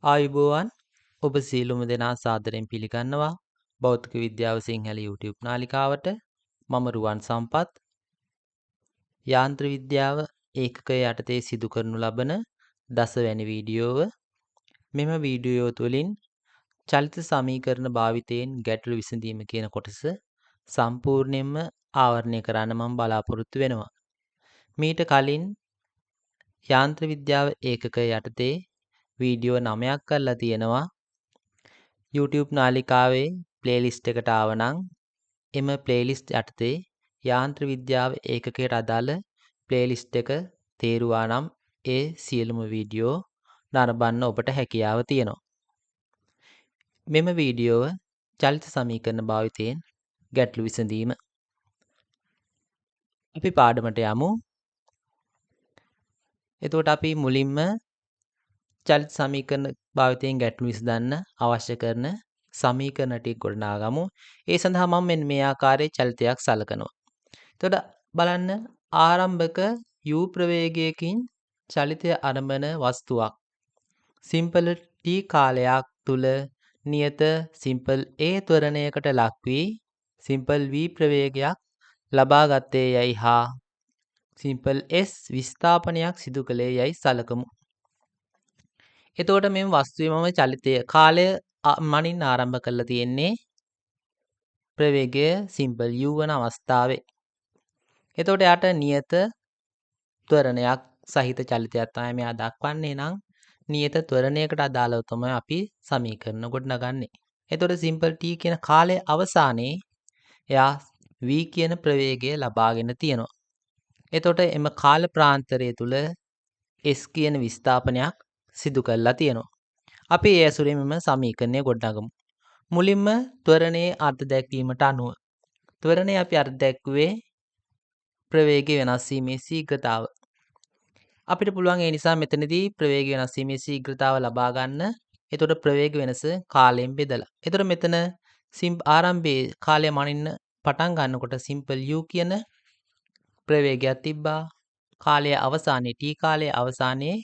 ආයුබෝවන් ඔබ සියලුම දෙනා සාදරයෙන් පිළිගන්නවා භෞතික විද්‍යාව සිංහල YouTube නාලිකාවට. මම රුවන් සම්පත්. යාන්ත්‍ර විද්‍යාව ඒකකය යටතේ සිදු කරනු ලබන දසවැනි වීඩියෝව. මෙම වීඩියෝ තුළින් චලිත සමීකරණ භාවිතයෙන් ගැටලු විසඳීම කියන කොටස සම්පූර්ණයෙන්ම ආවරණය කරන්න මම බලාපොරොත්තු වෙනවා. මීට කලින් යාන්ත්‍ර විද්‍යාව ඒකකය යටතේ වීඩියෝ 9ක් කරලා තියෙනවා. YouTube නාලිකාවේ ප්ලේලිස්ට් එකට ආවනම් එම ප්ලේලිස්ට් යටතේ යාන්ත්‍ර විද්‍යාව ඒකකයට අදාළ ප්ලේලිස්ට් එක තේරුවා නම් ඒ සියලුම වීඩියෝ නරඹන්න ඔබට හැකියාව තියෙනවා. මෙම වීඩියෝව චලිත සමීකරණ භාවිතයෙන් ගැටලු විසඳීම. අපි පාඩමට යමු. එතකොට අපි මුලින්ම චලිත සමීකරණ භාවිතයෙන් ගැටලු විසඳන්න අවශ්‍ය කරන සමීකරණ ටික ගොඩනගාගමු. ඒ සඳහා මම මෙන්න මේ ආකාරයේ චලිතයක් සලකනවා. එතකොට බලන්න ආරම්භක u ප්‍රවේගයකින් චලිතය අරඹන වස්තුවක් සිම්පල් t කාලයක් තුල නියත සිම්පල් a ත්වරණයකට ලක් වී සිම්පල් v ප්‍රවේගයක් ලබා ගත්තේ යයි හා සිම්පල් s විස්ථාපනයක් සිදු කළේ යයි සලකමු. එතකොට මේ වස්තුවේ මම චලිතය කාලය මනින් ආරම්භ කරලා තියෙන්නේ ප්‍රවේගය සිම්පල් u වන අවස්ථාවේ. එතකොට යට නියත ත්වරණයක් සහිත චලිතයක් තමයි මෙයා දක්වන්නේ නම් නියත ත්වරණයකට අදාළව තමයි අපි සමීකරණ ගොඩනගන්නේ. එතකොට සිම්පල් t කියන කාලයේ අවසානයේ එයා v කියන ප්‍රවේගය ලබාගෙන තියෙනවා. එතකොට එම කාල ප්‍රාන්තරය තුල s කියන විස්ථාපනයක් සිදු කරලා තියෙනවා. අපි ඒ ඇසුරෙන් මෙම සමීකරණය ගොඩනගමු. මුලින්ම ත්වරණයේ අර්ථ දැක්වීමට අනුව ත්වරණය අපි අර්ථ දැක්ුවේ ප්‍රවේගය වෙනස් වීමේ ශීඝ්‍රතාව. අපිට පුළුවන් ඒ නිසා මෙතනදී ප්‍රවේගය වෙනස් වීමේ ශීඝ්‍රතාව ලබා ගන්න. එතකොට ප්‍රවේග වෙනස කාලයෙන් බෙදලා. එතකොට මෙතන ආරම්භයේ කාලය මනින්න පටන් ගන්නකොට සිම්පල් u කියන ප්‍රවේගයක් තිබ්බා. කාලයේ අවසානයේ t කාලයේ අවසානයේ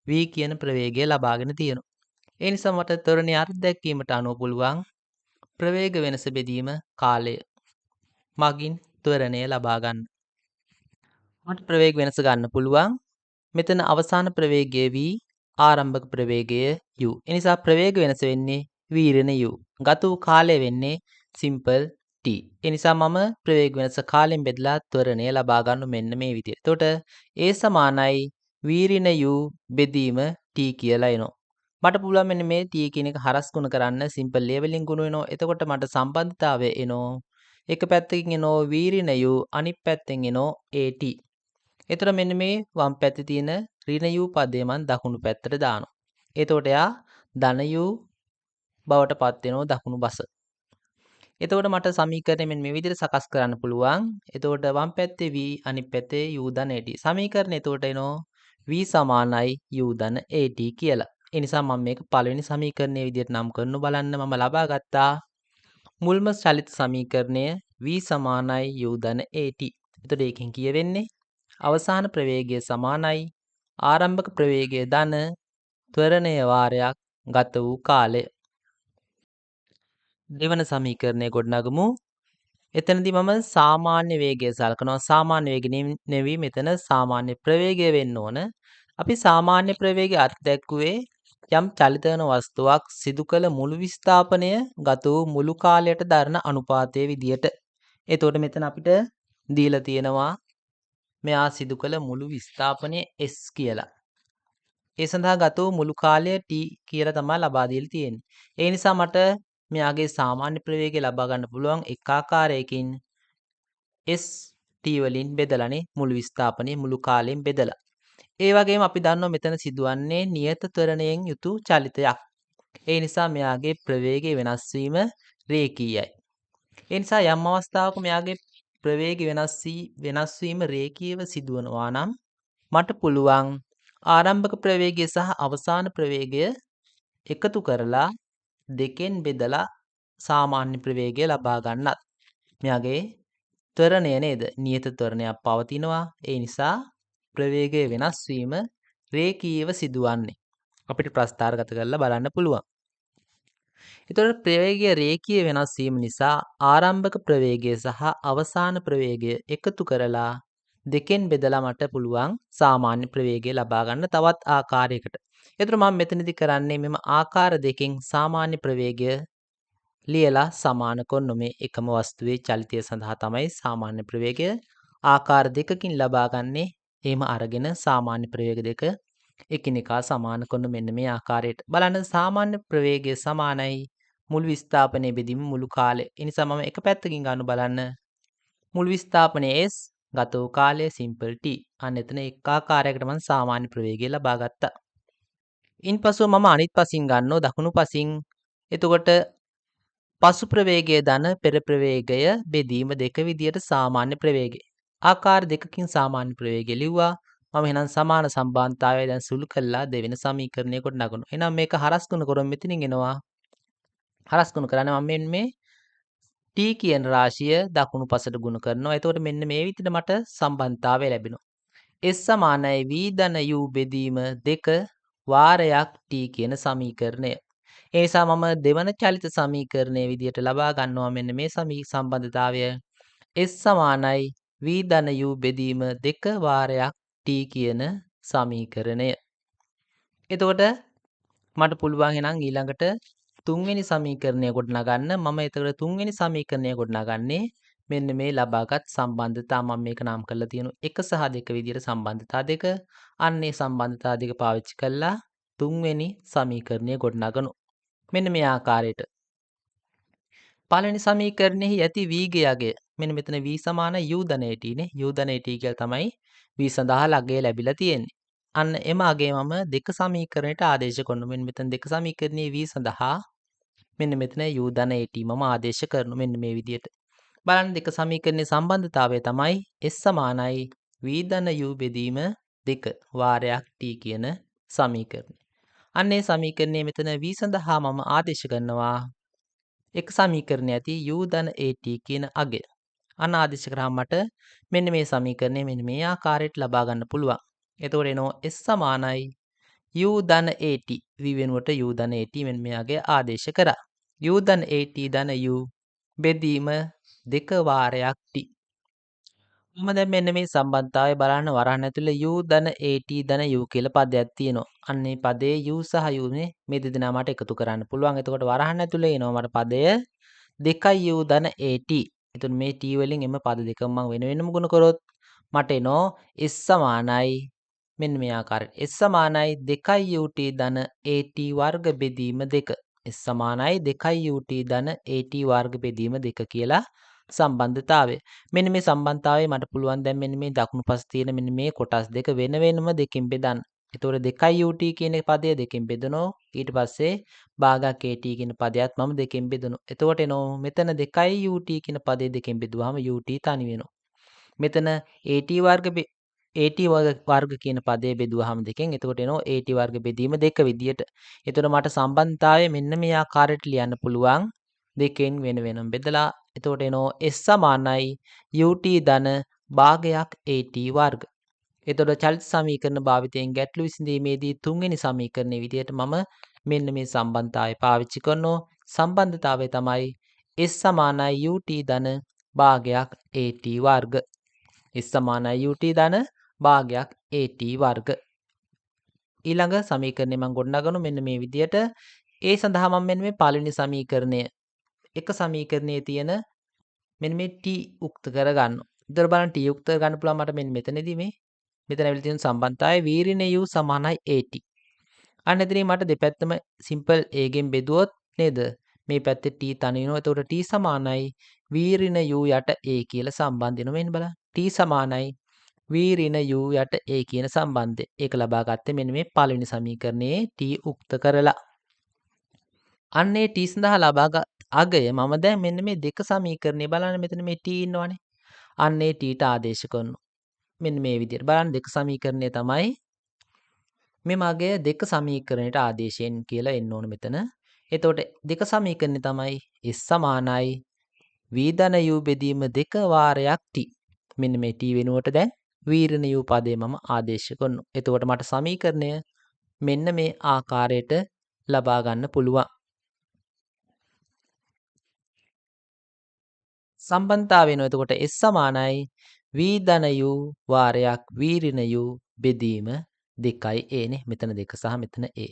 v කියන ප්‍රවේගය ලබාගෙන තියෙනවා. ඒ නිසා මට ත්වරණයේ අර්ථ දැක්වීමට අනුව පුළුවන් ප්‍රවේග වෙනස බෙදීම කාලය මගින් ත්වරණය ලබා ගන්න. මට ප්‍රවේග වෙනස ගන්න පුළුවන්. මෙතන අවසාන ප්‍රවේගය v ආරම්භක ප්‍රවේගය u. ඒ නිසා ප්‍රවේග වෙනස වෙන්නේ v ඍණ u. ගත වූ කාලය වෙන්නේ සිම්පල් t. ඒ නිසා මම ප්‍රවේග වෙනස කාලයෙන් බෙදලා ත්වරණය ලබා ගන්න මෙන්න මේ විදිහට. එතකොට a සමානයි v ඍණ u බෙදීම t කියලා එනවා. මට පුළුවන් මෙන්න මේ t කියන එක හරස් ගුණ කරන්න සිම්පල් a වලින් ගුණ වෙනවා. එතකොට මට සම්බන්ධතාවය එනවා. එක පැත්තකින් එනවා v ඍණ u අනිත් පැත්තෙන් එනවා at. එතකොට මෙන්න මේ වම් පැත්තේ තියෙන ඍණ u පදය මම දකුණු පැත්තට දානවා. එතකොට එයා ධන u බවට පත් වෙනවා දකුණු බස. එතකොට මට සමීකරණය මෙන්න මේ විදිහට සකස් කරන්න පුළුවන්. එතකොට වම් පැත්තේ v අනිත් පැත්තේ u ධන at. සමීකරණය එතකොට එනවා v සමානයි u ධන at කියලා. ඒ නිසා මම මේක පළවෙනි සමීකරණයේ විදිහට නම් කරනු බලන්න මම ලබා ගත්තා මුල්ම චලිත සමීකරණය v සමානයි u ධන at. එතකොට ඒකෙන් කියවෙන්නේ අවසාන ප්‍රවේගය සමානයි ආරම්භක ප්‍රවේගය ධන ත්වරණය වාරයක් ගත වූ කාලය. දෙවන සමීකරණය ගොඩනගමු. එතනදී මම සාමාන්‍ය වේගය සලකනවා. සාමාන්‍ය වේගය නෙවෙයි මෙතන සාමාන්‍ය ප්‍රවේගය වෙන්න ඕන. අපි සාමාන්‍ය ප්‍රවේගය අර්ථ දැක්ුවේ යම් චලිත වෙන වස්තුවක් සිදු කළ මුළු විස්ථාපනය ගත වූ මුළු කාලයට දරන අනුපාතයේ විදියට. එතකොට මෙතන අපිට දීලා තියෙනවා මෙයා සිදු කළ මුළු විස්ථාපනය s කියලා. ඒ සඳහා ගත වූ මුළු කාලය t කියලා තමයි ලබා දීලා තියෙන්නේ. ඒ නිසා මට මෙයාගේ සාමාන්‍ය ප්‍රවේගය ලබා ගන්න පුළුවන් එක ආකාරයකින් s t වලින් බෙදලානේ මුළු විස්ථාපනයේ මුළු කාලයෙන් බෙදලා. ඒ වගේම අපි දන්නවා මෙතන සිදුවන්නේ නියත ත්වරණයෙන් යුතු චලිතයක්. ඒ නිසා මෙයාගේ ප්‍රවේගය වෙනස් වීම රේඛීයයි. ඒ නිසා යම් අවස්ථාවක මෙයාගේ ප්‍රවේගය වෙනස් වීම රේඛීයව සිදුවනවා නම් මට පුළුවන් ආරම්භක ප්‍රවේගය සහ අවසාන ප්‍රවේගය එකතු කරලා දෙකෙන් බෙදලා සාමාන්‍ය ප්‍රවේගය ලබා ගන්නත්. මෙයාගේ ත්වරණය නේද? නියත ත්වරණයක් පවතිනවා. ඒ නිසා ප්‍රවේගය වෙනස් වීම රේඛීයව සිදුවන්නේ. අපිට ප්‍රස්ථාරගත කරලා බලන්න පුළුවන්. එතකොට ප්‍රවේගය රේඛීය වෙනස් වීම නිසා ආරම්භක ප්‍රවේගය සහ අවසාන ප්‍රවේගය එකතු කරලා දෙකෙන් බෙදලා මට පුළුවන් සාමාන්‍ය ප්‍රවේගය ලබා ගන්න තවත් ආකාරයකට. එතකොට මම මෙතනදී කරන්නේ මෙම ආකාර දෙකෙන් සාමාන්‍ය ප්‍රවේගය ලියලා සමාන කරන මේ එකම වස්තුවේ චලිතය සඳහා තමයි සාමාන්‍ය ප්‍රවේගය ආකාර දෙකකින් ලබා ගන්නේ. එහෙම අරගෙන සාමාන්‍ය ප්‍රවේග දෙක එකිනෙකා සමාන කරන මෙන්න මේ ආකාරයට. බලන්න සාමාන්‍ය ප්‍රවේගය සමානයි මුළු විස්ථාපනයේ බෙදීම මුළු කාලය. ඒ නිසා මම එක පැත්තකින් ගන්න බලන්න. මුළු විස්ථාපනයේ S ගත වූ කාලය සිම්පල් T. අන්න එතන එක් ආකාරයකට මම සාමාන්‍ය ප්‍රවේගය ලබා ගත්තා. ඉන්පසුව මම අනිත් පසින් ගන්නවා දකුණු පසින්. එතකොට පසු ප්‍රවේගය ධන පෙර ප්‍රවේගය බෙදීම දෙක විදියට සාමාන්‍ය ප්‍රවේගය. ආකාර දෙකකින් සාමාන්‍ය ප්‍රවේගය ලිව්වා. මම එහෙනම් සමාන සම්බන්ධතාවය දැන් සුළු කළා දෙවෙනි සමීකරණය කොට නගනවා. එහෙනම් මේක හරස් ගුණ කරොත් මෙතනින් එනවා. හරස් ගුණ කරන්නේ මම මේ t කියන රාශිය දකුණු පසට ගුණ කරනවා. එතකොට මෙන්න මේ විදිහට මට සම්බන්ධතාවය ලැබෙනවා. S සමානයි v ධන u බෙදීම 2 වාරයක් t කියන සමීකරණය. ඒ නිසා මම දෙවන චලිත සමීකරණයේ විදිහට ලබා ගන්නවා මෙන්න මේ සම්බන්ධතාවය S සමානයි v ධන u බෙදීම 2 වාරයක් t කියන සමීකරණය. එතකොට මට පුළුවන් එහෙනම් ඊළඟට තුන්වෙනි සමීකරණය ගොඩනගන්න. මම එතකොට තුන්වෙනි සමීකරණය ගොඩනගන්නේ මෙන්න මේ ලබාගත් සම්බන්ධතා මම මේක නම් කරලා තියෙනවා 1 සහ 2 විදිහට සම්බන්ධතා දෙක. අන්නේ සම්බන්ධතා දෙක පාවිච්චි කරලා තුන්වෙනි සමීකරණය ගොඩනගනවා. මෙන්න මේ ආකාරයට. පළවෙනි සමීකරණෙහි ඇති වීගය අගය මෙන්න මෙතන v සමාන u ධන at නේ. u ධන at කියලා තමයි v සඳහා අගය ලැබිලා තියෙන්නේ. අන්න එම අගය මම දෙක සමීකරණයට ආදේශ කරනවා. මෙන්න මෙතන දෙක සමීකරණයේ v සඳහා මෙන්න මෙතන u ධන at මම ආදේශ කරනවා. මෙන්න මේ විදිහට. බලන්න දෙක සමීකරණයේ සම්බන්ධතාවය තමයි s සමානයි v ධන u බෙදීම 2 වාරයක් t කියන සමීකරණය. අන්න ඒ සමීකරණයේ මෙතන v සඳහා මම ආදේශ කරනවා එක සමීකරණය ඇති u ධන at කියන අගය. අන්න ආදේශ කරාම මට මෙන්න මේ සමීකරණය මෙන්න මේ ආකාරයට ලබා ගන්න පුළුවන්. එතකොට එනවා s සමානයි u ධන at v වෙනුවට u ධන at මෙන්න මේ අගය ආදේශ කරා. u ධන at ධන u බෙදීම 2 වාරයක් t. මම දැන් මෙන්න මේ සම්බන්ධතාවය බලන්න වරහන් ඇතුලේ u ධන at ධන u කියලා පදයක් තියෙනවා. අන්න ඒ පදේ u සහ u මේ දෙදෙනා මට එකතු කරන්න පුළුවන්. එතකොට වරහන් ඇතුලේ එනවා මට පදය 2 u ධන at. එතකොට මේ t වලින් එම පද දෙකම මම වෙන වෙනම ගුණ කරොත් මට එනවා s සමානයි මෙන්න මේ ආකාරයට. s සමානයි 2 ut ධන at වර්ග බෙදීම 2. s සමානයි 2 ut ධන at වර්ග බෙදීම 2 කියලා සම්බන්ධතාවය. මෙන්න මේ සම්බන්ධතාවය මට පුළුවන් දැන් මෙන්න මේ දකුණු පස තියෙන මෙන්න මේ කොටස් දෙක වෙන වෙනම දෙකෙන් බෙදන්න. ඒතකොට 2 ut කියන පදය දෙකෙන් බෙදනවා. ඊට පස්සේ භාගයක් at කියන පදයක් මම දෙකෙන් බෙදනවා. එතකොට එනවා මෙතන 2 ut කියන පදේ දෙකෙන් බෙදුවාම ut තනි වෙනවා. මෙතන at වර්ග කියන පදේ බෙදුවාම දෙකෙන් එතකොට එනවා at වර්ග බෙදීම 2 විදියට. එතකොට මට සම්බන්ධතාවය මෙන්න මේ ආකාරයට ලියන්න පුළුවන්. දෙකෙන් වෙන වෙනම බෙදලා එතකොට එනවා s සමානයි ut ධන භාගයක් at වර්ග. එතකොට චලිත සමීකරණ භාවිතයෙන් ගැටළු විසඳීමේදී තුන්වෙනි සමීකරණයේ විදිහට මම මෙන්න මේ සම්බන්ධතාවය පාවිච්චි කරනවා. සම්බන්ධතාවය තමයි s සමානයි ut ධන භාගයක් at වර්ග. s සමානයි ut ධන භාගයක් at වර්ග. ඊළඟ සමීකරණය මම ගොඩනගනවා මෙන්න මේ විදිහට. ඒ සඳහා මම මෙන්න මේ පළවෙනි සමීකරණය එක සමීකරණයේ තියෙන මෙන්න මේ t උක්ත කරගන්නවා. ඉතින් බලන්න t උක්ත කරගන්න පුළුවන් මට මෙතනදී මෙතන ඇවිල්ලා තියෙන සම්බන්ධතාවය v ඍණ u සමානයි at. අන්න එතනින් මට දෙපැත්තම සිම්පල් a ගෙන් බෙදුවොත් නේද? මේ පැත්තේ t තනි වෙනවා. එතකොට t සමානයි v ඍණ u යට a කියලා සම්බන්ධ වෙනවා. මෙන්න බලන්න. t සමානයි v ඍණ u යට a කියන සම්බන්ධය. ඒක ලබා ගත්තේ මෙන්න මේ පළවෙනි සමීකරණයේ t උක්ත කරලා. අන්නේ t සඳහා ලබාගත් අගය මම දැන් මෙන්න මේ දෙක සමීකරණේ බලන්න මෙතන මේ t ඉන්නවනේ. අන්නේ tට ආදේශ කරනවා. මෙන්න මේ විදිහට බලන්න දෙක සමීකරණය තමයි මේ මගය දෙක සමීකරණයට ආදේශයෙන් කියලා එන්න ඕන මෙතන. එතකොට දෙක සමීකරණය තමයි s සමානයි v ධන u බෙදීම 2 වාරයක් t. මෙන්න මේ t වෙනුවට දැන් v ඍණ u පදේ මම ආදේශ කරනවා. එතකොට මට සමීකරණය මෙන්න මේ ආකාරයට ලබා ගන්න පුළුවන්. සම්බන්ධතාවය වෙනවා. එතකොට S සමානයි V ධන U වාරයක් V ඍණ U බෙදීම 2A නේ. මෙතන 2 සහ මෙතන A.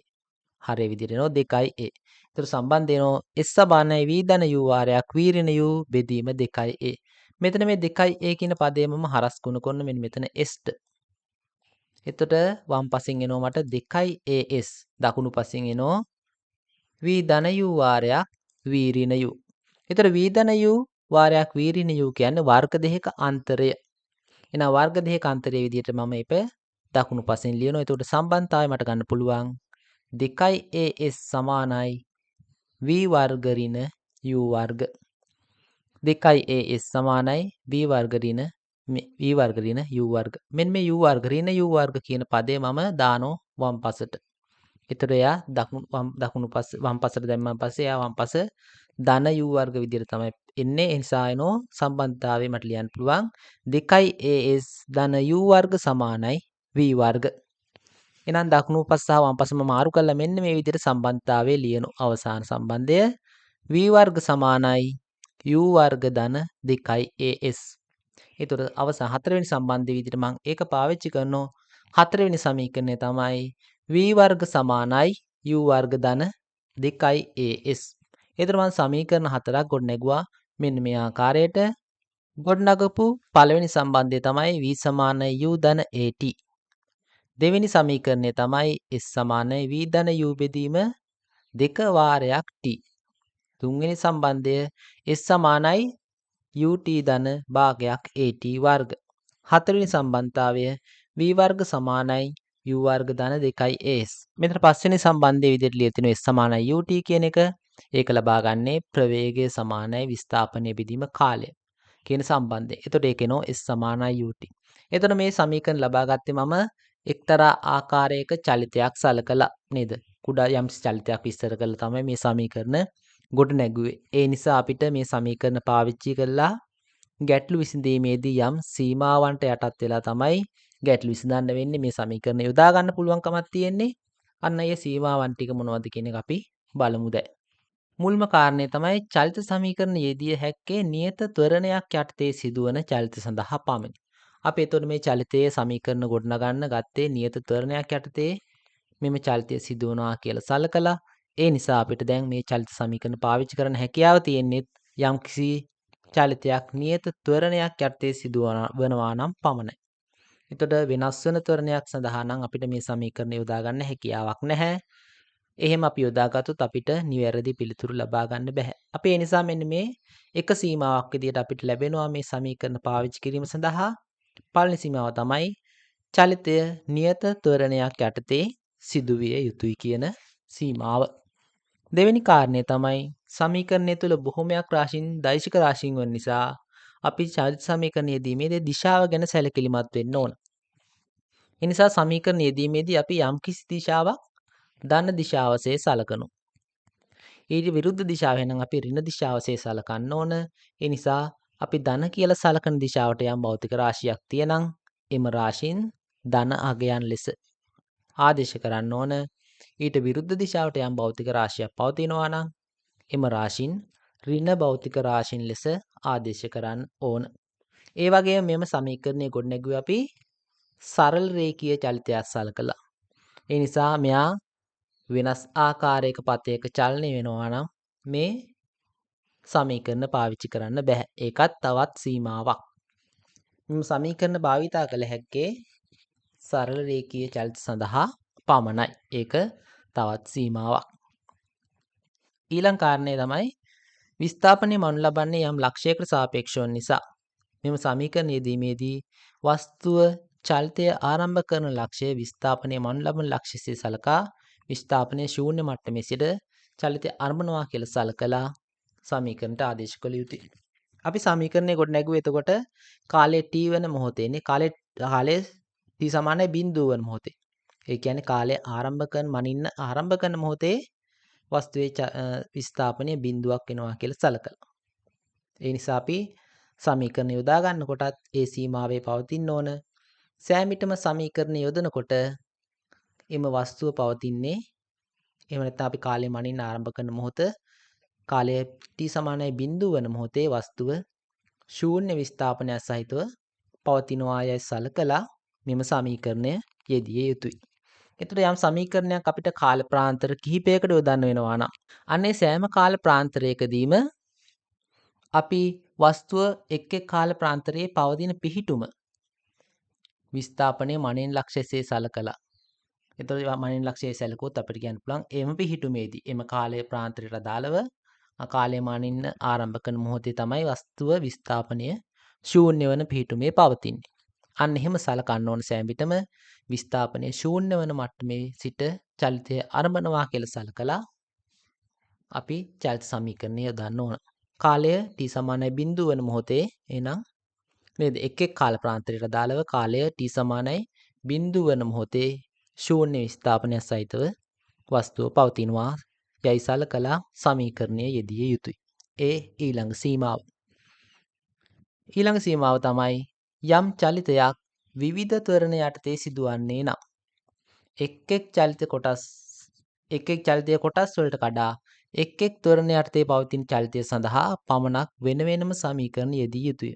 හරිය විදිහට එනවා 2A. ඒතර සම්බන්ධ වෙනවා S සමානයි V ධන U වාරයක් V ඍණ U බෙදීම 2A. මෙතන මේ 2A කියන පදේ මම හරස් ගුණ කරන මෙන්න මෙතන Sට. එතකොට වම් පසින් එනවා මට 2AS. දකුණු පසින් එනවා V ධන U වාරයක් V ඍණ U. එතකොට V ධන U වාරයක් V ඍණ U කියන්නේ වර්ග දෙකක අන්තරය. එහෙනම් වර්ග දෙකක අන්තරයේ විදිහට මම ඒක දකුණු පසෙන් ලියනවා. එතකොට සම්බන්ධතාවය මට ගන්න පුළුවන් 2AS සමානයි V වර්ග ඍණ U වර්ග. 2AS සමානයි V වර්ග ඍණ V වර්ග ඍණ U වර්ග. මෙන්න මේ U වර්ග ඍණ U වර්ග කියන පදේ මම දානවා වම් පසට. එතකොට එයා දකුණු පස වම් පසට දැම්මන් පස්සේ එයා වම් පස ධන U වර්ග විදිහට තමයි එන්නේ. ඒ නිසා එනෝ සම්බන්ධතාවය මට ලියන්න පුළුවන් 2AS ධන U වර්ග සමානයි V වර්ග. එහෙනම් දකුණු පස සහ වම් පස මම මාරු කළා මෙන්න මේ විදිහට සම්බන්ධතාවය ලියන අවසාන සම්බන්ධය V වර්ග සමානයි U වර්ග ධන 2AS. එතකොට අවසාන හතරවෙනි සම්බන්ධයේ විදිහට මම ඒක පාවිච්චි කරනවා. හතරවෙනි සමීකරණය තමයි V වර්ග සමානයි U වර්ග ධන 2AS. එතකොට මම සමීකරණ හතරක් ගොඩ නැගුවා මෙන්න මේ ආකාරයට. ගොඩනගපු පළවෙනි සම්බන්ධය තමයි V සමානයි U ධන AT. දෙවෙනි සමීකරණය තමයි S සමානයි V ධන U බෙදීම 2 වාරයක් T. තුන්වෙනි සම්බන්ධය S සමානයි UT ධන භාගයක් AT වර්ග. හතරවෙනි සම්බන්ධතාවය V වර්ග සමානයි U වර්ග ධන 2AS. මෙතන පස්වෙනි සම්බන්ධයේ විදිහට ලියලා තිනවා S සමානයි UT කියන එක. ඒක ලබා ගන්නේ ප්‍රවේගය සමානයි විස්ථාපනය බෙදීම කාලය කියන සම්බන්ධය. එතකොට ඒක එනවා S සමානයි UT. එතකොට මේ සමීකරණ ලබා ගත්තේ මම එක්තරා ආකාරයක චලිතයක් සලකලා නේද? කුඩා යම්සි චලිතයක් විස්තර කරලා තමයි මේ සමීකරණ ගොඩ නැගුවේ. ඒ නිසා අපිට මේ සමීකරණ පාවිච්චි කරලා ගැටලු විසඳීමේදී යම් සීමාවන්ට යටත් වෙලා තමයි ගැටලු විසඳන්න වෙන්නේ. මේ සමීකරණ යොදා ගන්න පුළුවන්කමක් තියෙන්නේ. අන්න ඒ සීමාවන් ටික මොනවද කියන එක අපි බලමු දැන්. මුල්ම කාරණය තමයි චලිත සමීකරණ යෙදිය හැක්කේ නියත ත්වරණයක් යටතේ සිදුවන චලිත සඳහා පමණි. අපි එතකොට මේ චලිතයේ සමීකරණ ගොඩනගන්න ගත්තේ නියත ත්වරණයක් යටතේ මෙම චලිතය සිදුවනවා කියලා සලකලා ඒ නිසා අපිට දැන් මේ චලිත සමීකරණ පාවිච්චි කරන්න හැකියාව තියෙන්නේ යම්කිසි චලිතයක් නියත ත්වරණයක් යටතේ සිදුවනවා නම් පමණයි. එතකොට වෙනස් වෙන ත්වරණයක් සඳහා නම් අපිට මේ සමීකරණ යොදා ගන්න හැකියාවක් නැහැ. එහෙම අපි යොදාගත්තොත් අපිට නිවැරදි පිළිතුරු ලබා ගන්න බැහැ. අපි ඒ නිසා මෙන්න මේ එක සීමාවක් විදිහට අපිට ලැබෙනවා මේ සමීකරණ පාවිච්චි කිරීම සඳහා. පළවෙනි සීමාව තමයි චලිතය නියත ත්වරණයක් යටතේ සිදුවිය යුතුයි කියන සීමාව. දෙවෙනි කාරණය තමයි සමීකරණය තුළ බොහොමයක් රාශීන් දෛශික රාශීන් වන නිසා අපි චලිත සමීකරණ යෙදීමේදී දිශාව ගැන සැලකිලිමත් වෙන්න ඕන. ඒ නිසා සමීකරණ යෙදීමේදී අපි යම්කිසි දිශාවක් ධන දිශාවසේ සලකනවා. ඊට විරුද්ධ දිශාව එහෙනම් අපි ඍණ දිශාවසේ සලකන්න ඕන. ඒ නිසා අපි ධන කියලා සලකන දිශාවට යම් භෞතික රාශියක් තියෙනම් එම රාශීන් ධන අගයන් ලෙස ආදේශ කරන්න ඕන. ඊට විරුද්ධ දිශාවට යම් භෞතික රාශියක් පවතිනවා නම් එම රාශීන් ඍණ භෞතික රාශීන් ලෙස ආදේශ කරන්න ඕන. ඒ වගේම මෙම සමීකරණය ගොඩනැගුවේ අපි සරල රේඛීය චලිතයක් සලකලා. ඒ නිසා මෙයා වෙනස් ආකාරයක පතයක චලනය වෙනවා නම් මේ සමීකරණ පාවිච්චි කරන්න බෑ. ඒකත් තවත් සීමාවක්. මෙම සමීකරණ භාවිතා කළ හැක්කේ සරල රේඛීය චලිත සඳහා පමණයි. ඒක තවත් සීමාවක්. ඊළඟ කාරණය තමයි විස්ථාපනය මනු ලබන්නේ යම් ලක්ෂයකට සාපේක්ෂව නිසා. මෙම සමීකරණ යෙදීමේදී වස්තුව චලිතය ආරම්භ කරන ලක්ෂය විස්ථාපනය මනු ලබන ලක්ෂ්‍යසේ සලකා විස්ථාපනය ශූන්‍ය මට්ටමේ සිට චලිතය අරඹනවා කියලා සලකලා සමීකරණයට ආදේශ කළ යුතුයි. අපි සමීකරණය ගොඩ නැගුවේ එතකොට කාලය t වෙන මොහොතේනේ කාලය t සමානයි 0 වෙන මොහොතේ. ඒ කියන්නේ කාලය ආරම්භ කරන මොහොතේ වස්තුවේ විස්ථාපනය බිඳුවක් වෙනවා කියලා සලකලා. ඒ නිසා අපි සමීකරණ යොදා ගන්නකොටත් ඒ සීමාවේ පවතින්න ඕන. සෑම විටම සමීකරණ යොදනකොට එම වස්තුව පවතින්නේ එහෙම නැත්නම් අපි කාලය මනින්න ආරම්භ කරන මොහොත කාලය t සමානයි 0 වන මොහොතේ වස්තුව ශූන්‍ය විස්ථාපනයක් සහිතව පවතිනවා යයි සලකලා මෙම සමීකරණය යෙදිය යුතුයි. එතකොට යම් සමීකරණයක් අපිට කාල ප්‍රාන්තර කිහිපයකට යොදන්න වෙනවා නම් අන්නේ සෑම කාල ප්‍රාන්තරයකදීම අපි වස්තුව එක් එක් කාල ප්‍රාන්තරයේ පවතින පිහිටුම විස්ථාපනයේ මනෙන් ලක්ෂයසේ සලකලා. එතකොට මනෙන් ලක්ෂයේ සැලකුවොත් අපිට කියන්න පුළුවන් එම පිහිටුමේදී එම කාලයේ ප්‍රාන්තරයට අදාළව කාලය මනින්න ආරම්භ කරන මොහොතේ තමයි වස්තුව විස්ථාපනය ශූන්‍ය වන පිහිටුමේ පවතින්නේ. අන්න එහෙම සලකන්න ඕන සෑම විටම විස්ථාපනයේ ශූන්‍ය වන මට්ටමේ සිට චලිතය අරඹනවා කියලා සලකලා අපි චලිත සමීකරණය යොදන්න ඕන. කාලය t සමානයි 0 වන මොහොතේ එහෙනම් නේද එක් එක් කාල ප්‍රාන්තරයට අදාළව කාලය t සමානයි 0 වන මොහොතේ ශූන්‍ය විස්ථාපනයක් සහිතව වස්තුව පවතිනවා යයි සලකලා සමීකරණය යෙදිය යුතුයි. ඒ ඊළඟ සීමාව. ඊළඟ සීමාව තමයි යම් චලිතයක් විවිධ ත්වරණ යටතේ සිදුවන්නේ නම් එක් එක් චලිතයේ කොටස් වලට කඩා එක් එක් ත්වරණ යටතේ පවතින චලිතය සඳහා පමණක් වෙන වෙනම සමීකරණ යෙදිය යුතුය.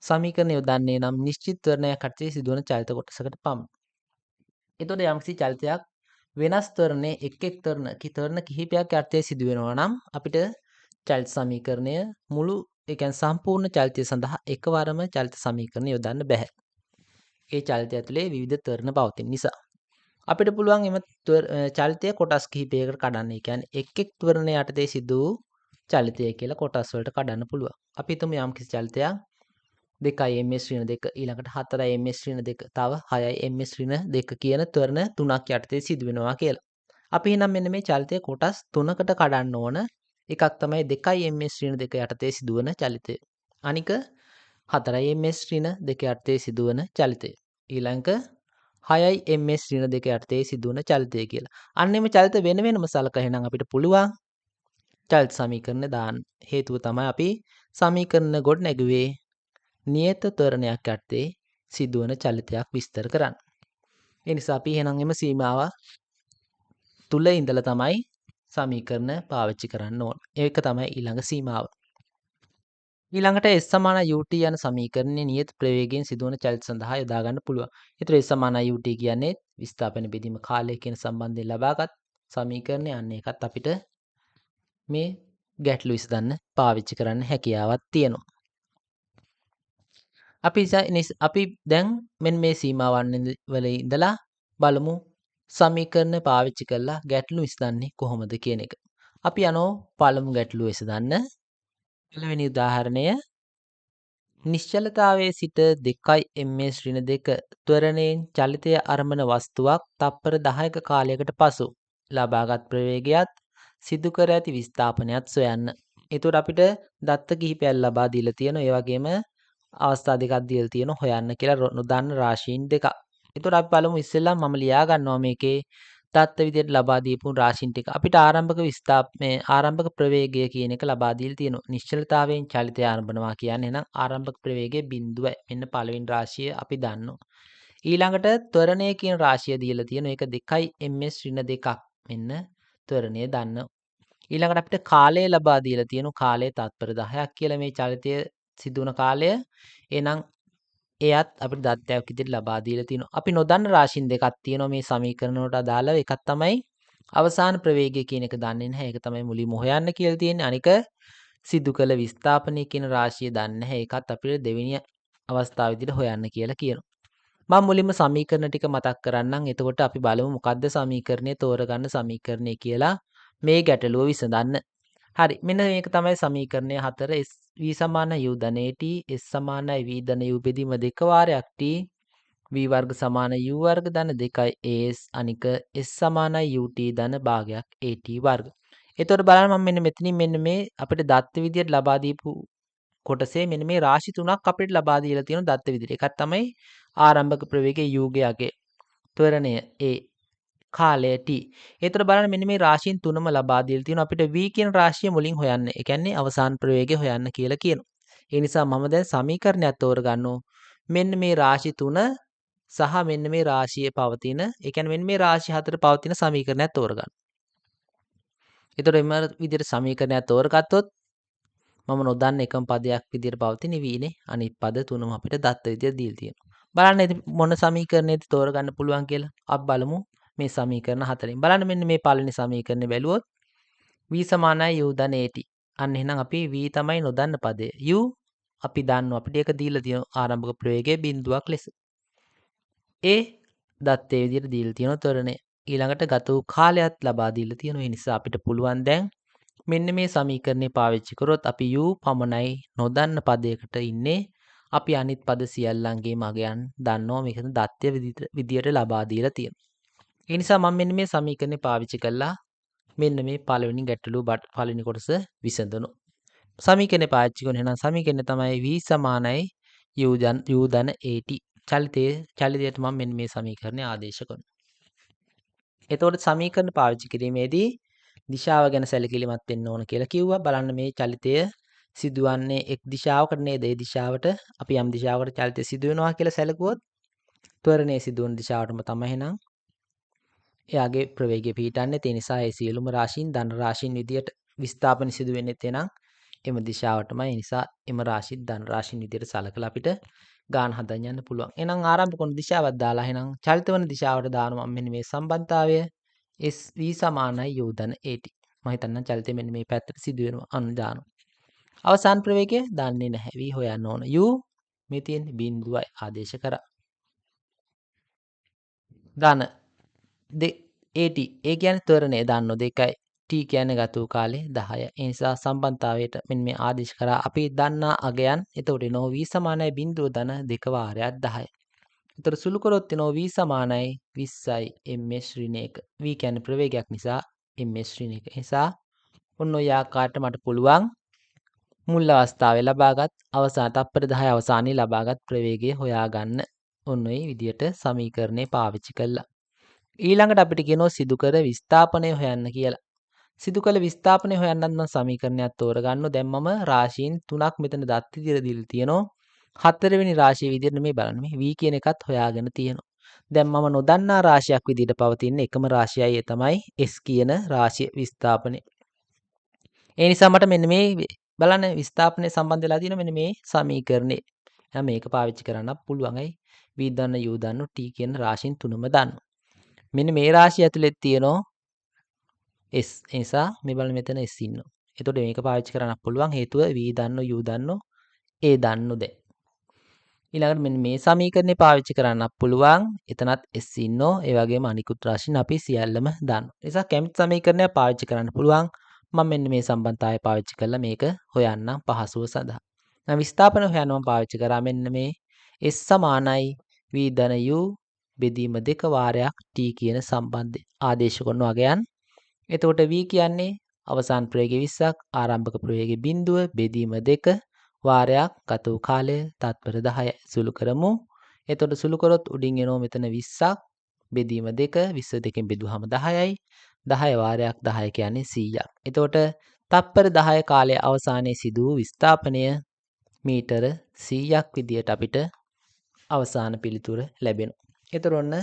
සමීකරණ යොදන්නේ නම් නිශ්චිත ත්වරණයක් යටතේ සිදුවන චලිත කොටසකට පමණයි. එතකොට යම්කිසි චලිතයක් වෙනස් ත්වරණයේ එක් එක් ත්වරණ කිහිපයක් යටතේ සිදුවෙනවා නම් අපිට චලිත සමීකරණය මුළු ඒ කියන්නේ සම්පූර්ණ චලිතය සඳහා එකවරම චලිත සමීකරණය යොදන්න බෑ. ඒ චලිතය ඇතුලේ විවිධ ත්වරණ පවතින නිසා. අපිට පුළුවන් එම චලිතය කොටස් කිහිපයකට කඩන්න. ඒ කියන්නේ එක් එක් ත්වරණ යටතේ සිදු වූ චලිතය කියලා කොටස් වලට කඩන්න පුළුවන්. අපි හිතමු යම්කිසි චලිතයක් 2යි ms ඍණ 2 ඊළඟට 4යි ms ඍණ 2 තව 6යි ms ඍණ 2 කියන ත්වරණ තුනක් යටතේ සිදු වෙනවා කියලා. අපි එහෙනම් මෙන්න මේ චලිතය කොටස් තුනකට කඩන්න ඕන. එකක් තමයි 2යි ms ඍණ 2 යටතේ සිදුවන චලිතය. අනික 4යි ms ඍණ 2 යටතේ සිදුවන චලිතය. ඊළඟ 6යි ms ඍණ 2 යටතේ සිදුවන චලිතය කියලා. අන්නෙම චලිත වෙන වෙනම සලක එහෙනම් අපිට පුළුවන් චලිත සමීකරණ දාන්න. හේතුව තමයි අපි සමීකරණ ගොඩ නැගුවේ නියත ත්වරණයක් යටතේ සිදුවන චලිතයක් විස්තර කරන්න. ඒ නිසා අපි එහෙනම් එම සීමාව තුල ඉඳලා තමයි සමීකරණ පාවිච්චි කරන්න ඕන. ඒක තමයි ඊළඟ සීමාව. ඊළඟට S සමාන ut යන සමීකරණයේ නියත ප්‍රවේගයෙන් සිදුවන චලිත සඳහා යොදා ගන්න පුළුවන්. ඒතර S සමාන ut කියන්නේ විස්ථාපන බෙදීම කාලය කියන සම්බන්ධයෙන් ලබාගත් සමීකරණය. අන්න ඒකත් අපිට මේ ගැටලු විසඳන්න පාවිච්චි කරන්න හැකියාවක් තියෙනවා. අපි දැන් මෙන්න මේ සීමාවන් වල ඉඳලා බලමු සමීකරණ පාවිච්චි කරලා ගැටලු විසඳන්නේ කොහොමද කියන එක. අපි යනවා පළමු ගැටලුව විසඳන්න. පළවෙනි උදාහරණය නිශ්චලතාවයේ සිට 2යි ms ඍණ 2 ත්වරණයෙන් චලිතය අරඹන වස්තුවක් තප්පර 10ක කාලයකට පසු ලබාගත් ප්‍රවේගයත් සිදු කර ඇති විස්ථාපනයත් සොයන්න. ඒතකොට අපිට දත්ත කිහිපයක් ලබා දීලා තියෙනවා. ඒ වගේම අවස්ථා දෙකක් දීලා තියෙනවා හොයන්න කියලා නොදන්න රාශීන් දෙකක්. ඒතකොට අපි බලමු ඉස්සෙල්ලා මම ලියා ගන්නවා මේකේ දත්ත විදියට ලබා දීපු රාශීන් ටික. අපිට ආරම්භක ප්‍රවේගය කියන එක ලබා දීලා තියෙනවා. නිශ්චලතාවයෙන් චලිතය ආරම්භනවා කියන්නේ එහෙනම් ආරම්භක ප්‍රවේගය 0යි. මෙන්න පළවෙනි රාශිය අපි දන්නවා. ඊළඟට ත්වරණය කියන රාශිය දීලා තියෙනවා. ඒක 2යි ms ඍණ 2ක්. මෙන්න ත්වරණය දන්න. ඊළඟට අපිට කාලය ලබා දීලා තියෙනවා. කාලය තත්පර 10ක් කියලා මේ චලිතය සිදුවන කාලය. එහෙනම් එයත් අපිට දත්තයක් විදිහට ලබා දීලා තියෙනවා. අපි නොදන්න රාශීන් දෙකක් තියෙනවා මේ සමීකරණ වලට අදාළව. එකක් තමයි අවසාන ප්‍රවේගය කියන එක දන්නේ නැහැ. ඒක තමයි මුලින්ම හොයන්න කියලා තියෙන්නේ. අනික සිදු කළ විස්ථාපනය කියන රාශිය දන්නේ නැහැ. ඒකත් අපිට දෙවෙනි අවස්ථාව විදිහට හොයන්න කියලා කියනවා. මම මුලින්ම සමීකරණ ටික මතක් කරන්නම්. එතකොට අපි බලමු මොකද්ද සමීකරණයේ තෝරගන්න සමීකරණය කියලා මේ ගැටලුව විසඳන්න. හරි. මෙන්න මේක තමයි සමීකරණය 4 v සමාන u ධන t s සමානයි v ධන u බෙදීම 2 වාරයක් t v වර්ග සමාන u වර්ග ධන 2යි as අනික s සමානයි ut ධන භාගයක් at වර්ග. එතකොට බලන්න මම මෙතනින් මෙන්න මේ අපිට දත්ත විදියට ලබා දීපු කොටසේ මෙන්න මේ රාශි තුනක් අපිට ලබා දීලා තියෙන දත්ත විදියට. එකක් තමයි ආරම්භක ප්‍රවේගයේ u ගේ අගය. ත්වරණය a කාලය t. ඒතර බලන්න මෙන්න මේ රාශීන් තුනම ලබා දීලා තියෙනවා. අපිට v කියන රාශිය මුලින් හොයන්න. ඒ කියන්නේ අවසාන ප්‍රවේගය හොයන්න කියලා කියනවා. ඒ නිසා මම දැන් සමීකරණයක් තෝරගන්නවා. මෙන්න මේ රාශි තුන සහ මෙන්න මේ රාශියේ පවතින, ඒ කියන්නේ මෙන්න මේ රාශි හතර පවතින සමීකරණයක් තෝරගන්න. එතකොට එම විදිහට සමීකරණයක් තෝරගත්තොත් මම නොදන්න එකම පදයක් විදිහට පවතින වීනේ. අනිත් පද තුනම අපිට දත්ත විදිහට දීලා තියෙනවා. බලන්න ඉතින් මොන සමීකරණයද තෝරගන්න පුළුවන් කියලා. අපි බලමු මේ සමීකරණ හතරෙන්. බලන්න මෙන්න මේ පළවෙනි සමීකරණය බැලුවොත් v = u ධන at. අන්න එහෙනම් අපි v තමයි නොදන්න පදය. u අපි දන්නවා අපිට ඒක දීලා තියෙන ආරම්භක ප්‍රවේගයේ බිඳුවක් ලෙස. a දත්තේ විදිහට දීලා තියෙන ත්වරණය. ඊළඟට ගත වූ කාලයත් ලබා දීලා තියෙනවා. ඒ නිසා අපිට පුළුවන් දැන් මෙන්න මේ සමීකරණය පාවිච්චි කරොත් අපි u පමණයි නොදන්න පදයකට ඉන්නේ. අපි අනිත් පද සියල්ලන්ගේ මගයන් දන්නවා මේකෙන් දත්‍ය විදියට ලබා දීලා තියෙනවා. ඒ නිසා මම මෙන්න මේ සමීකරණය පාවිච්චි කළා මෙන්න මේ පළවෙනි ගැටලුව පළවෙනි කොටස විසඳනවා. සමීකරණය පාවිච්චි කරන එහෙනම් සමීකරණය තමයි v = u ධන at. චලිතයට මම මෙන්න මේ සමීකරණය ආදේශ කරනවා. එතකොට සමීකරණ පාවිච්චි කිරීමේදී දිශාව ගැන සැලකිලිමත් වෙන්න ඕන කියලා කිව්වා. බලන්න මේ චලිතය සිදුවන්නේ එක් දිශාවකට නේද? ඒ දිශාවට අපි යම් දිශාවකට චලිතය සිදු වෙනවා කියලා සැලකුවොත් ත්වරණයේ සිදුවන දිශාවටම තමයි එහෙනම් එයාගේ ප්‍රවේගය පිහිටන්නේ. ඒ නිසා ඒ සියලුම රාශීන් ධන රාශීන් විදියට විස්ථාපන සිදු වෙන්නේ එතනම් එම දිශාවටමයි. ඒ නිසා එම රාශි ධන රාශීන් විදියට සලකලා අපිට ගාන හදන්න යන්න පුළුවන්. එහෙනම් ආරම්භ කරන දිශාවක් දාලා එහෙනම් චලිත වන දිශාවට දානවා මෙන්න මේ සම්බන්ධතාවය SV = u ධන at. මම හිතන්නම් චලිතය මෙන්න මේ පැත්තට සිදු වෙනවා. අන්න දානවා. අවසාන ප්‍රවේගය දන්නේ නැහැ. v හොයන්න ඕන. u මේ තියෙන බිඳුවයි ආදේශ කරා. ධන at ඒ කියන්නේ ත්වරණය දන්නෝ 2යි. t කියන්නේ ගත වූ කාලය 10යි. ඒ නිසා සම්බන්ධතාවයට මෙන්න මේ ආදේශ කරා අපි දන්නා අගයන්. එතකොට එනවා v = බිඳුව ධන 2 වාරයක් 10යි. එතකොට සුළු කරොත් එනවා v = 20යි ms ඍණ 1. v කියන්නේ ප්‍රවේගයක් නිසා ms ඍණ 1. නිසා ඔන්න ඔය ආකාරයට මට පුළුවන් මුල් අවස්ථාවේ ලබාගත් අවසාන තත්පර 10 අවසානයේ ලබාගත් ප්‍රවේගය හොයාගන්න. ඔන්න ඔය විදියට සමීකරණය පාවිච්චි කළා. ඊළඟට අපිට කියනවා සිදු කර විස්ථාපනය හොයන්න කියලා. සිදු කළ විස්ථාපනය හොයන්නත් මම සමීකරණයක් තෝරගන්නවා. දැන් මම රාශීන් 3ක් මෙතන දත් විදියට දීලා තියෙනවා. හතරවෙනි රාශිය විදියට මේ බලන්න මේ v කියන එකත් හොයාගෙන තියෙනවා. දැන් මම නොදන්නා රාශියක් විදියට පවතින එකම රාශියයි ඒ තමයි s කියන රාශිය විස්ථාපනය. ඒ නිසා මට මෙන්න මේ බලන්න විස්ථාපනය සම්බන්ධ වෙලා තියෙන මෙන්න මේ සමීකරණේ. එහෙනම් මේක පාවිච්චි කරන්න පුළුවන්යි. v දන්න u දන්න t කියන රාශීන් තුනම දන්න. මෙන්න මේ රාශිය ඇතුලේ තියෙනවා s. ඒ නිසා මේ බලන්න මෙතන s ඉන්නවා. එතකොට මේක පාවිච්චි කරන්න පුළුවන් හේතුව v දන්න u දන්න a දන්නෝ දැන්. ඊළඟට මෙන්න මේ සමීකරණේ පාවිච්චි කරන්න පුළුවන්. එතනත් s ඉන්නෝ. ඒ වගේම අනිකුත් රාශීන් අපි සියල්ලම දන්නවා. ඒ නිසා කැමති සමීකරණයක් පාවිච්චි කරන්න පුළුවන්. මම මෙන්න මේ සම්බන්ධතාවය පාවිච්චි කරලා මේක හොයන්නම් පහසුව සඳහා. දැන් විස්ථාපන හොයන්න මම පාවිච්චි කරා මෙන්න මේ s = v ධන u බෙදීම 2 වාරයක් t කියන සම්බන්ධය ආදේශ කරන වගයන්. එතකොට v කියන්නේ අවසාන ප්‍රවේගය 20ක් ආරම්භක ප්‍රවේගය 0 බෙදීම 2 වාරයක් ගත වූ කාලය තත්පර 10යි. සුළු කරමු. එතකොට සුළු කරොත් උඩින් එනවා මෙතන 20ක් බෙදීම 2 20 දෙකෙන් බෙදුවාම 10යි. 10 වාරයක් 10 කියන්නේ 100ක්. එතකොට තත්පර 10 කාලයේ අවසානයේ සිදු වූ විස්ථාපනය මීටර 100ක් විදියට අපිට අවසාන පිළිතුර ලැබෙනවා. එතකොට ඔන්න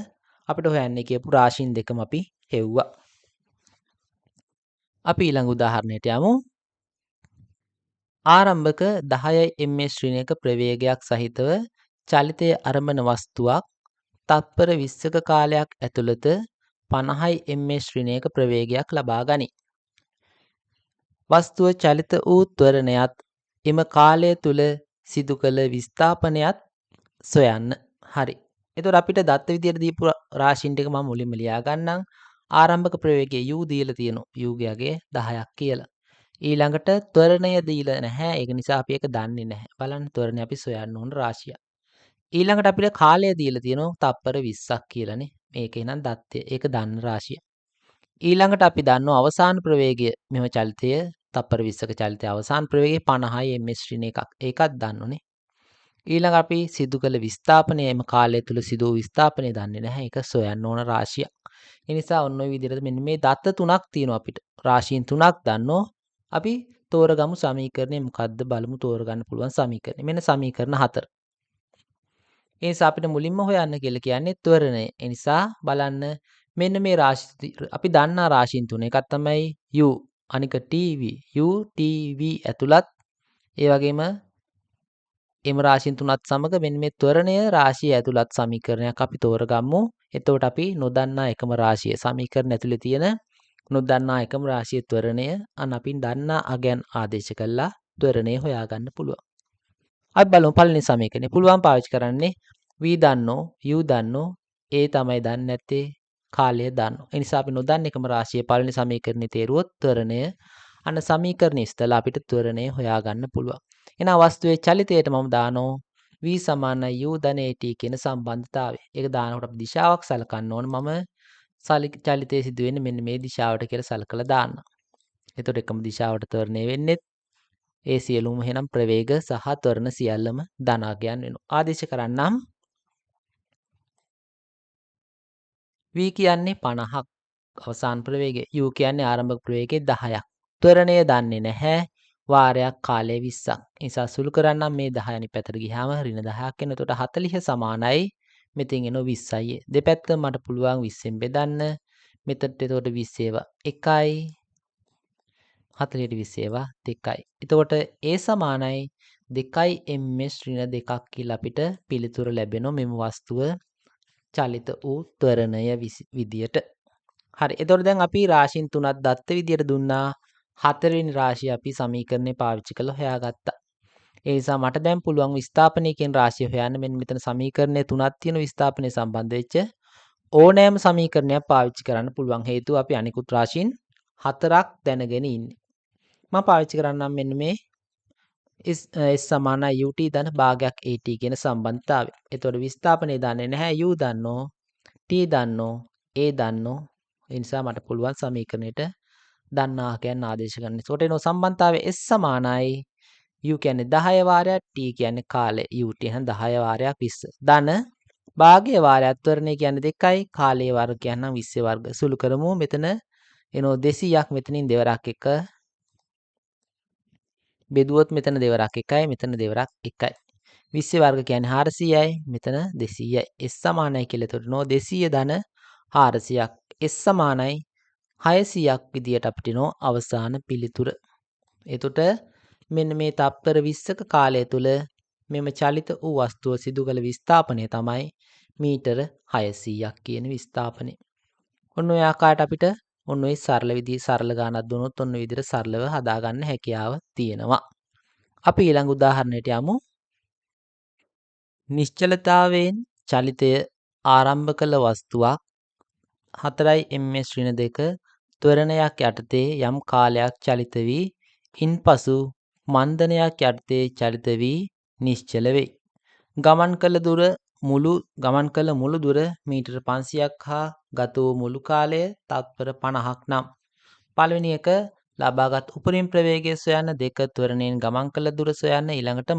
අපිට හොයන්නේ කියපු රාශීන් දෙකම අපි හෙව්වා. අපි ඊළඟ උදාහරණයට යමු. ආරම්භක 10 ms ශ්‍රේණියක ප්‍රවේගයක් සහිතව චලිතයේ අරඹන වස්තුවක් තත්පර 20ක කාලයක් ඇතුළත 50 ms ශ්‍රේණියක ප්‍රවේගයක් ලබා ගනී. වස්තුව චලිත වූ ත්වරණයත් එම කාලය තුල සිදු කළ විස්ථාපනයත් සොයන්න. හරි. එතකොට අපිට දත්ත විදියට දීපු රාශීන් ටික මම මුලින්ම ලියා ගන්නම්. ආරම්භක ප්‍රවේගයේ u දීලා තියෙනවා. u ගේ 10ක් කියලා. ඊළඟට ත්වරණය දීලා නැහැ. ඒක නිසා අපි ඒක දන්නේ නැහැ. බලන්න ත්වරණය අපි සොයන්න ඕන රාශිය. ඊළඟට අපිට කාලය දීලා තියෙනවා තත්පර 20ක් කියලානේ. මේක එනං දත්තය. ඒක දන්න රාශිය. ඊළඟට අපි දන්නවා අවසාන ප්‍රවේගය මෙව චලිතය තත්පර 20ක චලිතය අවසාන ප්‍රවේගය 50යි ms ශ්‍රේණ එකක්. ඒකත් දන්නෝනේ. ඊළඟ අපි සිදු කළ විස්ථාපනය එම කාලය තුල සිදු වූ විස්ථාපනය දන්නේ නැහැ. ඒක සොයන්න ඕන රාශිය. ඒ නිසා ඔන්න ඔය විදිහට මෙන්න මේ දත්ත තුනක් තියෙනවා අපිට. රාශීන් තුනක් දන්නෝ. අපි තෝරගමු සමීකරණය මොකද්ද බලමු තෝරගන්න පුළුවන් සමීකරණය. මෙන්න සමීකරණ 4. ඒ නිසා අපිට මුලින්ම හොයන්න කියලා කියන්නේ ත්වරණය. ඒ නිසා බලන්න මෙන්න මේ රාශි අපි දන්නා රාශීන් තුන. එකක් තමයි u අනික tv. u tv ඇතුළත් ඒ වගේම එම රාශීන් තුනත් සමග මෙන්න මේ ත්වරණය රාශිය ඇතුළත් සමීකරණයක් අපි තෝරගමු. එතකොට අපි නොදන්නා එකම රාශිය සමීකරණ ඇතුලේ තියෙන නොදන්නා එකම රාශියේ ත්වරණය අපි දන්නා අගයන් ආදේශ කළා ත්වරණය හොයාගන්න පුළුවන්. අපි බලමු පළවෙනි සමීකරණය. පුළුවන් පාවිච්චි කරන්නේ v දන්නෝ u දන්නෝ a තමයි දන්නේ නැත්තේ කාලය දන්නෝ. ඒ නිසා අපි නොදන්න එකම රාශියේ පළවෙනි සමීකරණේ තේරුවොත් ත්වරණය අන්න සමීකරණය ඉස්සලා අපිට ත්වරණය හොයාගන්න පුළුවන්. එහෙනම් වස්තුවේ චලිතයට මම දානෝ v u ධන at කියන සම්බන්ධතාවය. ඒක දානකොට අපි දිශාවක් සලකන්න ඕන. මම චලිතයේ සිදු වෙන්නේ මෙන්න මේ දිශාවට කියලා සලකලා දාන්න. එතකොට එකම දිශාවට ත්වරණය වෙන්නේ ඒ සියලුම එහෙනම් ප්‍රවේග සහ ත්වරණ සියල්ලම ධනාගයන් වෙනවා. ආදේශ කරන්නම් v කියන්නේ 50ක් අවසාන ප්‍රවේගය. u කියන්නේ ආරම්භක ප්‍රවේගය 10ක්. ත්වරණය දන්නේ නැහැ. වාරයක් කාලය 20ක්. ඒ නිසා සුළු කරන්නම් මේ 10 අනිත් පැත්තට ගියාම ඍණ 10ක් එන. එතකොට 40 සමානයි මෙතෙන් එන 20යි. දෙපැත්ත මට පුළුවන් 20ෙන් බෙදන්න. මෙතනට එතකොට 20 ඒවා 1යි 40ට 20 ඒවා 2යි. එතකොට ඒ සමානයි 2යි ms ඍණ 2ක් කියලා අපිට පිළිතුර ලැබෙනවා මෙම වස්තුව චලිත වූ ත්වරණය විදියට. හරි. එතකොට දැන් අපි රාශීන් තුනක් දත්ත විදියට දුන්නා. හතරවෙනි රාශිය අපි සමීකරණේ පාවිච්චි කරලා හොයාගත්තා. ඒ නිසා මට දැන් පුළුවන් විස්ථාපනය කියන රාශිය හොයන්න. මෙන්න මෙතන සමීකරණේ තුනක් තියෙන විස්ථාපනයේ සම්බන්ධ වෙච්ච ඕනෑම සමීකරණයක් පාවිච්චි කරන්න පුළුවන්. හේතුව අපි අනිකුත් රාශීන් හතරක් දැනගෙන ඉන්නේ. මම පාවිච්චි කරන්නම් මෙන්න මේ s ut ධන භාගයක් at කියන සම්බන්ධතාවය. එතකොට විස්ථාපනය දන්නේ නැහැ u දන්නෝ t දන්නෝ a දන්නෝ. ඒ නිසා මට පුළුවන් සමීකරණයට දන්නා කියන්නේ ආදේශ කරන්න. ඒකට එන සම්බන්ධතාවය s සමානයි u කියන්නේ 10 වාරයක් t කියන්නේ කාලය ut එහෙනම් 10 වාරයක් 20. ධන භාගයේ වාරයක් ත්වරණය කියන්නේ 2යි කාලයේ වර්ග කියනනම් 20 වර්ග. සුළු කරමු. මෙතන එනෝ 200ක් මෙතනින් දෙවරක් 1 බෙදුවොත් මෙතන දෙවරක් 1යි මෙතන දෙවරක් 1යි. 20 වර්ග කියන්නේ 400යි මෙතන 200යි. s සමානයි කියලා එතකොට නෝ 200 ධන 400ක්. s සමානයි 600ක් විදියට අපිට නෝ අවසාන පිළිතුර. එතකොට මෙන්න මේ තත්පර 20ක කාලය තුල මෙම චලිත වූ වස්තුව සිදු කළ විස්ථාපනය තමයි මීටර 600ක් කියන විස්ථාපනය. ඔන්න ඔය ආකාරයට අපිට ඔන්න ඔය සරල විදිහේ සරල ගණනක් දුන්නොත් ඔන්න ඔය විදිහට සරලව හදාගන්න හැකියාව තියෙනවා. අපි ඊළඟ උදාහරණයට යමු. නිශ්චලතාවයෙන් චලිතය ආරම්භ කළ වස්තුවක් 4යි ms ඍණ 2 ත්වරණයක් යටතේ යම් කාලයක් චලිත වී ඉන්පසු මන්දනයක් යටතේ චලිත වී නිශ්චල වෙයි. ගමන් කළ මුළු දුර මීටර 500ක් හා ගත වූ මුළු කාලය තත්පර 50ක් නම් පළවෙනි එක ලබාගත් උපරිම ප්‍රවේගය සොයන්න, දෙක ත්වරණයෙන් ගමන් කළ දුර සොයන්න, ඊළඟට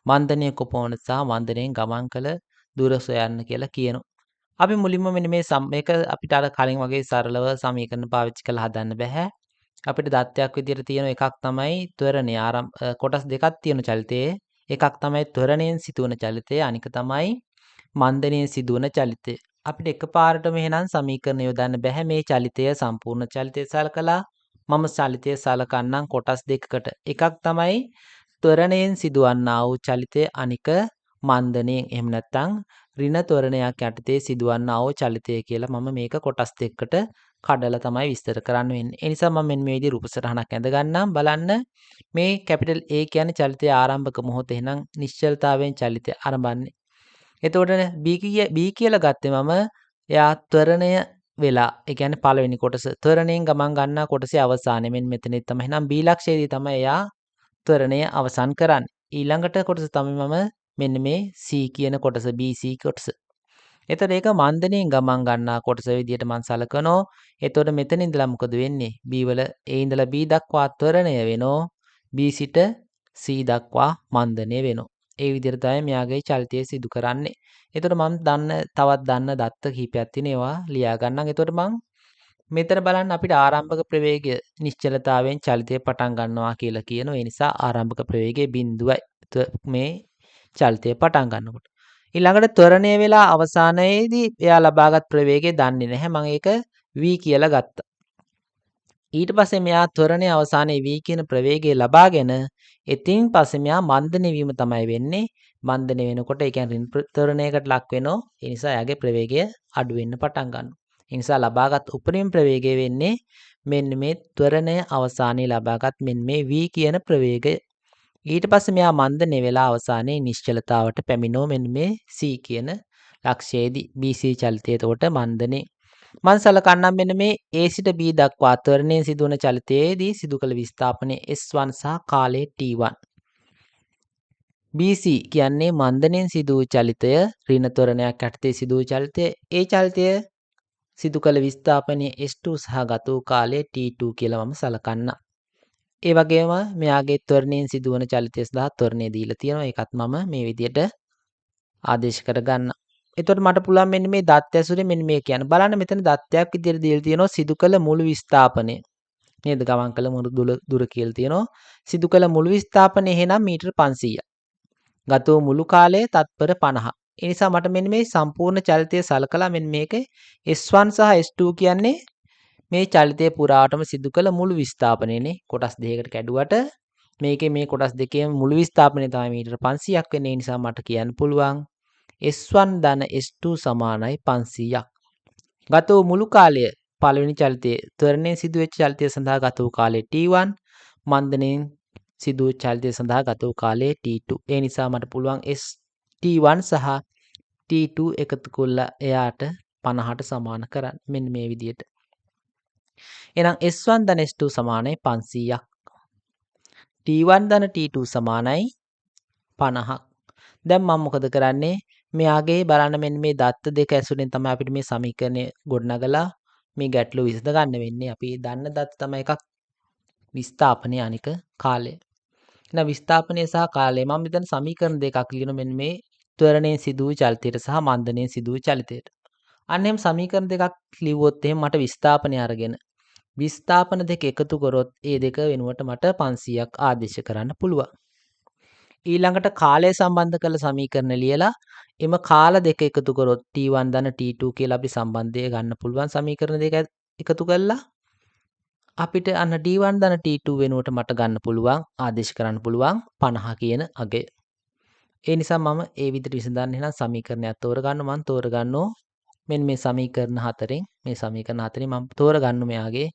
මන්දනය කොපමණ සහ මන්දනයෙන් ගමන් කළ දුර සොයන්න කියලා කියනවා. අපි මුලින්ම මෙන්න මේක අපිට අර කලින් වගේ සරලව සමීකරණ පාවිච්චි කරලා හදන්න බෑ. අපිට දත්තයක් විදිහට තියෙන එකක් තමයි ත්වරණය කොටස් දෙකක් තියෙන චලිතයේ එකක් තමයි ත්වරණයෙන් සිදුවන චලිතය අනික තමයි මන්දනයෙන් සිදුවන චලිතය. අපිට එකපාරටම එහෙනම් සමීකරණ යොදන්න බෑ මේ චලිතය සම්පූර්ණ චලිතය සලකලා මම චලිතය සලකන්නම් කොටස් දෙකකට. එකක් තමයි ත්වරණයෙන් සිදුවන්නා වූ චලිතය අනික මන්දනයෙන් එහෙම නැත්නම් ඍණ ත්වරණයක් යටතේ සිදුවන්නා වූ චලිතය කියලා මම මේක කොටස් දෙකකට කඩලා තමයි විස්තර කරන්න වෙන්නේ. ඒ නිසා මම මෙන්න මේ විදිහේ රූප සටහනක් ඇඳ ගන්නම්. බලන්න මේ කැපිටල් A කියන්නේ චලිතයේ ආරම්භක මොහොත. එහෙනම් නිශ්චලතාවයෙන් චලිතය ආරම්භන්නේ. එතකොට B කියලා ගත්තේ මම එයා ත්වරණය වෙලා. ඒ කියන්නේ පළවෙනි කොටස ත්වරණයෙන් ගමන් ගන්නා කොටසේ අවසානය. මෙතන තමයි එහෙනම් B ලක්ෂයේදී තමයි එයා ත්වරණය අවසන් කරන්නේ. ඊළඟට කොටස තමයි මම මෙන්න මේ C කියන කොටස BC කොටස. එතකොට ඒක මන්දනයෙන් ගමන් ගන්නා කොටස විදිහට මම සලකනෝ. එතකොට මෙතන ඉඳලා මොකද වෙන්නේ? B වල A ඉඳලා B දක්වා ත්වරණය වෙනෝ. B සිට C දක්වා මන්දනය වෙනෝ. ඒ විදිහට තමයි මෙයාගේ චලිතය සිදු කරන්නේ. එතකොට මම තවත් දන්න දත්ත කිහිපයක් තියෙනවා ලියා ගන්නම්. එතකොට මම මෙතන බලන්න අපිට ආරම්භක ප්‍රවේගය නිශ්චලතාවයෙන් චලිතය පටන් ගන්නවා කියලා කියනවා. ඒ නිසා ආරම්භක ප්‍රවේගය 0යි මේ චලිතය පටන් ගන්නකොට. ඊළඟට ත්වරණය වෙලා අවසානයේදී එයා ලබාගත් ප්‍රවේගය දන්නේ නැහැ. මම ඒක v කියලා ගත්තා. ඊට පස්සේ මෙයා ත්වරණයේ අවසානයේ v කියන ප්‍රවේගය ලබාගෙන එතින් පස්සේ මෙයා මන්දනය වීම තමයි වෙන්නේ. මන්දනය වෙනකොට ඒ කියන්නේ ඍණ ත්වරණයකට ලක් වෙනවා. ඒ නිසා එයාගේ ප්‍රවේගය අඩු වෙන්න පටන් ගන්නවා. ඒ නිසා ලබාගත් උපරිම ප්‍රවේගය වෙන්නේ මෙන්න මේ ත්වරණය අවසානයේ ලබාගත් මෙන්න මේ v කියන ප්‍රවේගය. ඊට පස්සේ මෙයා මන්දනය වෙලා අවසානයේ නිශ්චලතාවට පැමිණෙනවා මෙන්න මේ c කියන ලක්ෂයේදී bc චලිතය එතකොට මන්දනේ. මම සලකන්නම් මෙන්න මේ a සිට b දක්වා ත්වරණයෙන් සිදුවන චලිතයේදී සිදු කළ විස්ථාපනය s1 සහ කාලය t1. BC කියන්නේ මන්දනෙන් සිදු වූ චලිතය ඍණ ත්වරණයක් යටතේ සිදු වූ චලිතය. ඒ චලිතය සිදු කළ විස්ථාපනය S2 සහ ගත වූ කාලය T2 කියලා මම සලකන්න. ඒ වගේම මෙයාගේ ත්වරණයෙන් සිදුවන චලිතය සඳහා ත්වරණය දීලා තියෙනවා. ඒකත් මම මේ විදිහට ආදේශ කරගන්න. එතකොට මට පුළුවන් මෙන්න මේ දත්ත ඇසුරේ මෙන්න මේ කියන්න. බලන්න මෙතන දත්තයක් විදිහට දීලා තියෙනවා සිදු කළ මුළු විස්ථාපනය. නේද? ගමන් කළ මුළු දුර කියලා තියෙනවා. සිදු කළ මුළු විස්ථාපනය එහෙනම් මීටර 500ක්. ගත වූ මුළු කාලය තත්පර 50. ඒ නිසා මට මෙන්න මේ සම්පූර්ණ චලිතය සලකලා මෙන්න මේකේ S1 සහ S2 කියන්නේ මේ චලිතය පුරාටම සිදු කළ මුළු විස්ථාපනයනේ. කොටස් දෙකකට කැඩුවට මේකේ මේ කොටස් දෙකේම මුළු විස්ථාපනය තමයි මීටර 500ක් වෙන්නේ. ඒ නිසා මට කියන්න පුළුවන් S1 ධන S2 සමානයි 500ක්. ගත වූ මුළු කාලය පළවෙනි චලිතයේ ත්වරණයෙන් සිදුවෙච්ච චලිතය සඳහා ගත වූ කාලය T1 මන්දනෙන් සිදු වූ චලිතය සඳහා ගත වූ කාලය T2. ඒ නිසා මට පුළුවන් T1 සහ T2 එකතු කරලා එයාට 50ට සමාන කරන්න. මෙන්න මේ විදිහට. එහෙනම් S1 ධන S2 සමානයි 500ක්. T1 ධන T2 සමානයි 50ක්. දැන් මම මොකද කරන්නේ? මෙයාගේ බලන්න මෙන්න මේ දත්ත දෙක ඇසුරෙන් තමයි අපිට මේ සමීකරණය ගොඩනගලා මේ ගැටලුව විසඳ ගන්න වෙන්නේ. අපි දන්න දත්ත තමයි එකක් විස්ථාපනය අනික කාලය. එහෙනම් විස්ථාපනය සහ කාලය මම මෙතන සමීකරණ දෙකක් ලියන මෙන්න මේ ත්වරණයෙන් සිදු වූ චලිතයට සහ මන්දනයෙන් සිදු වූ චලිතයට. අන්න එහෙම සමීකරණ දෙකක් ලිව්වොත් එහෙම මට විස්ථාපනය අරගෙන විස්ථාපන දෙක එකතු කරොත් ඒ දෙක වෙනුවට මට 500ක් ආදේශ කරන්න පුළුවන්. ඊළඟට කාලය සම්බන්ධ කරලා සමීකරණ ලියලා එම කාල දෙක එකතු කරොත් T1 ධන T2 කියලා අපි සම්බන්ධය ගන්න පුළුවන් සමීකරණ දෙක එකතු කරලා අපිට අන්න D1 ධන T2 වෙනුවට මට ගන්න පුළුවන් ආදේශ කරන්න පුළුවන් 50 කියන අගය. ඒ නිසා මම ඒ විදිහට විසඳන්න එහෙනම් සමීකරණයක් තෝරගන්නවා. මම තෝරගන්නෝ මෙන්න මේ සමීකරණ හතරෙන් මම තෝරගන්න මෙයාගේ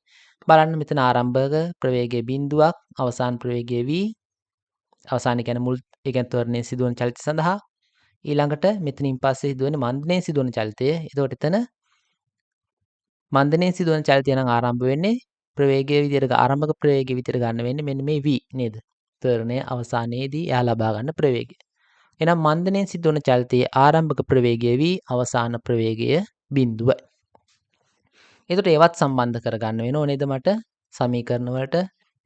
බලන්න මෙතන ආරම්භක ප්‍රවේගය බිඳුවක් අවසාන ප්‍රවේගය v අවසාන කියන්නේ මුල් ඒ කියන්නේ ත්වරණයෙන් සිදුවන චලිත සඳහා ඊළඟට මෙතනින් පස්සේ සිදුවන මන්දනයෙන් සිදුවන චලිතය. එතකොට එතන මන්දනයෙන් සිදුවන චලිතය නම් ආරම්භ වෙන්නේ ප්‍රවේගයේ විදිහට ආරම්භක ප්‍රවේගයේ විදිහට ගන්න වෙන්නේ මෙන්න මේ v නේද? ත්වරණයේ අවසානයේදී එයා ලබා ගන්න ප්‍රවේගය. එහෙනම් මන්දනයෙන් සිදුවන චලිතයේ ආරම්භක ප්‍රවේගය v අවසාන ප්‍රවේගය බිඳුවයි. එතකොට ඒවත් සම්බන්ධ කරගන්න වෙනව නේද මට සමීකරණ වලට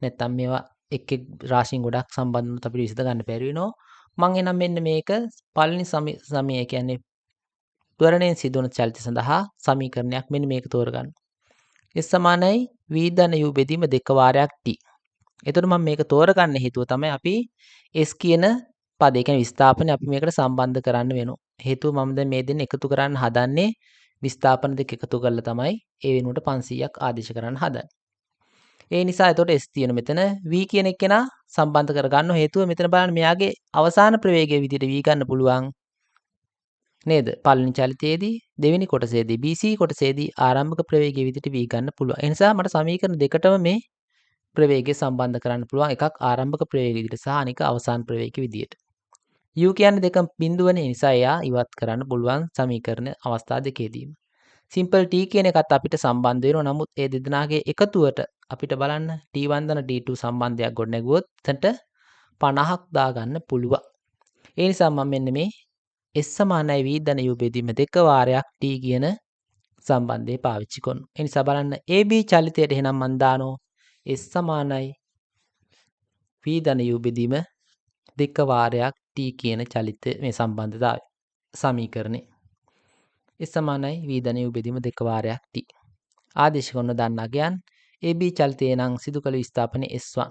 නැත්තම් මේවා එක් රාශියෙන් ගොඩක් සම්බන්ධ වුණොත් අපිට විසඳ ගන්න බැරි වෙනවා. මම එනම් මෙන්න මේක පළවෙනි සමය කියන්නේ ත්වරණයෙන් සිදුවන චලිත සඳහා සමීකරණයක් මෙන්න මේක තෝරගන්න. S සමානයි v ධන u බෙදීම 2 වාරයක් t. එතකොට මම මේක තෝරගන්න හේතුව තමයි අපි S කියන පදේ කියන්නේ විස්ථාපනය අපි මේකට සම්බන්ධ කරන්න වෙනවා. හේතුව මම දැන් මේ දෙන්න එකතු කරන්න හදන්නේ විස්ථාපන දෙක එකතු කරලා තමයි ඒ වෙනුවට 500ක් ආදේශ කරන්න හදන්නේ. ඒ නිසා එතකොට S තියෙන මෙතන v කියන එක නා සම්බන්ධ කරගන්න හේතුව මෙතන බලන්න මෙයාගේ අවසාන ප්‍රවේගයේ විදිහට v ගන්න පුළුවන් නේද? පළවෙනි චලිතයේදී දෙවෙනි කොටසේදී BC කොටසේදී ආරම්භක ප්‍රවේගයේ විදිහට v ගන්න පුළුවන්. ඒ නිසා මට සමීකරණ දෙකටම මේ ප්‍රවේගය සම්බන්ධ කරන්න පුළුවන්. එකක් ආරම්භක ප්‍රවේගය විදිහට සහ අනික අවසාන ප්‍රවේගය විදිහට. u කියන්නේ දෙක බිඳුවනේ නිසා එයා ඉවත් කරන්න පුළුවන් සමීකරණ අවස්ථා දෙකේදීම. සිම්පල් t කියන එකත් අපිට සම්බන්ධ වෙනවා. නමුත් ඒ දෙදෙනාගේ එකතුවට අපිට බලන්න t1 ධන t2 සම්බන්ධයක් ගොඩනැගුවොත් එතනට 50ක් දාගන්න පුළුවන්. ඒ නිසා මම මෙන්න මේ S සමානයි v ධන u බෙදීම 2 වාරයක් t කියන සම්බන්ධය පාවිච්චි කරනවා. ඒ නිසා බලන්න AB චලිතයට එහෙනම් මම දානවා S සමානයි v ධන u බෙදීම 2 වාරයක් t කියන චලිත මේ සම්බන්ධතාවය සමීකරණේ S සමානයි v ධන u බෙදීම 2 වාරයක් t. ආදේශ කරන දන්න අගයන් AB චලිතේ නම් සිදු කළ විස්ථාපනයේ S1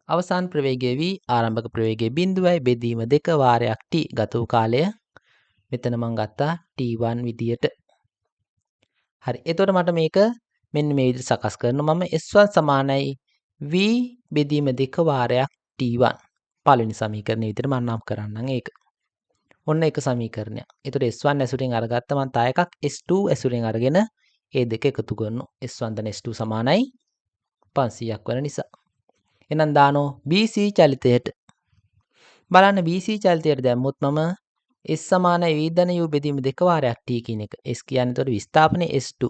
අවසාන ප්‍රවේගය v ආරම්භක ප්‍රවේගය බිඳුවයි බෙදීම 2 වාරයක් t ගත වූ කාලය මෙතන මම ගත්තා t1 විදියට. හරි. එතකොට මට මේක මෙන්න මේ විදිහට සකස් කරනවා. මම S1 සමානයි v බෙදීම 2 වාරයක් t1. පළවෙනි සමීකරණය විදිහට මම නම් කරන්නම් ඒක. ඔන්න එක සමීකරණයක්. එතකොට S1 ඇසුරෙන් අරගත්ත මම තා එකක් S2 ඇසුරෙන් අරගෙන ඒ දෙක එකතු කරනවා. S1 දන S2 සමානයි 500ක් වන නිසා. එහෙනම් දානෝ BC චලිතයට. බලන්න BC චලිතයට දැම්මොත් මම S සමානයි V ධන U බෙදීම 2 වාරයක් t කියන එක. S කියන්නේ එතකොට විස්ථාපනයේ S2.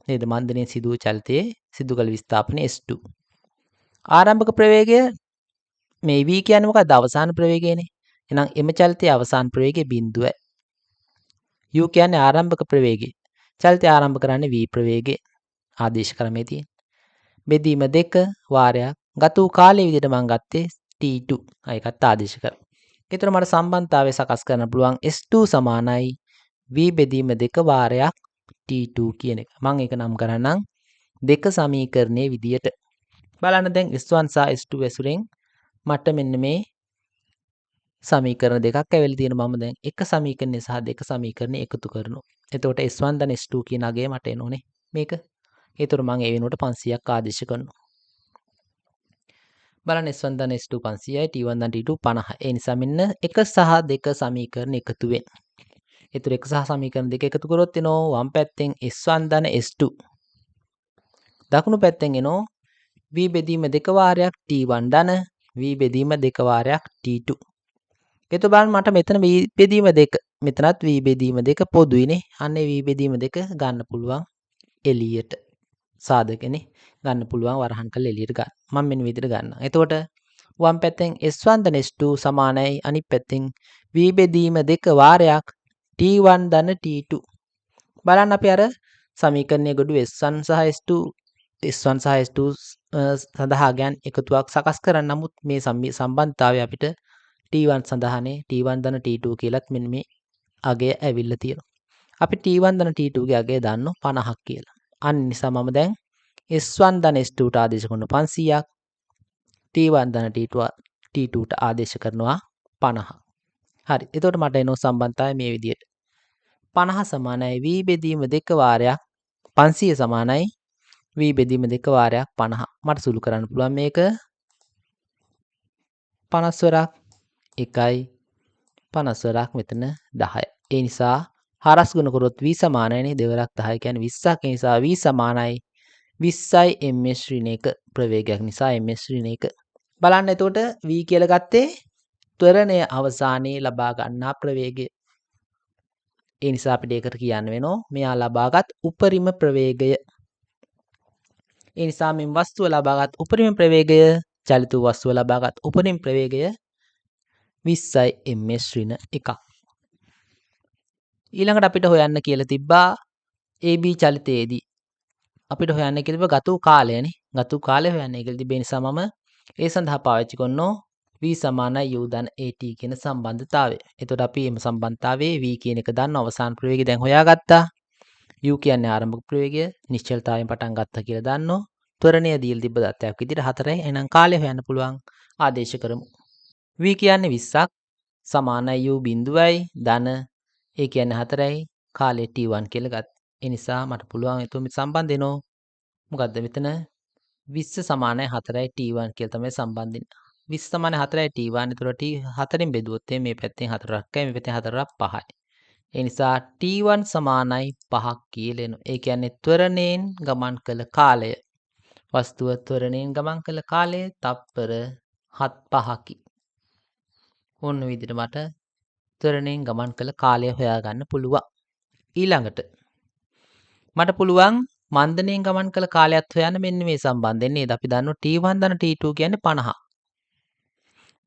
නේද? මන්දනේ සිදු වූ චලිතයේ සිදු කළ විස්ථාපනයේ S2. ආරම්භක ප්‍රවේගය මේ v කියන්නේ මොකක්ද? අවසාන ප්‍රවේගයනේ. එහෙනම් එම චලිතයේ අවසාන ප්‍රවේගය බිඳුවයි. u කියන්නේ ආරම්භක ප්‍රවේගය. චලිතය ආරම්භ කරන්නේ v ප්‍රවේගයේ ආදේශ ක්‍රමයේ තියෙන. බෙදීම 2 වාරයක් ගත වූ කාලය විදිහට මම ගත්තේ t2. ඒකත් ආදේශ කර. ඒතර මට සම්බන්ධතාවය සකස් කරන්න පුළුවන් S2 සමානයි v බෙදීම 2 වාරයක් t2 කියන එක. මම ඒක නම් කරන්නම් දෙක සමීකරණයේ විදියට. බලන්න දැන් S1 සහ S2 ඇසුරෙන් මට මෙන්න මේ සමීකරණ දෙකක් ඇවිල්ලා තියෙනවා. මම දැන් එක සමීකරණය සහ දෙක සමීකරණ එකතු කරනවා. එතකොට S1 දන S2 කියන අගය මට එනෝනේ මේක. ඒතර මම ඒ වෙනුවට 500ක් ආදේශ කරනවා. බලන්න S1 දන S2 500යි T1 දන T2 50. ඒ නිසා මෙන්න 1 සහ 2 සමීකරණ එකතු වෙන. ඒතර 1 සහ සමීකරණ දෙක එකතු කරොත් එනෝ වම් පැත්තෙන් S1 දන S2. දකුණු පැත්තෙන් එනෝ v බෙදීම 2 වාරයක් T1 දන v බෙදීම 2 වාරයක් T2. ඒතර බලන්න මට මෙතන v බෙදීම 2 මෙතනත් v බෙදීම 2 පොදුයිනේ. අන්න v බෙදීම 2 ගන්න පුළුවන් එළියට. සාධකනේ ගන්න පුළුවන් වරහන් කළ එළියට ගන්න. මම මෙන්න විදිහට ගන්නවා. එතකොට වම් පැත්තෙන් S1 ධන S2 සමානයි අනිත් පැත්තෙන් v බෙදීම 2 වාරයක් T1 ධන T2. බලන්න අපි අර සමීකරණයේ ගොඩු S1 සහ S2 සඳහා ගැන් එකතුවක් සකස් කරන්න. නමුත් මේ සම්බන්ධතාවය අපිට T1 සඳහානේ T1 ධන T2 කියලත් මෙන්න මේ අගය ඇවිල්ලා තියෙනවා. අපි T1 ධන T2 ගේ අගය දන්නෝ 50ක් කියලා. අන්න නිසා මම දැන් S1 ධන S2ට ආදේශ කරන 500ක් T1 ධන T2ට ආදේශ කරනවා 50. හරි. එතකොට මට එනවා සම්බන්ධතාවය මේ විදිහට. 50 සමානයි v බෙදීම 2 වාරයක් 500 සමානයි v බෙදීම 2 වාරයක් 50. මට සුළු කරන්න පුළුවන් මේක 50 වරක් 1යි 50 වරක් මෙතන 10යි. ඒ නිසා හරස් ගුණ කරොත් v සමානයිනේ දෙවරක් 10 කියන්නේ 20ක්. ඒ නිසා v සමානයි 20යි ms ඍණ 1 ප්‍රවේගයක් නිසා ms ඍණ 1. බලන්න එතකොට v කියලා ගත්තේ ත්වරණය අවසානයේ ලබා ගන්නා ප්‍රවේගය. ඒ නිසා අපිට ඒකට කියන්න වෙනවා මෙයා ලබාගත් උපරිම ප්‍රවේගය. ඒ නිසා මේ වස්තුව ලබාගත් උපරිම ප්‍රවේගය චලිත වූ වස්තුව ලබාගත් උපරිම ප්‍රවේගය 20යි ms ඍණ 1ක්. ඊළඟට අපිට හොයන්න කියලා තිබ්බා AB චලිතයේදී අපිට හොයන්න කියලා තිබ්බා ගත වූ කාලයනේ. ගත වූ කාලය හොයන්න කියලා තිබෙන නිසා මම ඒ සඳහා පාවිච්චි කරනවා v සමානයි u ධන at කියන සම්බන්ධතාවය. එතකොට අපි මේ සම්බන්ධතාවයේ v කියන එක දන්න අවසාන ප්‍රවේගය දැන් හොයාගත්තා. u කියන්නේ ආරම්භක ප්‍රවේගය නිශ්චලතාවයෙන් පටන් ගත්තා කියලා දන්නෝ. ත්වරණය දීලා තිබ්බ දත්තයක් විදිහට 4යි. එහෙනම් කාලය හොයන්න පුළුවන් ආදේශ කරමු. v කියන්නේ 20ක් සමානයි u බිඳුවයි ධන ඒ කියන්නේ 4යි කාලය t1 කියලා ගත්තා. ඒ නිසා මට පුළුවන් එතුම සම්බන්ධ වෙනවා. මොකද්ද මෙතන 20 සමානයි 4යි t1 කියලා තමයි සම්බන්ධ වෙන්නේ. 20 සමානයි 4යි t1. ඒතකොට t 4ෙන් බෙදුවොත් මේ පැත්තෙන් 4ක්යි මේ පැත්තෙන් 4ක් 5යි. ඒ නිසා t1 සමානයි 5ක් කියලා එනවා. ඒ කියන්නේ ත්වරණයෙන් ගමන් කළ කාලය. වස්තුව ත්වරණයෙන් ගමන් කළ කාලය තප්පර 5කි. ඕන විදිහට මට ත්වරණයෙන් ගමන් කළ කාලය හොයාගන්න පුළුවන්. ඊළඟට මට පුළුවන් මන්දණයෙන් ගමන් කළ කාලයත් හොයන්න මෙන්න මේ සම්බන්ධයෙන් නේද? අපි දන්නවා T1 ධන T2 කියන්නේ 50.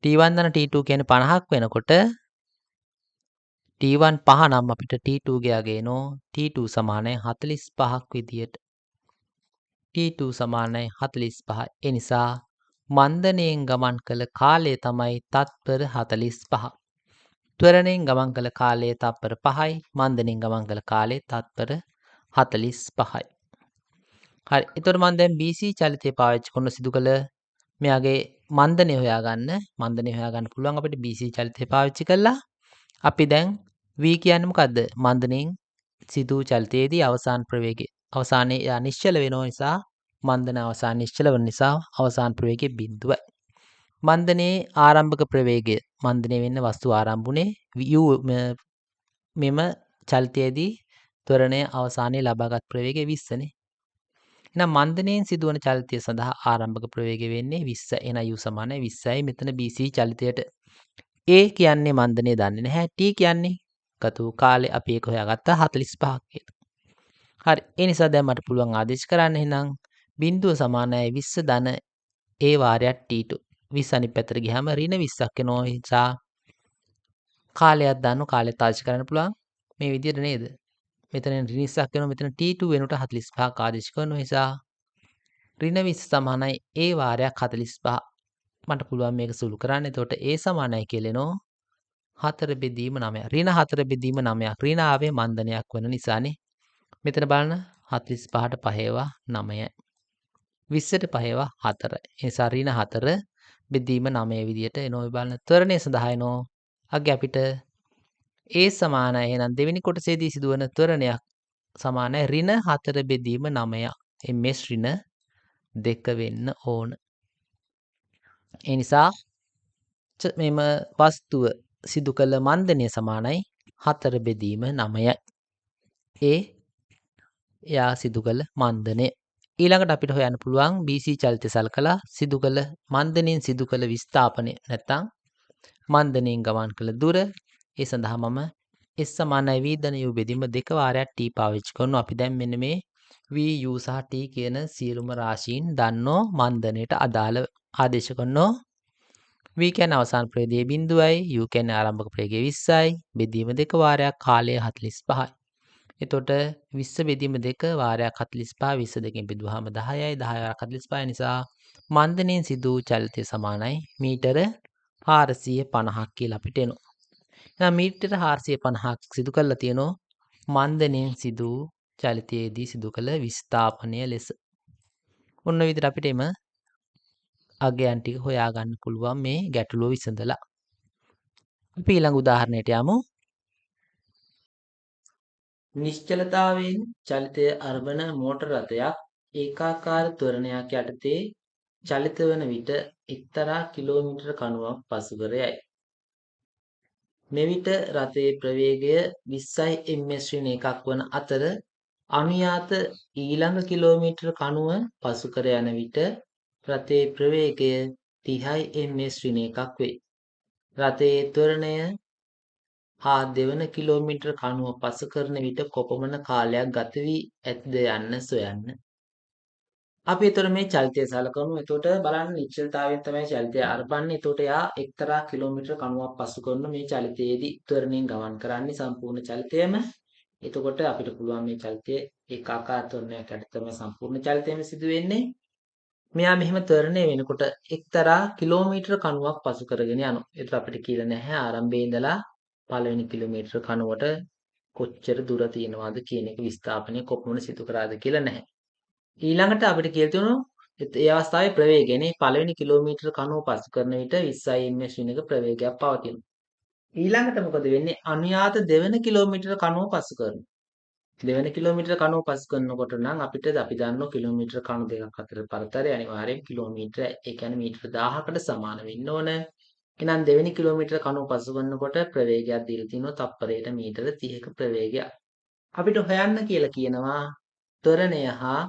T1 ධන T2 කියන්නේ 50ක් වෙනකොට T1 5 නම් අපිට T2 ගේ අගය එනවා T2 සමානයි 45ක් විදියට. T2 සමානයි 45. ඒ නිසා මන්දණයෙන් ගමන් කළ කාලය තමයි තත්පර 45. ත්වරණයෙන් ගමන් කළ කාලය තත්පර 5යි. මන්දණයෙන් ගමන් කළ කාලය තත්පර 45යි. හරි. එතකොට මම දැන් BC චලිතය පාවිච්චි කරන සිදු කළ මෙයාගේ මන්දනය හොයාගන්න පුළුවන් අපිට BC චලිතය පාවිච්චි කරලා. අපි දැන් v කියන්නේ මොකද්ද? මන්දනයෙන් සිදු වූ චලිතයේදී අවසාන ප්‍රවේගය. අවසානයේ යා නිශ්චල වෙන නිසා මන්දන අවසාන නිශ්චල වෙන නිසා අවසාන ප්‍රවේගය බිඳුවයි. මන්දනයේ ආරම්භක ප්‍රවේගය මන්දනය වෙන්න වස්තු ආරම්භුනේ u මෙම චලිතයේදී ත්වරණය අවසානයේ ලබාගත් ප්‍රවේගය 20 නේ. එහෙනම් මන්දනයෙන් සිදුවන චලිතය සඳහා ආරම්භක ප්‍රවේගය වෙන්නේ 20. එහෙනම් u සමානයි 20යි මෙතන BC චලිතයට. A කියන්නේ මන්දනය දන්නේ නැහැ. T කියන්නේ ගත වූ කාලය අපි ඒක හොයාගත්තා 45ක් කියලා. හරි. ඒ නිසා දැන් මට පුළුවන් ආදේශ කරන්න එහෙනම් බිඳුව සමානයි 20 ධන A වාරයක් T2. 20 අනිත් පැත්තට ගියාම ඍණ 20ක් එනවා. ඒ නිසා කාලයක් දාන්න කාලයත් ආදේශ කරන්න පුළුවන් මේ විදිහට නේද? මෙතන ඍණ 20ක් වෙනවා. මෙතන T2 වෙනුවට 45ක් ආදේශ කරනවා. නිසා ඍණ 20 සමානයි A වාරයක් 45. මට පුළුවන් මේක සුළු කරන්න. එතකොට A සමානයි කියලා එනවා 4 බෙදීම 9. ඍණ 4 බෙදීම 9ක්. ඍණ ආවේ මන්දනයක් වෙන නිසානේ. මෙතන බලන්න 45ට 5 ඒවා 9යි. 20ට 5 ඒවා 4යි. ඒ නිසා ඍණ 4 බෙදීම 9 විදියට එනවා. ඔය බලන්න ත්වරණය සඳහා එනවා. අගේ අපිට A සමානයි. එහෙනම් දෙවෙනි කොටසේදී සිදුවන ත්වරණයක් සමානයි ඍණ 4 බෙදීම 9ක්. ms ඍණ 2 වෙන්න ඕන. ඒ නිසා මෙම වස්තුව සිදු කළ මන්දනය සමානයි 4 බෙදීම 9යි. එයා සිදු කළ මන්දනය. ඊළඟට අපිට හොයන්න පුළුවන් BC චලිතය සලකලා සිදු කළ මන්දනයෙන් සිදු කළ විස්ථාපනය නැත්නම් මන්දනයෙන් ගමන් කළ දුර. ඒ සඳහා මම S සමානයි v ධන u බෙදීම 2 වාරයක් t පාවිච්චි කරනවා. අපි දැන් මෙන්න මේ v u සහ t කියන සියලුම රාශීන් දන්නෝ මන්දනයට අදාළ ආදේශ කරනවා. v කියන්නේ අවසාන ප්‍රවේගයේ බිඳුවයි, u කියන්නේ ආරම්භක ප්‍රවේගයේ 20යි, බෙදීම 2 වාරයක් කාලය 45යි. එතකොට 20 බෙදීම 2 වාරයක් 45 22කින් බෙදුවාම 10යි 10 වාරයක් 45 නිසා මන්දනයෙන් සිදු වූ චලිතය සමානයි මීටර 450ක් කියලා අපිට එනවා. එහෙනම් මීටර 450ක් සිදු කරලා තියෙනවා මන්දනයෙන් සිදු වූ චලිතයේදී සිදු කළ විස්ථාපනය ලෙස. ඔන්න ඔය විදිහට අපිට එම අගයන් ටික හොයාගන්න පුළුවන් මේ ගැටලුව විසඳලා. අපි ඊළඟ උදාහරණයට යමු. නිශ්චලතාවයෙන් චලිතය අරබන මෝටර රථයක් ඒකාකාර ත්වරණයක් යටතේ චලිත වන විට එක්තරා කිලෝමීටර කණුවක් පසු කර යයි. මෙවිට රථයේ ප්‍රවේගය 20යි ms ශ්‍රේණි එකක් වන අතර අනුයාත ඊළඟ කිලෝමීටර කණුව පසු කර යන විට රථයේ ප්‍රවේගය 30යි ms ශ්‍රේණි එකක් වේ. රථයේ ත්වරණය හා දෙවන කිලෝමීටර කණුව පසු කරන විට කොපමණ කාලයක් ගත වී ඇත්ද යන්න සොයන්න. අපි එතකොට මේ චලිතය සලකමු. එතකොට බලන්න නිශ්චලතාවයෙන් තමයි චලිතය අරපන්නේ. එතකොට යා එක්තරා කිලෝමීටර කණුවක් පසු කරන මේ චලිතයේදී ත්වරණයෙන් ගමන් කරන්නේ සම්පූර්ණ චලිතයම. එතකොට අපිට පුළුවන් මේ චලිතය ඒකාකාර ත්වරණයක් යටතේ තමයි සම්පූර්ණ චලිතයම සිදු වෙන්නේ. මෙයා මෙහෙම ත්වරණය වෙනකොට එක්තරා කිලෝමීටර කණුවක් පසු කරගෙන යනවා. ඒත් අපිට කියලා නැහැ ආරම්භයේ ඉඳලා පළවෙනි කිලෝමීටර කණුවට කොච්චර දුර තියෙනවද කියන එක විස්ථාපනය කොපමණ සිදු කරාද කියලා නැහැ. ඊළඟට අපිට කියලා තියෙනවා ඒ අවස්ථාවේ ප්‍රවේගයනේ පළවෙනි කිලෝමීටර කණුව පසු කරන විට 20 ms වෙනක ප්‍රවේගයක් පවතිනවා. ඊළඟට මොකද වෙන්නේ? අනුයාත දෙවන කිලෝමීටර කණුව පසු කරනවා. දෙවන කිලෝමීටර කණුව පසු කරනකොට නම් අපි දන්නවා කිලෝමීටර කණු දෙකක් අතර පරතරය අනිවාර්යෙන් කිලෝමීටර ඒ කියන්නේ මීටර 1000කට සමාන වෙන්න ඕන. එහෙනම් දෙවෙනි කිලෝමීටර කණුව පසු කරනකොට ප්‍රවේගයක් දීලා තිනවා තප්පරයට මීටර 30ක ප්‍රවේගයක්. අපිට හොයන්න කියලා කියනවා ත්වරණය හා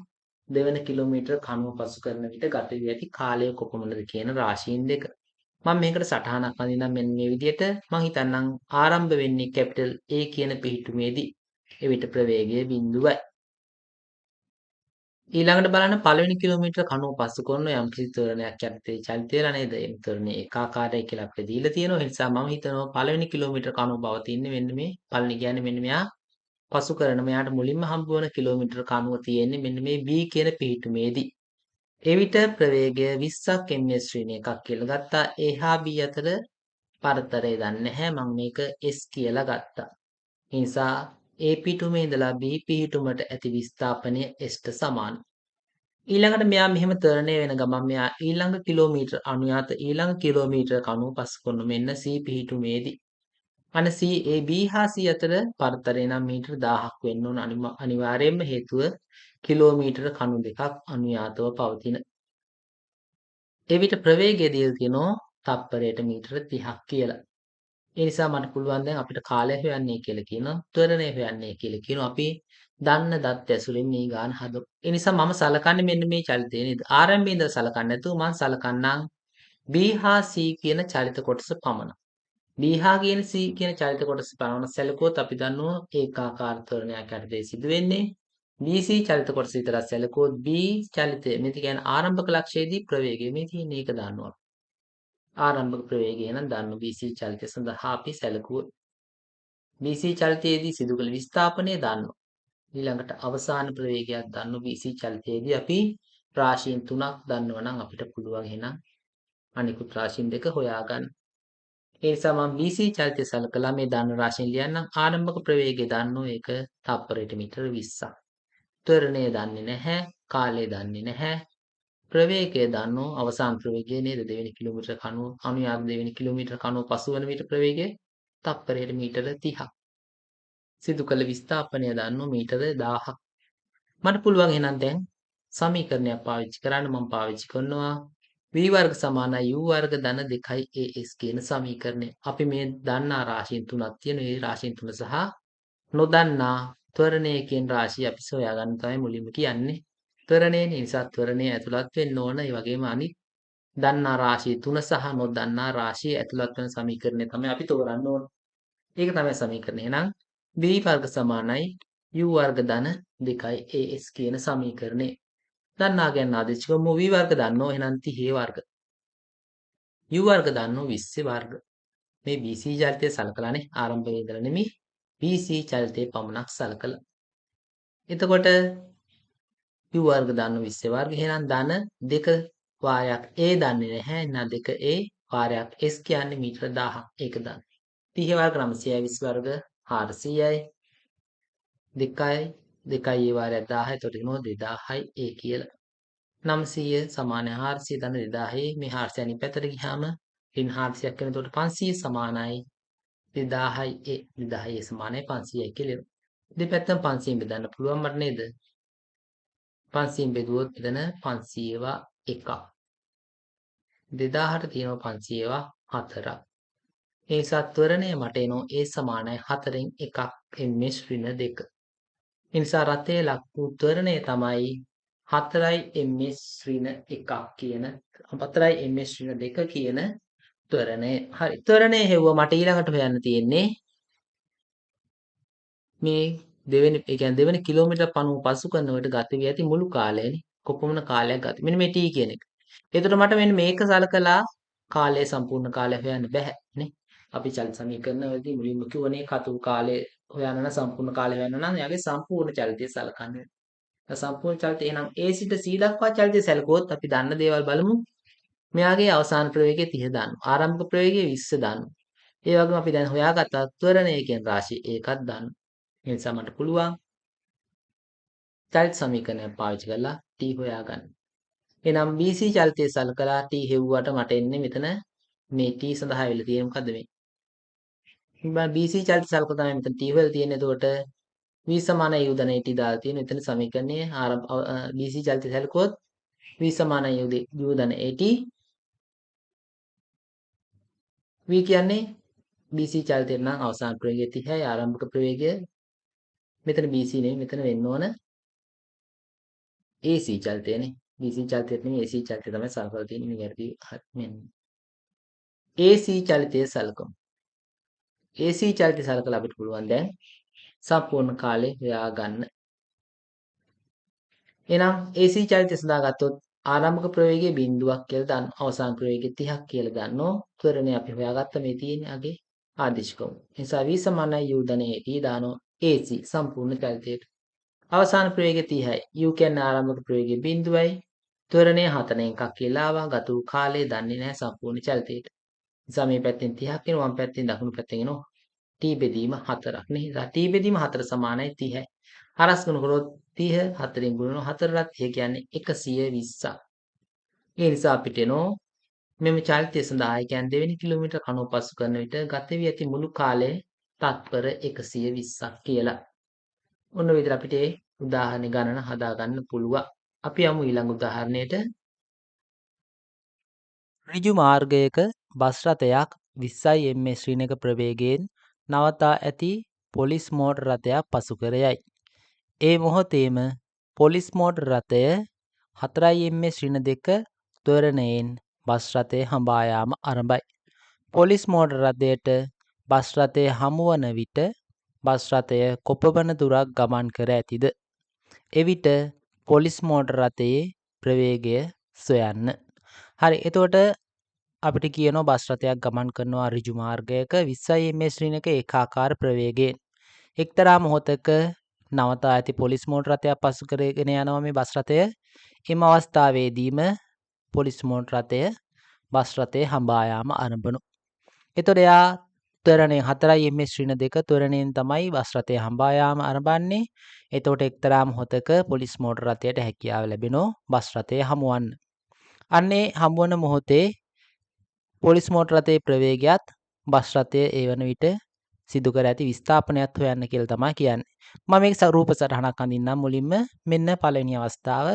දෙවන කිලෝමීටර කණුව පසු කරන විට ගත වී ඇති කාලය කොපමණද කියන රාශීන් දෙක. මම මේකට සටහනක් අඳින්නම් මෙන්න මේ විදිහට. මම හිතන්නම් ආරම්භ වෙන්නේ කැපිටල් A කියන පිහිටුමේදී. එවිට ප්‍රවේගය බිඳුවයි. ඊළඟට බලන්න පළවෙනි කිලෝමීටර කණුව පසු කරන යම් කිසි ත්වරණයක් යටතේ චලිත වෙලා නේද? ඒ ත්වරණය ඒකාකාරයි කියලා අපිට දීලා තියෙනවා. ඒ නිසා මම හිතනවා පළවෙනි කිලෝමීටර කණුව පවතින්නේ මෙන්න මේ පළවෙනි කියන්නේ මෙන්න මෙයා පසු කරන මෙයාට මුලින්ම හම්බ වන කිලෝමීටර කණුව තියෙන්නේ මෙන්න මේ B කියන පිහිටුමේදී. එවිට ප්‍රවේගය 20ක් ms ශ්‍රේණි එකක් කියලා ගත්තා. A හා B අතර පරතරය දන්නේ නැහැ. මම මේක S කියලා ගත්තා. ඒ නිසා A පිහිටුමේ ඉඳලා B පිහිටුමට ඇති විස්ථාපනය S ට සමානයි. ඊළඟට මෙයා මෙහෙම ත්වරණය වෙන ගමන් මෙයා ඊළඟ කිලෝමීටර් 97 ඊළඟ කිලෝමීටර් 95 කරන මෙන්න C පිහිටුමේදී අන C A B හා C අතර පරතරය නම් මීටර 1000ක් වෙන්න ඕන අනිවාර්යයෙන්ම හේතුව කිලෝමීටර කණු දෙකක් අනුයාතව පවතින. එවිට ප්‍රවේගය දීලා තියෙනවා තප්පරයට මීටර 30ක් කියලා. ඒ නිසා මට පුළුවන් දැන් අපිට කාලය හොයන්නේ කියලා කියනවා ත්වරණය හොයන්නේ කියලා කියනවා අපි දන්න දත් ඇසුරින් මේ ගාන හදමු. ඒ නිසා මම සලකන්නේ මෙන්න මේ චලිතය නේද? ආරම්භයේ ඉඳලා සලකන්නේ නැතුව මම සලකන්නම් B හා C කියන චලිත කොටස පමණයි. B හා කියන C කියන චලිත කොටස පමණ සැලකුවොත් අපි දන්නවා ඒකාකාර ත්වරණයක් යටතේ සිදු වෙන්නේ. BC චලිත කොටස විතරක් සැලකුවොත් B චලිතය මේ කියන්නේ ආරම්භක ලක්ෂයේදී ප්‍රවේගය මේ තියෙන එක දන්නවා. ආරම්භක ප්‍රවේගය නම් දන්න BC චලිතය සඳහා අපි සැලකුවොත් BC චලිතයේදී සිදු කළ විස්ථාපනය දන්නවා. ඊළඟට අවසාන ප්‍රවේගයක් දන්න BC චලිතයේදී අපි රාශීන් 3ක් දන්නවා නම් අපිට පුළුවන් එහෙනම් අනිකුත් රාශීන් දෙක හොයාගන්න. ඒ නිසා මම BC චලිතය සලකලා මේ දන්න රාශීන් ලියන්නම්. ආරම්භක ප්‍රවේගය දන්නෝ ඒක තප්පරයට මීටර 20ක්. ත්වරණය දන්නේ නැහැ, කාලය දන්නේ නැහැ. ප්‍රවේගය දන්නෝ අවසාන ප්‍රවේගය නේද දෙවෙනි කිලෝමීටර කණුව අනුයාත දෙවෙනි කිලෝමීටර කණුව පසුවන විට ප්‍රවේගය තප්පරයට මීටර 30ක්. සිදු කළ විස්ථාපනය දන්නෝ මීටර 1000ක්. මට පුළුවන් එහෙනම් දැන් සමීකරණයක් පාවිච්චි කරන්න මම පාවිච්චි කරනවා v වර්ග සමානයි u වර්ග ධන 2 as කියන සමීකරණය. අපි මේ දන්නා රාශීන් තුනක් තියෙනවා. ඒ රාශීන් තුන සහ නොදන්නා ත්වරණය කියන රාශිය අපි සොයාගන්න තමයි මුලින්ම කියන්නේ. ත්වරණය නිසා ත්වරණය ඇතුළත් වෙන්න ඕන. ඒ වගේම අනිත් දන්නා රාශිය තුන සහ නොදන්නා රාශිය ඇතුළත් වෙන සමීකරණය තමයි අපි තෝරන්න ඕන. ඒක තමයි සමීකරණය. එහෙනම් v වර්ග සමානයි u වර්ග ධන 2 as කියන සමීකරණය. දන්නා ගැන ආදේශ කරමු v වර්ග දන්නෝ එහෙනම් 30 වර්ග. u වර්ග දන්නෝ 20 වර්ග. මේ BC චලිතය සලකලානේ ආරම්භයේ ඉඳලා නෙමෙයි BC චලිතය පමණක් සලකලා. එතකොට u වර්ග දන්නෝ 20 වර්ග. එහෙනම් ධන 2 වාරයක් a දන්නේ නැහැ. එහෙනම් 2a වාරයක් s කියන්නේ මීටර 1000ක්. ඒක දන්න. 30 වර්ග 920 වර්ග 400යි. 2යි 2යි a වාරයක් 1000. එතකොට එනවා 2000යි a කියලා. 900 සමානයි 400 ධන 2000 මේ 400 අනිත් පැත්තට ගියාම ඍණ 400ක් වෙන. එතකොට 500 සමානයි 2000යි 2000 සමානයි 500යි කියලා. දෙපැත්තම 500න් බෙදන්න පුළුවන් මට නේද? 500න් බෙදුවොත් මෙතන 500වා 1ක්. 2000ට තියෙනවා 500වා 4ක්. ඒ නිසා ත්වරණය මට එනවා a සමානයි 4න් 1ක් ms ඍණ 2. ඒ නිසා රතේ ලක් වූ ත්වරණය තමයි 4යි ms ඍණ 1ක් කියන 4යි ms ඍණ 2 කියන ත්වරණය. හරි. ත්වරණය හෙව්වා මට ඊළඟට හොයන්න තියෙන්නේ මේ දෙවෙනි කිලෝමීටර 50 පසු කරනකොට ගත වී ඇති මුළු කාලයනේ. කොපමණ කාලයක් ගත. මෙන්න මේ t කියන එක. එතකොට මට මෙන්න මේක සලකලා කාලය සම්පූර්ණ කාලය හොයන්න බෑ නේ. අපි චලිත සමීකරණ වලදී මුලින්ම කිව්වනේ කතු කාලය හොයන්න නම් සම්පූර්ණ කාලය හොයන්න නම් එයාගේ සම්පූර්ණ චලිතය සලකන්න වෙනවා. සම්පූර්ණ චලිතය එහෙනම් A සිට C දක්වා චලිතය සැලකුවොත් අපි දන්න දේවල් බලමු. මෙයාගේ අවසාන ප්‍රවේගය 30 දානවා. ආරම්භක ප්‍රවේගය 20 දානවා. ඒ වගේම අපි දැන් හොයාගත්ත ත්වරණය කියන රාශිය ඒකත් දානවා. ඒ නිසා මට පුළුවන් චලිත සමීකරණයක් පාවිච්චි කරලා t හොයාගන්න. එහෙනම් BC චලිතය සලකලා t හෙව්වට මට එන්නේ මෙතන මේ t සඳහා වෙලා තියෙන්නේ මොකද්ද මේ? මම BC චලිත සලකලා තමයි මෙතන t වෙලා තියෙන්නේ. එතකොට v සමානයි u ධන at දාලා තියෙන. එතන සමීකරණයේ BC චලිතය සැලකුවොත් v සමානයි u ධන at v කියන්නේ BC චලිතේ නම් අවසාන ප්‍රවේගය 30යි ආරම්භක ප්‍රවේගය මෙතන BC නෙමෙයි මෙතන වෙන්න ඕන AC චලිතයනේ. BC චලිතයට නෙමෙයි AC චලිතය තමයි සලකලා තියෙන්නේ නිවැරදි මෙන්න. AC චලිතය සලකමු. AC චලිතය සලකලා අපිට පුළුවන් දැන් සම්පූර්ණ කාලය හොයා ගන්න. එහෙනම් AC චලිතය සඳහා ගත්තොත් ආරම්භක ප්‍රවේගය බිඳුවක් කියලා දාන්න. අවසාන ප්‍රවේගය 30ක් කියලා දාන්නෝ. ත්වරණය අපි හොයාගත්ත මේ තියෙන්නේ අගේ ආදිශකම. ඒ නිසා v සමානයි u ධන at දානෝ AC සම්පූර්ණ චලිතයට. අවසාන ප්‍රවේගය 30යි. u කියන්නේ ආරම්භක ප්‍රවේගය බිඳුවයි. ත්වරණය 4න් 1ක් කියලා ආවා. ගත වූ කාලය දන්නේ නැහැ සම්පූර්ණ චලිතයට. නිසා මේ පැත්තෙන් 30ක් එනවා. වම් පැත්තෙන් දකුණු පැත්තෙන් එනවා t බෙදීම 4ක් නේ. t බෙදීම 4 සමානයි 30යි. හරස් ගුණ කරොත් 30 4ෙන් ගුණනවා 4 රත් ඒ කියන්නේ 120ක්. ඒ නිසා අපිට එනෝ මෙම චලිතය සඳහා ඒ කියන්නේ දෙවෙනි කිලෝමීටර කණුව පසු කරන විට ගත වී ඇති මුළු කාලය තත්පර 120ක් කියලා. ඔන්න විතර අපිට ඒ උදාහරණ ගණන හදා ගන්න පුළුවන්. අපි යමු ඊළඟ උදාහරණයට. ඍජු මාර්ගයක බස් රථයක් 20 ms ශ්‍රීනක ප්‍රවේගයෙන් නවතා ඇති පොලිස් මෝටර රථයක් පසු කර යයි. ඒ මොහොතේම පොලිස් මෝටර රථය 4 ms ශ්‍රීන දෙක ත්වරණයෙන් බස් රථය හඹා යාම ආරම්භයි. පොලිස් මෝටර රථයට බස් රථය හමු වන විට බස් රථය කොපමණ දුරක් ගමන් කර ඇතිද? එවිට පොලිස් මෝටර රථයේ ප්‍රවේගය සොයන්න. හරි, එතකොට අපිට කියනවා බස් රථයක් ගමන් කරනවා ඍජු මාර්ගයක 20 ms ශ්‍රීනක ඒකාකාර ප්‍රවේගයෙන්. එක්තරා මොහොතක නවතා ඇති පොලිස් මෝටර රථයක් පසු කරගෙන යනවා මේ බස් රථය. එම අවස්ථාවේදීම පොලිස් මෝටර රථය බස් රථය හඹා යාම ආරම්භනවා. එතකොට එයා ත්වරණයෙන් 4 ms ශ්‍රීන දෙක ත්වරණයෙන් තමයි බස් රථය හඹා යාම ආරම්භන්නේ. එතකොට එක්තරා මොහොතක පොලිස් මෝටර රථයට හැකියාව ලැබෙනවා බස් රථය හමුවන්න. අන්නේ හමුවන මොහොතේ පොලිස් මෝටර රථයේ ප්‍රවේගයත් බස් රථය ඒ වන විට සිදු කර ඇති විස්ථාපනයත් හොයන්න කියලා තමයි කියන්නේ. මම මේක රූප සටහනක් අඳින්නම් මුලින්ම. මෙන්න පළවෙනි අවස්ථාව.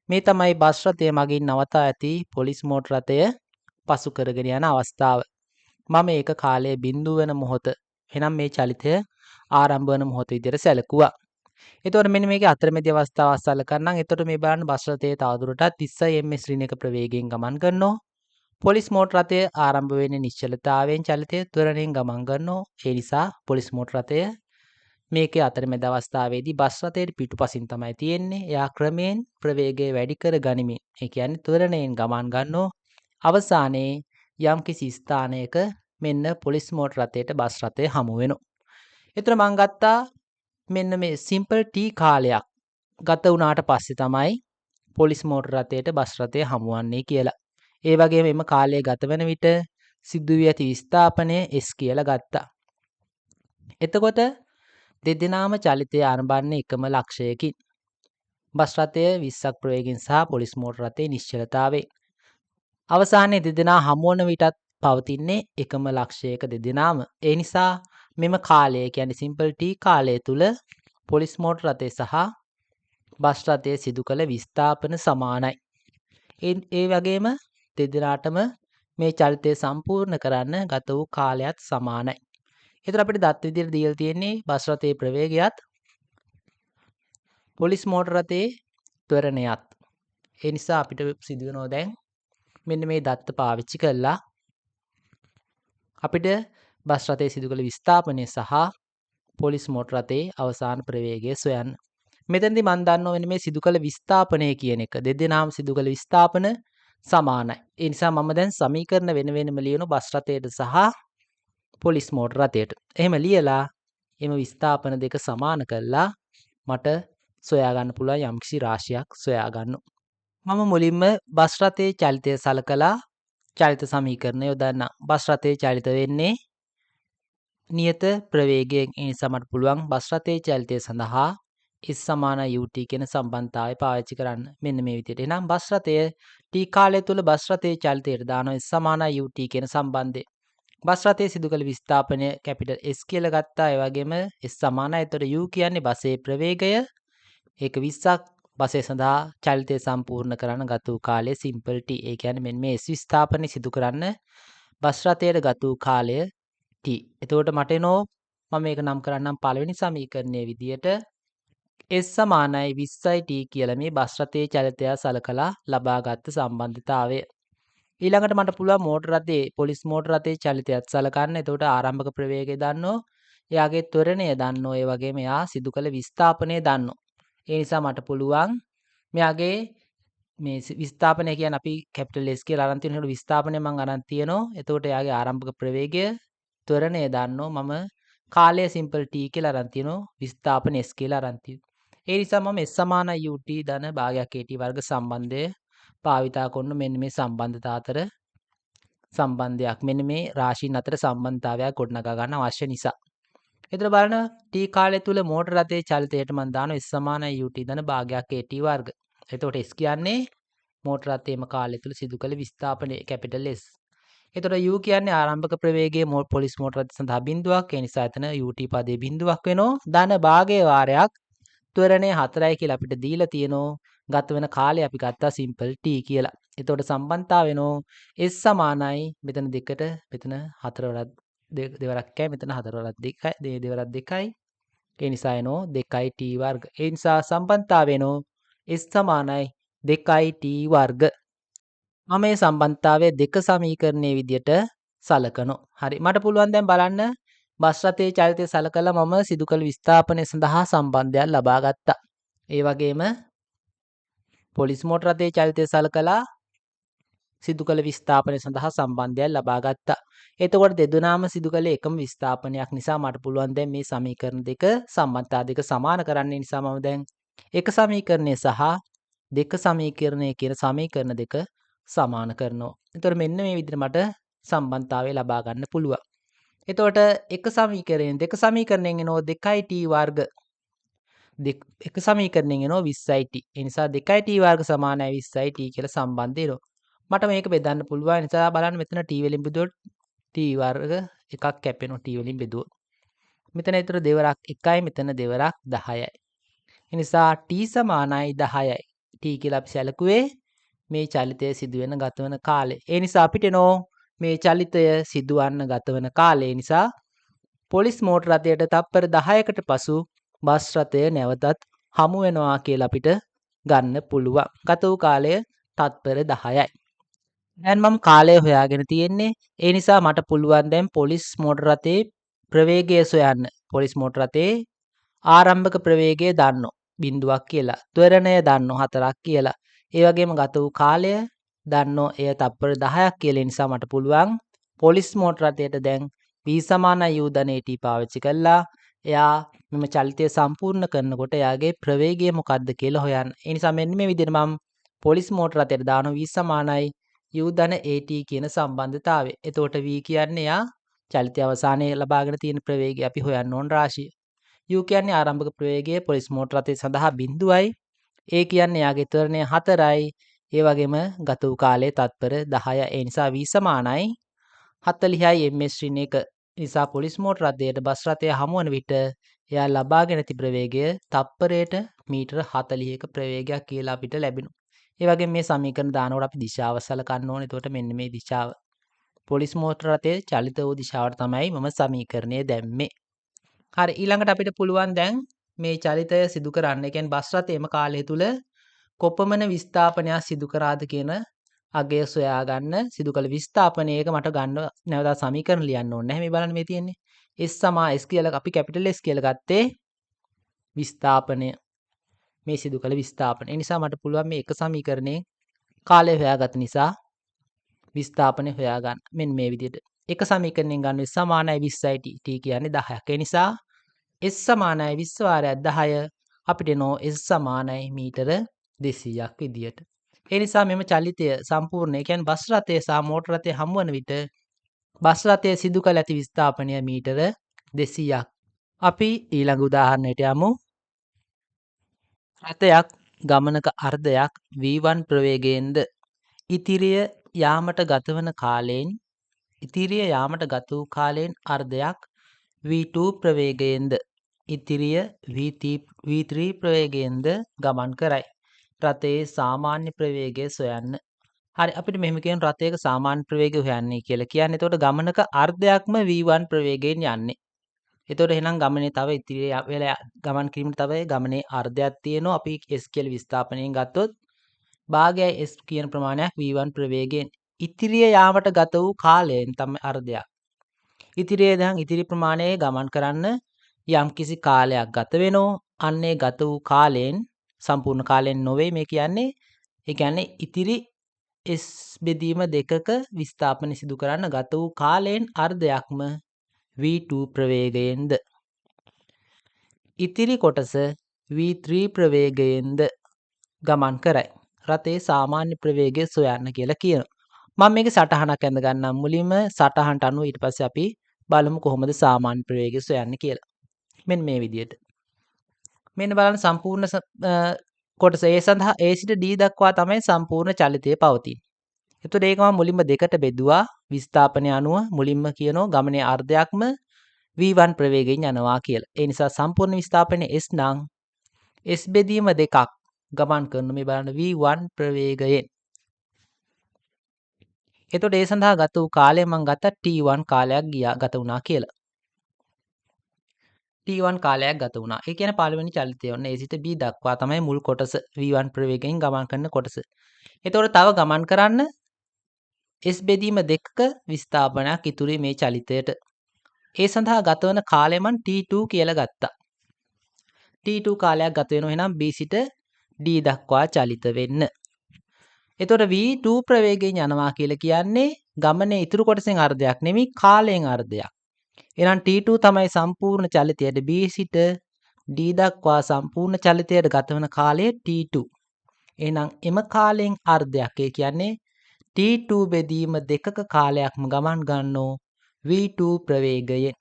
මේ තමයි බස් රථය මගින් නවතා ඇති පොලිස් මෝටර රථය පසු කරගෙන යන අවස්ථාව. මම ඒක කාලය බිඳුව වෙන මොහොත. එහෙනම් මේ චලිතය ආරම්භ වන මොහොත විදිහට සැලකුවා. එතකොට මෙන්න මේකේ අතරමැදි අවස්ථාව සලකන්නම්. එතකොට මේ බලන්න බස් රථයේ තවදුරටත් 30 ms ශ්‍රීනක ප්‍රවේගයෙන් ගමන් කරනවා. පොලිස් මෝටර රථය ආරම්භ වෙන්නේ නිශ්චලතාවයෙන් චලිතය ත්වරණයෙන් ගමන් කරනවා. ඒ නිසා පොලිස් මෝටර රථය මේකේ අතරමැද අවස්ථාවේදී බස් රථයේ පිටුපසින් තමයි තියෙන්නේ. එයා ක්‍රමයෙන් ප්‍රවේගය වැඩි කර ගනිමින්, ඒ කියන්නේ ත්වරණයෙන් ගමන් ගන්නවා. අවසානයේ යම්කිසි ස්ථානයක මෙන්න පොලිස් මෝටර රථයට බස් රථය හමු වෙනවා. එතන මම ගත්තා මෙන්න මේ සිම්පල් ටී කාලයක් ගත වුණාට පස්සේ තමයි පොලිස් මෝටර රථයට බස් රථය හමුවන්නේ කියලා. ඒ වගේම එම කාලය ගත වෙන විට සිදුවී ඇති විස්ථාපනය S කියලා ගත්තා. එතකොට දෙදෙනාම චලිතය ආරම්භන්නේ එකම ලක්ෂයකින්. බස් රථය 20ක් ප්‍රවේගයෙන් සහ පොලිස් මෝටර රථයේ නිශ්චලතාවයෙන්. අවසානයේ දෙදෙනා හමුවන විටත් පවතින්නේ එකම ලක්ෂයක දෙදෙනාම. ඒ නිසා මෙම කාලය කියන්නේ සිම්පල් ටී කාලය තුල පොලිස් මෝටර රථය සහ බස් රථයේ සිදු කළ විස්ථාපන සමානයි. ඒ වගේම දෙදෙනාටම මේ චලිතය සම්පූර්ණ කරන්න ගත වූ කාලයත් සමානයි. ඒතර අපිට දත් විදියට දීලා තියෙන්නේ බස් රථයේ ප්‍රවේගයත් පොලිස් මෝටර රථයේ ත්වරණයත්. ඒ නිසා අපිට සිදු වෙනවා දැන් මෙන්න මේ දත්ත පාවිච්චි කරලා අපිට බස් රථයේ සිදු කළ විස්ථාපනය සහ පොලිස් මෝටර රථයේ අවසාන ප්‍රවේගය සොයන්න. මෙතනදී මම දන්නවා වෙන මේ සිදු කළ විස්ථාපනය කියන එක දෙදෙනාම සිදු කළ විස්ථාපන සමානයි. ඒ නිසා මම දැන් සමීකරණ වෙන වෙනම ලියනවා බස් රථයට සහ පොලිස් මෝටර රථයට. එහෙම ලියලා එම විස්ථාපන දෙක සමාන කරලා මට සොයා ගන්න පුළුවන් යම්කිසි රාශියක් සොයා ගන්න. මම මුලින්ම බස් රථයේ චලිතය සලකලා චලිත සමීකරණය යොදන්නම්. බස් රථයේ චලිත වෙන්නේ නියත ප්‍රවේගයෙන්. ඒ නිසා මට පුළුවන් බස් රථයේ චලිතය සඳහා S = UT කියන සම්බන්ධතාවය පාවිච්චි කරන්න. මෙන්න මේ විදිහට. එහෙනම් බස් රථය T කාලය තුල බස් රථයේ චලිතයට දානවා S = UT කියන සම්බන්ධය. බස් රථයේ සිදු කළ විස්ථාපනය කැපිටල් S කියලා ගත්තා. ඒ වගේම S = එතකොට U කියන්නේ බසයේ ප්‍රවේගය. ඒක 20ක්. බසය සඳහා චලිතය සම්පූර්ණ කරන්න ගත වූ කාලය සිම්පල් T. ඒ කියන්නේ මෙන්න මේ S විස්ථාපනය සිදු කරන්න බස් රථයට ගත වූ කාලය T. එතකොට මට එනෝ මම මේක නම් කරන්නම් පළවෙනි සමීකරණයේ විදියට S = 20t කියලා මේ බස් රථයේ චලිතය සලකලා ලබාගත් සම්බන්ධතාවය. ඊළඟට මට පුළුවන් මෝටර රථයේ පොලිස් මෝටර රථයේ චලිතයත් සලකන්න. එතකොට ආරම්භක ප්‍රවේගය දන්නෝ, එයාගේ ත්වරණය දන්නෝ, ඒ වගේම එයා සිදු කළ විස්ථාපනය දන්නෝ. ඒ නිසා මට පුළුවන් මෙයාගේ මේ විස්ථාපනය කියන්නේ අපි කැපිටල් S කියලා අරන් තියෙනකොට විස්ථාපනය මම අරන් තියෙනවා. එතකොට එයාගේ ආරම්භක ප්‍රවේගය ත්වරණය දන්නෝ, මම කාලය සිම්පල් t කියලා අරන් තියෙනවා. විස්ථාපන S කියලා අරන් තියෙනවා. ඒ නිසා මම S = UT ධන භාගයක් AT වර්ග සම්බන්ධය භාවිතා කරන මෙන්න මේ සම්බන්ධතා අතර සම්බන්ධයක්. මෙන්න මේ රාශීන් අතර සම්බන්ධතාවයක් ගොඩනගා ගන්න අවශ්‍ය නිසා. එතකොට බලන්න t කාලය තුල මෝටර රථයේ චලිතයට මම දානවා s සමානයි ut ධන භාගයක් at වර්ග. එතකොට s කියන්නේ මෝටර රථයේම කාලය තුල සිදු කළ විස්ථාපනය කැපිටල් S. එතකොට u කියන්නේ ආරම්භක ප්‍රවේගයේ පොලිස් මෝටර රථය සඳහා බිඳුවක්. ඒ නිසා එතන ut පදයේ බිඳුවක් වෙනවා. ධන භාගයේ වාරයක් ත්වරණය 4යි කියලා අපිට දීලා තියෙනවා. ගත වෙන කාලය අපි ගත්තා සිම්පල් t කියලා. එතකොට සම්බන්ධතාව වෙනවා s සමානයි මෙතන 2ට මෙතන 4 වරක් දෙවරක් එකයි මෙතන 4 වරක් 2යි දෙවරක් 2යි. ඒ නිසා එනවා 2යි t වර්ග. ඒ නිසා සම්බන්ධතාව වෙනවා s සමානයි 2යි t වර්ග. මම මේ සම්බන්ධතාවය දෙක සමීකරණයේ විදියට සලකනවා. හරි. මට පුළුවන් දැන් බලන්න බස් රථයේ චලිතය සලකලා මම සිදු කළ විස්ථාපනය සඳහා සම්බන්ධයක් ලබා ගත්තා. ඒ වගේම පොලිස් මෝටර රථයේ චලිතය සලකලා සිදු කළ විස්ථාපනය සඳහා සම්බන්ධයක් ලබා ගත්තා. එතකොට දෙදෙනාම සිදු කළ එකම විස්ථාපනයක් නිසා මට පුළුවන් දැන් මේ සමීකරණ දෙක සම්බන්ධතා දෙක සමාන කරන්න නිසා මම දැන් එක සමීකරණය සහ දෙක සමීකරණය කියන සමීකරණ දෙක සමාන කරනවා. එතකොට මෙන්න මේ විදිහට මට සම්බන්ධතාවය ලබා ගන්න පුළුවන්. එතකොට එක සමීකරණයෙන් දෙක සමීකරණයෙන් එනවා 2t වර්ග එක සමීකරණයෙන් එනවා 20t. ඒ නිසා 2t වර්ග සමානයි 20t කියලා සම්බන්ධ එනවා. මට මේක බෙදන්න පුළුවන්. නිසා බලන්න මෙතන t වලින් බෙදුවොත් t වර්ග එකක් කැපෙනවා t වලින් බෙදුවොත්. මෙතන ඒතර දෙවරක් 1යි මෙතන දෙවරක් 10යි. ඒ නිසා t සමානයි 10යි. t කියලා අපි සැලකුවේ මේ චලිතය සිදුවෙන ගතවන කාලය. ඒ නිසා අපිට එනෝ මේ චලිතය සිදුවන්න ගතවන කාලය නිසා පොලිස් මෝටර රථයට තප්පර 10කට පසු බස් රථය නැවතත් හමු වෙනවා කියලා අපිට ගන්න පුළුවන්. ගත වූ කාලය තත්පර 10යි. දැන් මම කාලය හොයාගෙන තියෙන්නේ. ඒ නිසා මට පුළුවන් දැන් පොලිස් මෝටර රථයේ ප්‍රවේගය සොයන්න. පොලිස් මෝටර රථයේ ආරම්භක ප්‍රවේගය දන්නෝ බිඳුවක් කියලා. ත්වරණය දන්නෝ 4ක් කියලා. ඒ වගේම ගත වූ කාලය දන්නෝ එය තප්පර 10ක් කියලා නිසා මට පුළුවන් පොලිස් මෝටර රථයට දැන් v සමානයි u ධන at පාවිච්චි කළා. එයා මෙම චලිතය සම්පූර්ණ කරනකොට එයාගේ ප්‍රවේගය මොකක්ද කියලා හොයන්න. ඒ නිසා මෙන්න මේ විදිහට මම පොලිස් මෝටර රථයට දානවා v සමානයි u ධන at කියන සම්බන්ධතාවය. එතකොට v කියන්නේ යා චලිතය අවසානයේ ලබාගෙන තියෙන ප්‍රවේගය අපි හොයන්න ඕන රාශිය. u කියන්නේ ආරම්භක ප්‍රවේගය පොලිස් මෝටර රථය සඳහා බිඳුවයි. ඒ කියන්නේ යාගේ ත්වරණය 4යි. ඒ වගේම ගත වූ කාලය තත්පර 10යි. ඒ නිසා v සමානයි 40යි ms ඍණ 1. නිසා පොලිස් මෝටර රථයට බස් රථය හමු වන විට එයා ලබාගෙන ඇති ප්‍රවේගය තප්පරයට මීටර 40ක ප්‍රවේගයක් කියලා අපිට ලැබෙනවා. ඒ වගේම මේ සමීකරණ දානකොට අපි දිශාව සලකන්න ඕනේ. එතකොට මෙන්න මේ දිශාව. පොලිස් මෝටර රථයේ චලිත වූ දිශාවට තමයි මම සමීකරණය දැම්මේ. හරි ඊළඟට අපිට පුළුවන් දැන් මේ චලිතය සිදු කරන්න. ඒ කියන්නේ බස් රථයේම කාලය තුල කොපමණ විස්ථාපනයක් සිදු කරාද කියන අගය සොයා ගන්න සිදු කළ විස්ථාපනයක මට ගන්න නැවත සමීකරණ ලියන්න ඕනේ නැහැ. මේ බලන්න මේ තියෙන්නේ. S කියලා අපි කැපිටල් S කියලා ගත්තේ විස්ථාපනය. මේ සිදු කළ විස්ථාපනය. ඒ නිසා මට පුළුවන් මේ එක සමීකරණේ කාලය හොයාගත් නිසා විස්ථාපනය හොයාගන්න. මෙන්න මේ විදිහට. එක සමීකරණයෙන් ගන්න S සමානයි 20යි t කියන්නේ 10ක්. ඒ නිසා S සමානයි 20 වාරයක් 10 අපිට එනෝ S සමානයි මීටර 200ක් විදියට. ඒ නිසා මෙම චලිතය සම්පූර්ණ ඒ කියන්නේ බස් රථය සහ මෝටර රථය හමු වන විට බස් රථය සිදු කළ ඇති විස්ථාපනය මීටර 200ක්. අපි ඊළඟ උදාහරණයට යමු. රථයක් ගමනක අර්ධයක් v1 ප්‍රවේගයෙන්ද ඉතිරිය යාමට ගතවන කාලයෙන් ගත වූ කාලයෙන් අර්ධයක් v2 ප්‍රවේගයෙන්ද ඉතිරිය v3 ප්‍රවේගයෙන්ද ගමන් කරයි. රථයේ සාමාන්‍ය ප්‍රවේගය සොයන්න. හරි අපිට මෙහෙම කියන රථයක සාමාන්‍ය ප්‍රවේගය හොයන්නේ කියලා කියන්නේ. එතකොට ගමනක අර්ධයක්ම v1 ප්‍රවේගයෙන් යන්නේ. එතකොට එහෙනම් ගමනේ තව ඉතිරි වෙලා ගමන් කිරීමට තව ගමනේ අර්ධයක් තියෙනවා. අපි s කියලා විස්ථාපනයෙන් ගත්තොත් භාගයයි s කියන ප්‍රමාණයක් v1 ප්‍රවේගයෙන් ඉතිරිය යාමට ගත වූ කාලයෙන් තමයි අර්ධයක්. ඉතිරිය දැන් ඉතිරි ප්‍රමාණයේ ගමන් කරන්න යම්කිසි කාලයක් ගත වෙනවා. අන්නේ ගත වූ කාලයෙන් සම්පූර්ණ කාලයෙන් නොවේ මේ කියන්නේ. ඒ කියන්නේ ඉතිරි s බෙදීම දෙකක විස්ථාපන සිදු කරන්න ගත වූ කාලයෙන් අර්ධයක්ම v2 ප්‍රවේගයෙන්ද ඉතිරි කොටස v3 ප්‍රවේගයෙන්ද ගමන් කරයි. රථයේ සාමාන්‍ය ප්‍රවේගය සොයන්න කියලා කියනවා. මම මේකේ සටහනක් ඇඳ ගන්නම් මුලින්ම සටහනට අනුව ඊට පස්සේ අපි බලමු කොහොමද සාමාන්‍ය ප්‍රවේගය සොයන්නේ කියලා. මෙන්න මේ විදියට. මෙන්න බලන්න සම්පූර්ණ කොටස A සඳහා A සිට D දක්වා තමයි සම්පූර්ණ චලිතය පවතින්නේ. එතකොට ඒක මම මුලින්ම දෙකට බෙදුවා විස්ථාපනය අනුව මුලින්ම කියනවා ගමනේ අර්ධයක්ම V1 ප්‍රවේගයෙන් යනවා කියලා. ඒ නිසා සම්පූර්ණ විස්ථාපනය S නම් S බෙදීම දෙකක් ගමන් කරන මේ බලන්න V1 ප්‍රවේගයෙන්. එතකොට ඒ සඳහා ගත වූ කාලය මම ගත්තා T1 කාලයක් ගත වුණා කියලා. T1 කාලයක් ගත වුණා. ඒ කියන්නේ පළවෙනි චලිතය ඔන්න A සිට B දක්වා තමයි මුල් කොටස V1 ප්‍රවේගයෙන් ගමන් කරන කොටස. එතකොට තව ගමන් කරන්න S බෙදීම දෙකක විස්ථාපනයක් ඉතුරුයි මේ චලිතයට. ඒ සඳහා ගතවන කාලය මම T2 කියලා ගත්තා. T2 කාලයක් ගත වෙනවා එහෙනම් B සිට D දක්වා චලිත වෙන්න. එතකොට V2 ප්‍රවේගයෙන් යනවා කියලා කියන්නේ ගමනේ ඉතුරු කොටසෙන් අර්ධයක් නෙමෙයි කාලයෙන් අර්ධයක්. එහෙනම් T2 තමයි සම්පූර්ණ චලිතයට B සිට D දක්වා සම්පූර්ණ චලිතයට ගතවන කාලය T2. එහෙනම් එම කාලයෙන් අර්ධයක් ඒ කියන්නේ T2 බෙදීම දෙකක කාලයක්ම ගමන් ගන්නෝ V2 ප්‍රවේගයෙන්.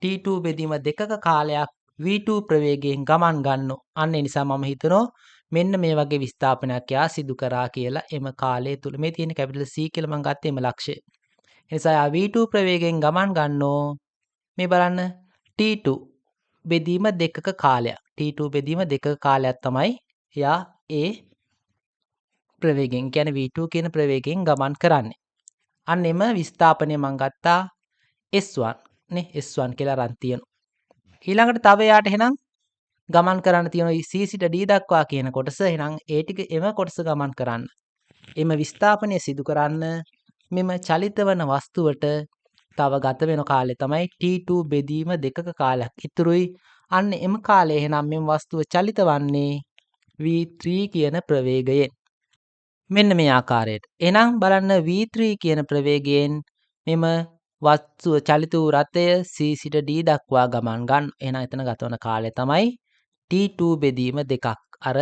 T2 බෙදීම දෙකක කාලයක් V2 ප්‍රවේගයෙන් ගමන් ගන්නෝ. අන්න ඒ නිසා මම හිතනවා මෙන්න මේ වගේ විස්ථාපනයක් යා සිදු කරා කියලා එම කාලය තුල මේ තියෙන කැපිටල් C කියලා මම ගත්තේ එම ලක්ෂය. එනිසා V2 ප්‍රවේගයෙන් ගමන් ගන්නෝ මේ බලන්න T2 බෙදීම දෙකක කාලයක්. T2 බෙදීම දෙකක කාලයක් තමයි එයා ඒ ප්‍රවේගයෙන් කියන්නේ V2 කියන ප්‍රවේගයෙන් ගමන් කරන්නේ. අන්න එම විස්ථාපනය මම ගත්තා S1 නේ S1 කියලා අරන් තියෙනවා. ඊළඟට තව යාට එහෙනම් ගමන් කරන්න තියෙනවා C සිට D දක්වා කියන කොටස. එහෙනම් ඒ ටික එම කොටස ගමන් කරන්න. එම විස්ථාපනය සිදු කරන්න මෙම චලිත වන වස්තුවට තව ගත වෙන කාලය තමයි T2 බෙදීම දෙකක කාලයක් ඉතුරුයි. අන්න එම කාලය එහෙනම් මෙම වස්තුව චලිත වන්නේ V3 කියන ප්‍රවේගයෙන්. මෙන්න මේ ආකාරයට. එහෙනම් බලන්න V3 කියන ප්‍රවේගයෙන් මෙම වස්තුව චලිත වූ රථය C සිට D දක්වා ගමන් ගන්න. එහෙනම් එතන ගතවන කාලය තමයි T2 බෙදීම දෙකක්. අර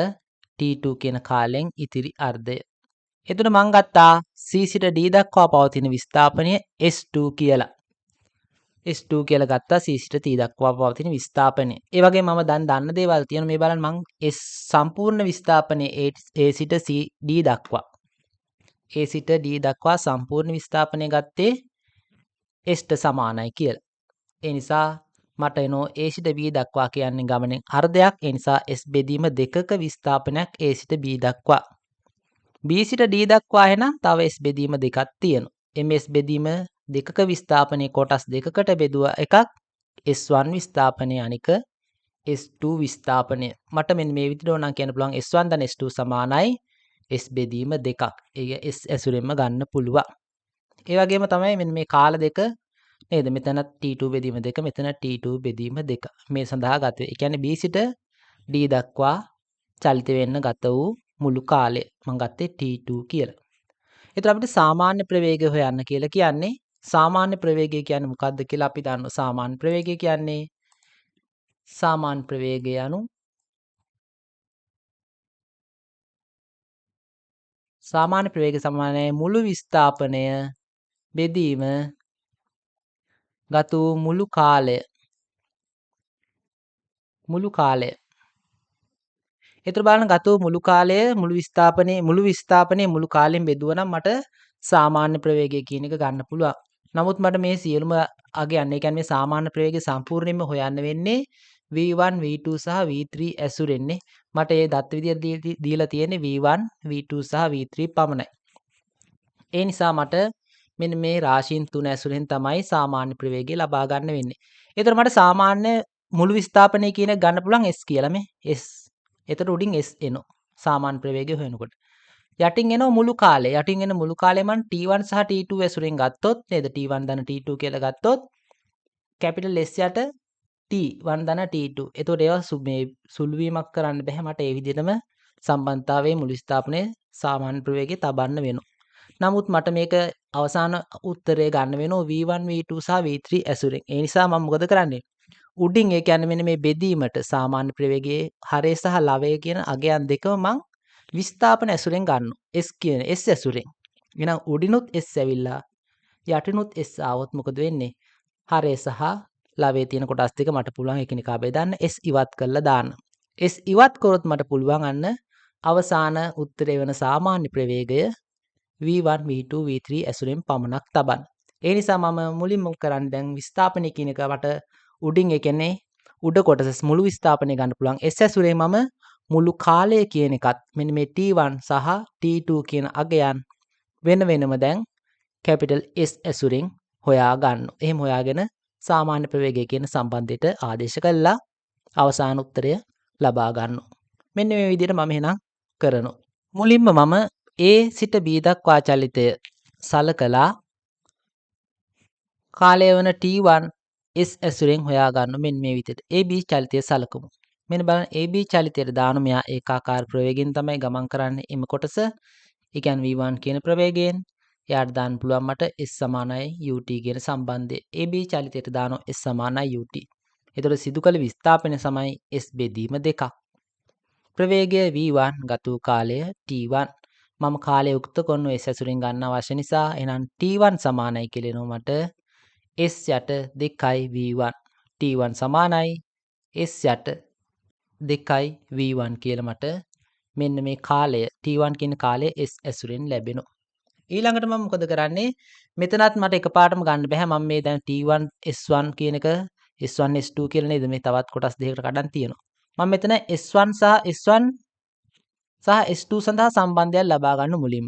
T2 කියන කාලෙන් ඉතිරි අර්ධය. එතකොට මම ගත්තා C සිට D දක්වා පවතින විස්ථාපනය S2 කියලා. S2 කියලා ගත්තා C සිට T දක්වා පවතින විස්ථාපනය. ඒ වගේම මම දැන් දන්න දේවල් තියෙනවා මේ බලන්න මම S සම්පූර්ණ විස්ථාපනය A සිට C D දක්වා. A සිට D දක්වා සම්පූර්ණ විස්ථාපනය ගත්තේ S ට සමානයි කියලා. ඒ නිසා මට එනෝ A සිට B දක්වා කියන්නේ ගමනේ අර්ධයක්. ඒ නිසා S බෙදීම දෙකක විස්ථාපනයක් A සිට B දක්වා. B සිට D දක්වා එහෙනම් තව S බෙදීම දෙකක් තියෙනවා. MS බෙදීම දෙකක විස්ථාපනයේ කොටස් දෙකකට බෙදුවා එකක් S1 විස්ථාපනය අනික S2 විස්ථාපනය. මට මෙන්න මේ විදිහට ඕනම් කියන්න පුළුවන් S1 දන S2 සමානයි S බෙදීම දෙකක්. ඒ S ඇසුරෙන්ම ගන්න පුළුවන්. ඒ වගේම තමයි මෙන්න මේ කාල දෙක නේද? මෙතන T2 බෙදීම දෙක මෙතන T2 බෙදීම දෙක. මේ සඳහා ගත වේ. ඒ කියන්නේ B සිට D දක්වා චලිත වෙන්න ගත වූ මුළු කාලය මම ගත්තේ T2 කියලා. ඒතර අපිට සාමාන්‍ය ප්‍රවේගය හොයන්න කියලා කියන්නේ සාමාන්‍ය ප්‍රවේගය කියන්නේ මොකක්ද කියලා අපි දන්නවා. සාමාන්‍ය ප්‍රවේගය කියන්නේ සාමාන්‍ය ප්‍රවේගය anu සාමාන්‍ය ප්‍රවේගය සමානයි මුළු විස්ථාපනය බෙදීම ගත වූ මුළු කාලය. ඒතර බලන්න ගත වූ මුළු කාලය මුළු විස්ථාපනයේ මුළු කාලෙන් බෙදුවා නම් මට සාමාන්‍ය ප්‍රවේගය කියන එක ගන්න පුළුවන්. නමුත් මට මේ සියලුම අගයන් ඒ කියන්නේ මේ සාමාන්‍ය ප්‍රවේගය සම්පූර්ණයෙන්ම හොයන්න වෙන්නේ V1 V2 සහ V3 ඇසුරෙන්නේ. මට ඒ දත්ත විදියට දීලා තියෙන්නේ V1 V2 සහ V3 පමණයි. ඒ නිසා මට මෙන්න මේ රාශීන් තුන ඇසුරෙන් තමයි සාමාන්‍ය ප්‍රවේගය ලබා ගන්න වෙන්නේ. ඒතර මට සාමාන්‍ය මුළු විස්ථාපනය කියන එක ගන්න පුළුවන් S කියලා මේ S. එතකොට උඩින් S එනවා. සාමාන්‍ය ප්‍රවේගය හොයනකොට. යටින් එනවා මුළු කාලය. යටින් එන මුළු කාලය මම T1 සහ T2 ඇසුරෙන් ගත්තොත් නේද? T1 දන T2 කියලා ගත්තොත් කැපිටල් S යට T1 දන T2. එතකොට ඒවා මේ සුළු වීමක් කරන්න බෑ. මට ඒ විදිහටම සම්බන්ධතාවයේ මුළු විස්ථාපනයේ සාමාන්‍ය ප්‍රවේගය තබන්න වෙනවා. නමුත් මට මේක අවසාන උත්තරය ගන්න වෙනවා V1 V2 සහ V3 ඇසුරෙන්. ඒ නිසා මම මොකද කරන්නේ? උඩින් ඒ කියන්නේ මෙන්න මේ බෙදීමට සාමාන්‍ය ප්‍රවේගයේ හරය සහ ලවය කියන අගයන් දෙකම මං විස්ථාපන ඇසුරෙන් ගන්නවා. S කියන S ඇසුරෙන්. එහෙනම් උඩිනුත් S ඇවිල්ලා යටිනුත් S ආවොත් මොකද වෙන්නේ? හරය සහ ලවයේ තියෙන කොටස් දෙක මට පුළුවන් එකිනෙකා බෙදන්න S ඉවත් කරලා දාන්න. S ඉවත් කරොත් මට පුළුවන් අන්න අවසාන උත්තරය වෙන සාමාන්‍ය ප්‍රවේගය V1 V2 V3 ඇසුරෙන් පමණක් තබන්න. ඒ නිසා මම මුලින්ම කරන්නේ දැන් විස්ථාපනය කියන එක මට උඩින් ඒ කියන්නේ උඩ කොටස මුළු විස්ථාපනය ගන්න පුළුවන්. S ඇසුරේ මම මුළු කාලය කියන එකත් මෙන්න මේ T1 සහ T2 කියන අගයන් වෙන වෙනම දැන් කැපිටල් S ඇසුරෙන් හොයා ගන්න. එහෙම හොයාගෙන සාමාන්‍ය ප්‍රවේගය කියන සම්බන්ධයට ආදේශ කළා අවසාන උත්තරය ලබා ගන්නවා. මෙන්න මේ විදිහට මම එහෙනම් කරනවා. මුලින්ම මම A සිට B දක්වා චලිතය සලකලා කාලය වන T1 S ඇසුරෙන් හොයා ගන්න මෙන්න මේ විදිහට AB චලිතය සලකමු. මෙන්න බලන්න AB චලිතයට දාන මෙයා ඒකාකාර ප්‍රවේගයෙන් තමයි ගමන් කරන්නේ. එම කොටස ඒ කියන්නේ V1 කියන ප්‍රවේගයෙන් එයාට දාන්න පුළුවන් මට S සමානයි UT කියන සම්බන්ධය. AB චලිතයට දානවා S සමානයි UT. එතකොට සිදු කළ විස්ථාපනය සමයි S බෙදීම 2ක්. ප්‍රවේගය V1 ගත වූ කාලය T1. මම කාලය උක්ත කරනු S ඇසුරින් ගන්න අවශ්‍ය නිසා එහෙනම් T1 සමානයි කියලා මට S යට 2යි V1. T1 සමානයි S යට 2යි V1 කියලා මට මෙන්න මේ කාලය T1 කියන කාලය S ඇසුරෙන් ලැබෙනවා. ඊළඟට මම මොකද කරන්නේ? මෙතනත් මට එකපාරටම ගන්න බෑ. මම මේ දැන් T1 S1 කියන එක S1 S2 කියලා නේද මේ තවත් කොටස් දෙකකට කඩන් තියෙනවා. මම මෙතන S1 සහ S2 සඳහා සම්බන්ධයක් ලබා ගන්න මුලින්ම.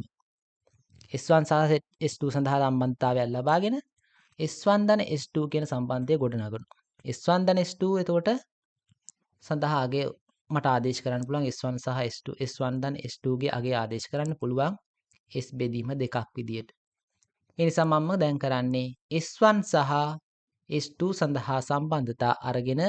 S1 සහ S2 සඳහා සම්බන්ධතාවයක් ලබාගෙන S1 ධන S2 කියන සම්බන්ධය ගොඩනගනවා. S1 ධන S2 එතකොට සඳහා අගය මට ආදේශ කරන්න පුළුවන් S1 සහ S2 S1 ධන S2 ගේ අගය ආදේශ කරන්න පුළුවන් S බෙදීම 2ක් විදියට. ඒ නිසා මම දැන් කරන්නේ S1 සහ S2 සඳහා සම්බන්ධතා අරගෙන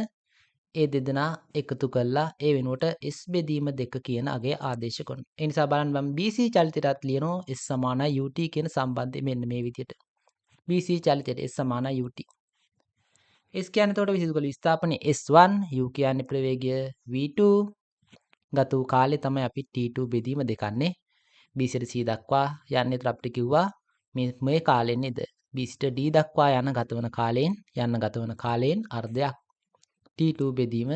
ඒ දෙදෙනා එකතු කරලා ඒ වෙනුවට S බෙදීම 2 කියන අගය ආදේශ කරනවා. ඒ නිසා බලන්න මම BC චලිතයටත් ලියනවා S සමානයි UT කියන සම්බන්ධය මෙන්න මේ විදියට. BC චලිතයට S සමානයි UT. S කියන්නේ එතකොට විසිදු කළ විස්ථාපනයේ S1 U කියන්නේ ප්‍රවේගය V2 ගත වූ කාලය තමයි අපි T2 බෙදීම දෙකන්නේ. B සිට C දක්වා යන්නේ අපිට කිව්වා මේ කාලෙන් නේද B සිට D දක්වා යන ගතවන කාලයෙන් අර්ධයක් T2 බෙදීම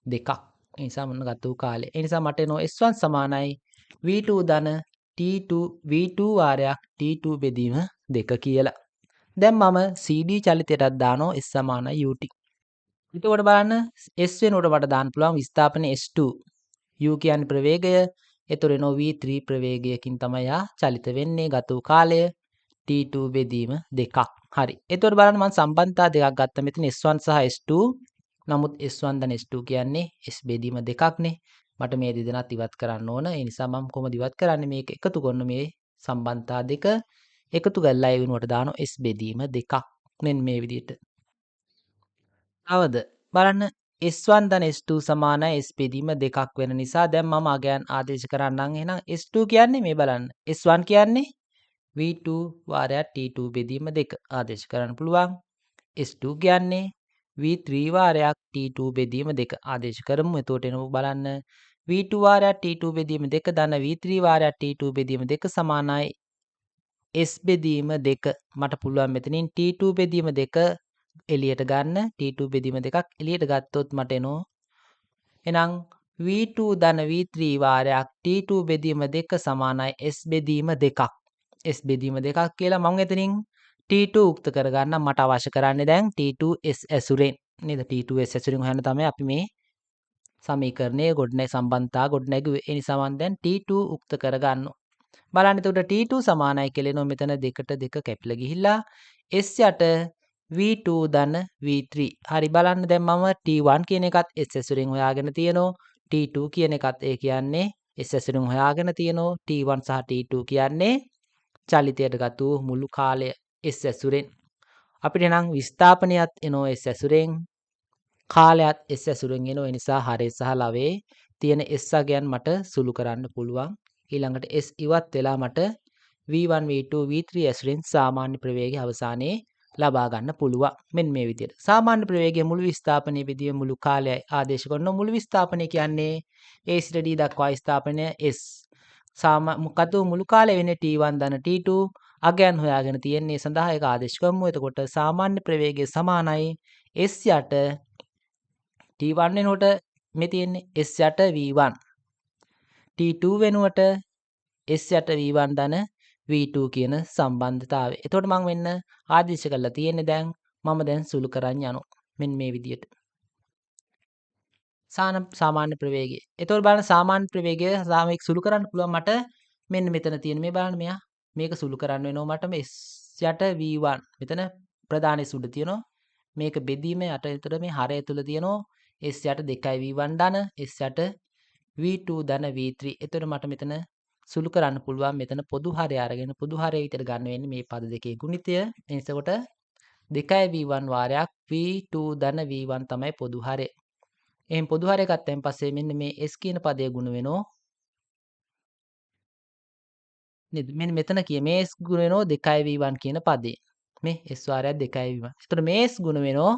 2ක්. ඒ නිසා මොන ගත වූ කාලය. ඒ නිසා මට එනවා S1 සමානයි V2 ධන T2 V2 වාරයක් T2 බෙදීම 2 කියලා. දැන් මම CD චලිතයටත් දානවා S සමානයි UT. එතකොට බලන්න S වෙනුවට මට දාන්න පුළුවන් විස්ථාපනයේ S2. U කියන්නේ ප්‍රවේගය. එතකොට එනවා V3 ප්‍රවේගයකින් තමයි චලිත වෙන්නේ. ගත වූ කාලය T2 බෙදීම 2ක්. හරි. එතකොට බලන්න මම සම්බන්ධතා දෙකක් ගත්තා මෙතන S1 සහ S2. නමුත් S1 ධන S2 කියන්නේ S බෙදීම 2ක්නේ. මට මේ දෙදෙනාත් ඉවත් කරන්න ඕන. ඒ නිසා මම කොහොමද ඉවත් කරන්නේ? මේක එකතු කරන මේ සම්බන්ධතා දෙක එකතු කරලා ඒ වෙනුවට දානවා S බෙදීම 2ක්. මෙන්න මේ විදිහට. තවද බලන්න S1 ධන S2 සමානයි S බෙදීම 2ක් වෙන නිසා දැන් මම අගයන් ආදේශ කරන්නම්. එහෙනම් S2 කියන්නේ මේ බලන්න. S1 කියන්නේ V2 වාරයක් T2 බෙදීම 2 ආදේශ කරන්න පුළුවන්. S2 කියන්නේ V3 වාරයක් T2 බෙදීම 2 ආදේශ කරමු. එතකොට එනවා බලන්න V2 වාරයක් T2 බෙදීම 2 ධන V3 වාරයක් T2 බෙදීම 2 සමානයි S බෙදීම 2. මට පුළුවන් මෙතනින් T2 බෙදීම 2 එළියට ගන්න. T2 බෙදීම 2ක් එළියට ගත්තොත් මට එනවා එහෙනම් V2 ධන V3 වාරයක් T2 බෙදීම 2 සමානයි S බෙදීම 2ක්. S බෙදීම 2ක් කියලා මම එතනින් T2 උක්ත කරගන්න මට අවශ්‍ය කරන්නේ දැන් T2 S ඇසුරෙන් නේද? T2 S ඇසුරෙන් හොයන්න තමයි අපි මේ සමීකරණයේ සම්බන්ධතා ගොඩනැගුවේ. ඒ නිසා මම දැන් T2 උක්ත කරගන්නවා. බලන්න එතකොට T2 සමානයි කියලා එනවා මෙතන 2ට 2 කැපිලා ගිහිල්ලා S යට V2 ධන V3. හරි බලන්න දැන් මම T1 කියන එකත් S ඇසුරෙන් හොයාගෙන තියෙනවා. T2 කියන එකත් ඒ කියන්නේ S ඇසුරෙන් හොයාගෙන තියෙනවා. T1 සහ T2 කියන්නේ චලිතයට ගත වූ මුළු කාලය S ඇසුරෙන්. අපිට නම් විස්ථාපනයත් එනවා S ඇසුරෙන්. කාලයත් S ඇසුරෙන් එනවා. ඒ නිසා හරය සහ ලවයේ තියෙන S අගයන් මට සුළු කරන්න පුළුවන්. ඊළඟට S ඉවත් වෙලා මට V1 V2 V3 ඇසුරෙන් සාමාන්‍ය ප්‍රවේගය අවසානයේ ලබා ගන්න පුළුවන්. මෙන්න මේ විදිහට. සාමාන්‍ය ප්‍රවේගයේ මුළු විස්ථාපනයේ විදිය මුළු කාලයයි ආදේශ කරන මුළු විස්ථාපනය කියන්නේ A සිට D දක්වා විස්ථාපනය S. මොකද මුළු කාලය වෙන්නේ T1 ධන T2 අගයන් හොයාගෙන තියෙන්නේ සඳහා ඒක ආදේශ කරමු. එතකොට සාමාන්‍ය ප්‍රවේගය සමානයි S යට T1 වෙනුවට මේ තියෙන්නේ S යට V1 T2 වෙනුවට S යට V1 ධන V2 කියන සම්බන්ධතාවය. එතකොට මම මෙන්න ආදේශ කරලා තියෙන්නේ දැන් මම දැන් සුළු කරන් යනවා. මෙන්න මේ විදියට. සාමාන්‍ය ප්‍රවේගය. එතකොට බලන්න සාමාන්‍ය ප්‍රවේගය සාමයක සුළු කරන්න පුළුවන් මට මෙන්න මෙතන තියෙන මේ බලන්න මෙයා මේක සුළු කරන්න වෙනවා මට මේ S යට V1 මෙතන ප්‍රධාන S උඩ තියෙනවා. මේක බෙදීම යට විතර මේ හරය තුල තියෙනවා S යට 2යි V1 ධන S යට V2 ධන V3. එතකොට මට මෙතන සුළු කරන්න පුළුවන් මෙතන පොදු හරය අරගෙන පොදු හරය විතර ගන්න වෙන්නේ මේ පද දෙකේ ගුණිතය. එනිසකොට 2යි V1 වාරයක් V2 ධන V1 තමයි පොදු හරය. එහෙන් පොදු හරය ගත්තයින් පස්සේ මෙන්න මේ S කියන පදය ගුණ වෙනවා. නේද? මෙන්න මෙතන මේ S ගුණ වෙනවා 2යි V1 කියන පදේ. මේ S වාරයක් 2යි V1. එතකොට මේ S ගුණ වෙනවා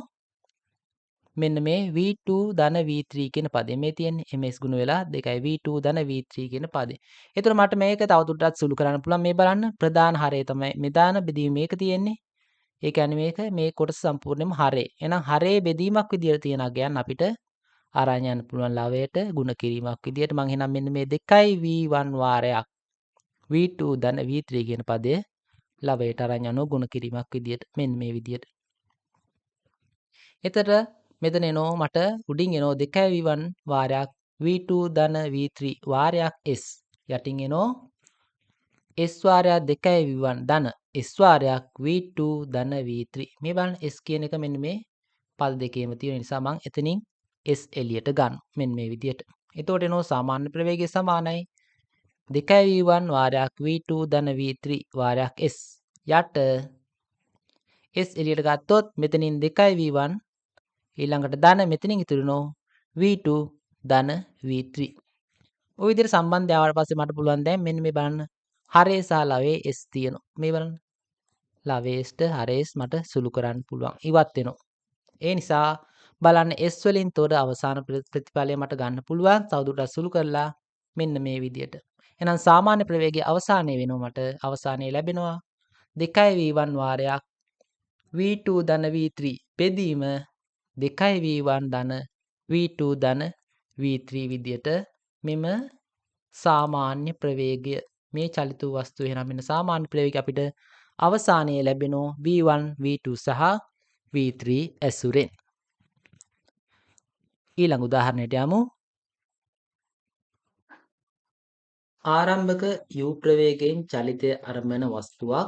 මෙන්න මේ V2 ධන V3 කියන පදේ. මේ තියෙන්නේ MS ගුණ වෙලා 2යි V2 ධන V3 කියන පදේ. එතකොට මට මේක තවදුරටත් සුළු කරන්න පුළුවන්. මේ බලන්න ප්‍රධාන හරය තමයි මෙදාන බෙදීම මේක තියෙන්නේ. ඒ කියන්නේ මේ කොටස සම්පූර්ණයෙන්ම හරය. එහෙනම් හරයේ බෙදීමක් විදියට තියෙන අගයන් අපිට අරන් යන්න පුළුවන් ලවයට ಗುಣ කිරීමක් විදියට මම එහෙනම් මෙන්න මේ 2යි V1 වාරයක් V2 ධන V3 කියන පදය ලවයට අරන් යනවා ಗುಣ කිරීමක් විදියට මෙන්න මේ විදියට. එතකොට මෙතන එනවා මට උඩින් එනවා 2යි V1 වාරයක් V2 ධන V3 වාරයක් S යටින් එනවා S වාරයක් 2යි V1 ධන S වාරයක් V2 ධන V3 මේ බලන්න S කියන එක මෙන්න මේ පද දෙකේම තියෙන නිසා මම එතනින් S එළියට ගන්න. මෙන්න මේ විදියට. එතකොට එනවා සාමාන්‍ය ප්‍රවේගය සමානයි 2යි V1 වාරයක් V2 ධන V3 වාරයක් S යට S එළියට ගත්තොත් මෙතනින් 2යි V1 ඊළඟට ධන මෙතනින් ඉතුරු වෙනවා V2 ධන V3. ඔය විදිහට සම්බන්ධය ආවට පස්සේ මට පුළුවන් දැන් මෙන්න මේ බලන්න හරය සහ ලවයේ S තියෙනවා. මේ බලන්න. ලවයේට හරයස් මට සුළු කරන්න පුළුවන්. ඉවත් වෙනවා. ඒ නිසා බලන්න S වලින් තොර අවසාන ප්‍රතිඵලය මට ගන්න පුළුවන්. තවදුරටත් සුළු කරලා මෙන්න මේ විදියට. එහෙනම් සාමාන්‍ය ප්‍රවේගයේ අවසානයේ වෙනවා මට අවසානයේ ලැබෙනවා 2යි V1 වාරයක් V2 ධන V3 බෙදීම 2යි V1 ධන V2 ධන V3 විදියට මෙම සාමාන්‍ය ප්‍රවේගය මේ චලිත වූ වස්තුව එහෙනම් මෙන්න සාමාන්‍ය ප්‍රවේගය අපිට අවසානයේ ලැබෙනවා V1 V2 සහ V3 ඇසුරෙන්. ඊළඟ උදාහරණයට යමු. ආරම්භක U ප්‍රවේගයෙන් චලිතය අරඹන වස්තුවක්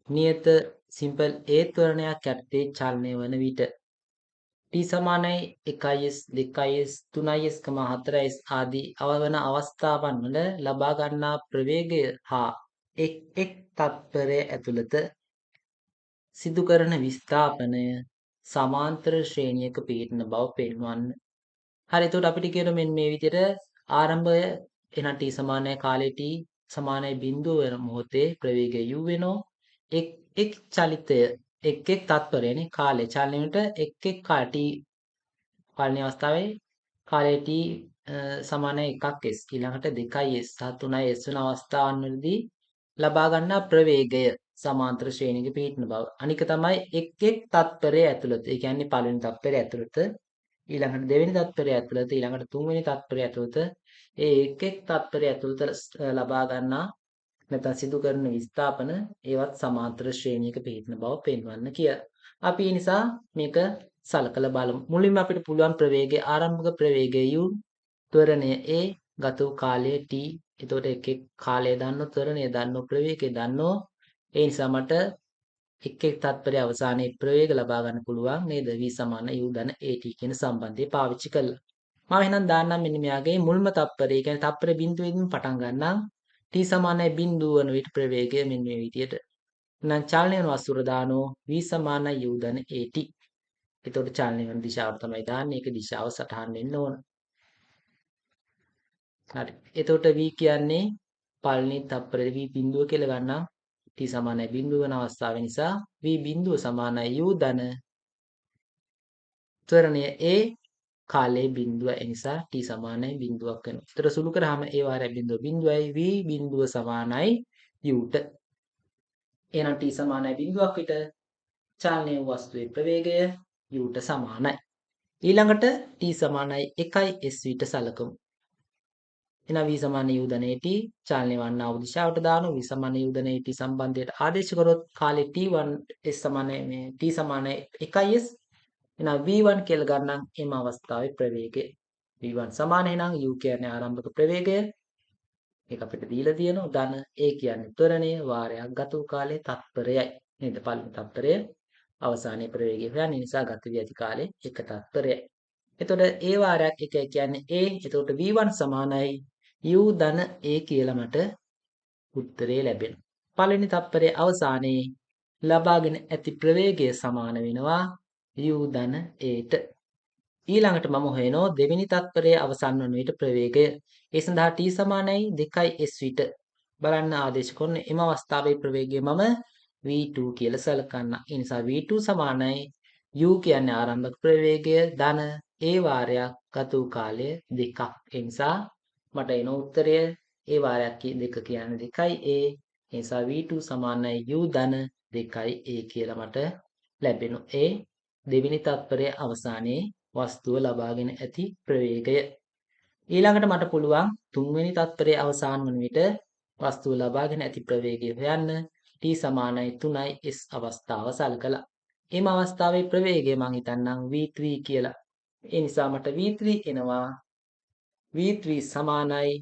නියත සිම්පල් A ත්වරණයක් යටතේ චලනය වන විට t සමානයි 1s 2s 3s 4s ආදී අවවන අවස්ථාවන් වල ලබා ගන්නා ප්‍රවේගය හා එක් තත්පරය ඇතුළත සිදු කරන විස්ථාපනය සමාන්තර ශ්‍රේණියක පිහිටන බව පෙන්වන්න. හරි එතකොට අපිට කියන මෙන්න මේ විදිහට ආරම්භය එහෙනම් t සමානයි කාලේ t සමානයි බිඳුව වෙන මොහොතේ ප්‍රවේගය u වෙනවා. එක් චලිතය එක් තත්පරයනේ කාලේ චලනයට එක් කාල t පළවෙනි අවස්ථාවේ කාලේ t සමානයි 1s ඊළඟට 2s සහ 3s වෙන අවස්ථාවන් වලදී ලබා ගන්නා ප්‍රවේගය සමාන්තර ශ්‍රේණියක පිහිටන බව. අනික තමයි එක් තත්පරය ඇතුළත. ඒ කියන්නේ පළවෙනි තත්පරය ඇතුළත ඊළඟට දෙවෙනි තත්පරය ඇතුළත ඊළඟට තුන්වෙනි තත්පරය ඇතුළත ඒ එක් තත්පරය ඇතුළත ලබා ගන්නා නැත්නම් සිදු කරන විස්ථාපන ඒවත් සමාන්තර ශ්‍රේණියක පිහිටන බව පෙන්වන්න කියලා. අපි ඒ නිසා මේක සලකලා බලමු. මුලින්ම අපිට පුළුවන් ප්‍රවේගයේ ආරම්භක ප්‍රවේගය u ත්වරණය a ගත වූ කාලය t. එතකොට එක් කාලය දන්නෝ ත්වරණය දන්නෝ ප්‍රවේගය දන්නෝ. ඒ නිසා මට එක් තත්පරයේ අවසානයේ ප්‍රවේග ලබා ගන්න පුළුවන් නේද? v සමාන u ධන at කියන සම්බන්ධය පාවිච්චි කළා. මම එහෙනම් දාන්නම් මෙන්න මෙයාගේ මුල්ම තත්පරය. ඒ කියන්නේ තත්පර බිඳුවෙන් පටන් ගන්නම්. t සමානයි බිඳුව වන විට ප්‍රවේගය මෙන්න මේ විදියට. එහෙනම් චලනය වන වස්තුර දානෝ v සමානයි u ධන at. එතකොට චලනය වන දිශාව තමයි දාන්නේ. ඒක දිශාව සටහන් වෙන්න ඕන. හරි. එතකොට v කියන්නේ පළවෙනි තත්පරේ v බිඳුව කියලා ගන්නම්. t සමානයි බිඳුව වෙන අවස්ථාව නිසා v බිඳුව සමානයි u ධන ත්වරණය a කාලයේ බිඳුව ඒ නිසා t සමානයි බිඳුවක් වෙනවා. ඒතර සුළු කරාම a වාරය බිඳුව බිඳුවයි v බිඳුව සමානයි u ට. එහෙනම් t සමානයි බිඳුවක් විට චලනයේ වස්තුවේ ප්‍රවේගය v uට සමානයි. ඊළඟට t සමානයි 1 s ට සලකමු. එහෙනම් v සමාන u ධන at චලනය වන්නා වූ දිශාවට දානවා. v සමාන u ධන at සම්බන්ධයට ආදේශ කරොත් කාලේ t1 s සමාන මේ t සමාන 1s. එහෙනම් v1 කියලා ගන්නම් එම අවස්ථාවේ ප්‍රවේගය. v1 සමාන එහෙනම් u කියන්නේ ආරම්භක ප්‍රවේගය. ඒක අපිට දීලා තියෙනවා. ධන a කියන්නේ ත්වරණය වාරයක් ගත වූ කාලයේ තත්පරයයි. නේද? පළවෙනි තත්පරය අවසානයේ ප්‍රවේගය හොයන්නේ නිසා ගත වී ඇති කාලේ එක තත්පරයයි. එතකොට a වාරයක් 1 කියන්නේ a. එතකොට v1 සමානයි u ධන a කියලා මට උත්තරේ ලැබෙනවා. පළවෙනි තත්පරයේ අවසානයේ ලබාගෙන ඇති ප්‍රවේගය සමාන වෙනවා u ධන aට. ඊළඟට මම හොයනවා දෙවෙනි තත්පරයේ අවසන් වන විට ප්‍රවේගය. ඒ සඳහා t සමානයි 2s විට බලන්න ආදේශ කරන එම අවස්ථාවේ ප්‍රවේගය මම v2 කියලා සලකන්න. ඒ නිසා v2 සමානයි u කියන්නේ ආරම්භක ප්‍රවේගය ධන a වාරයක් ගත වූ කාලය 2ක්. ඒ නිසා මට එන උත්තරය a වාරයක් 2 කියන්නේ 2යි a. ඒ නිසා v2 සමානයි u ධන 2යි a කියලා මට ලැබෙනවා. ඒ දෙවෙනි තත්පරයේ අවසානයේ වස්තුව ලබාගෙන ඇති ප්‍රවේගය. ඊළඟට මට පුළුවන් තුන්වෙනි තත්පරයේ අවසන් වන විට වස්තුව ලබාගෙන ඇති ප්‍රවේගය හොයන්න. t සමානයි 3යි s අවස්ථාව සලකලා. එම අවස්ථාවේ ප්‍රවේගය මම හිතන්නම් v3 කියලා. ඒ නිසා මට v3 එනවා. v3 සමානයි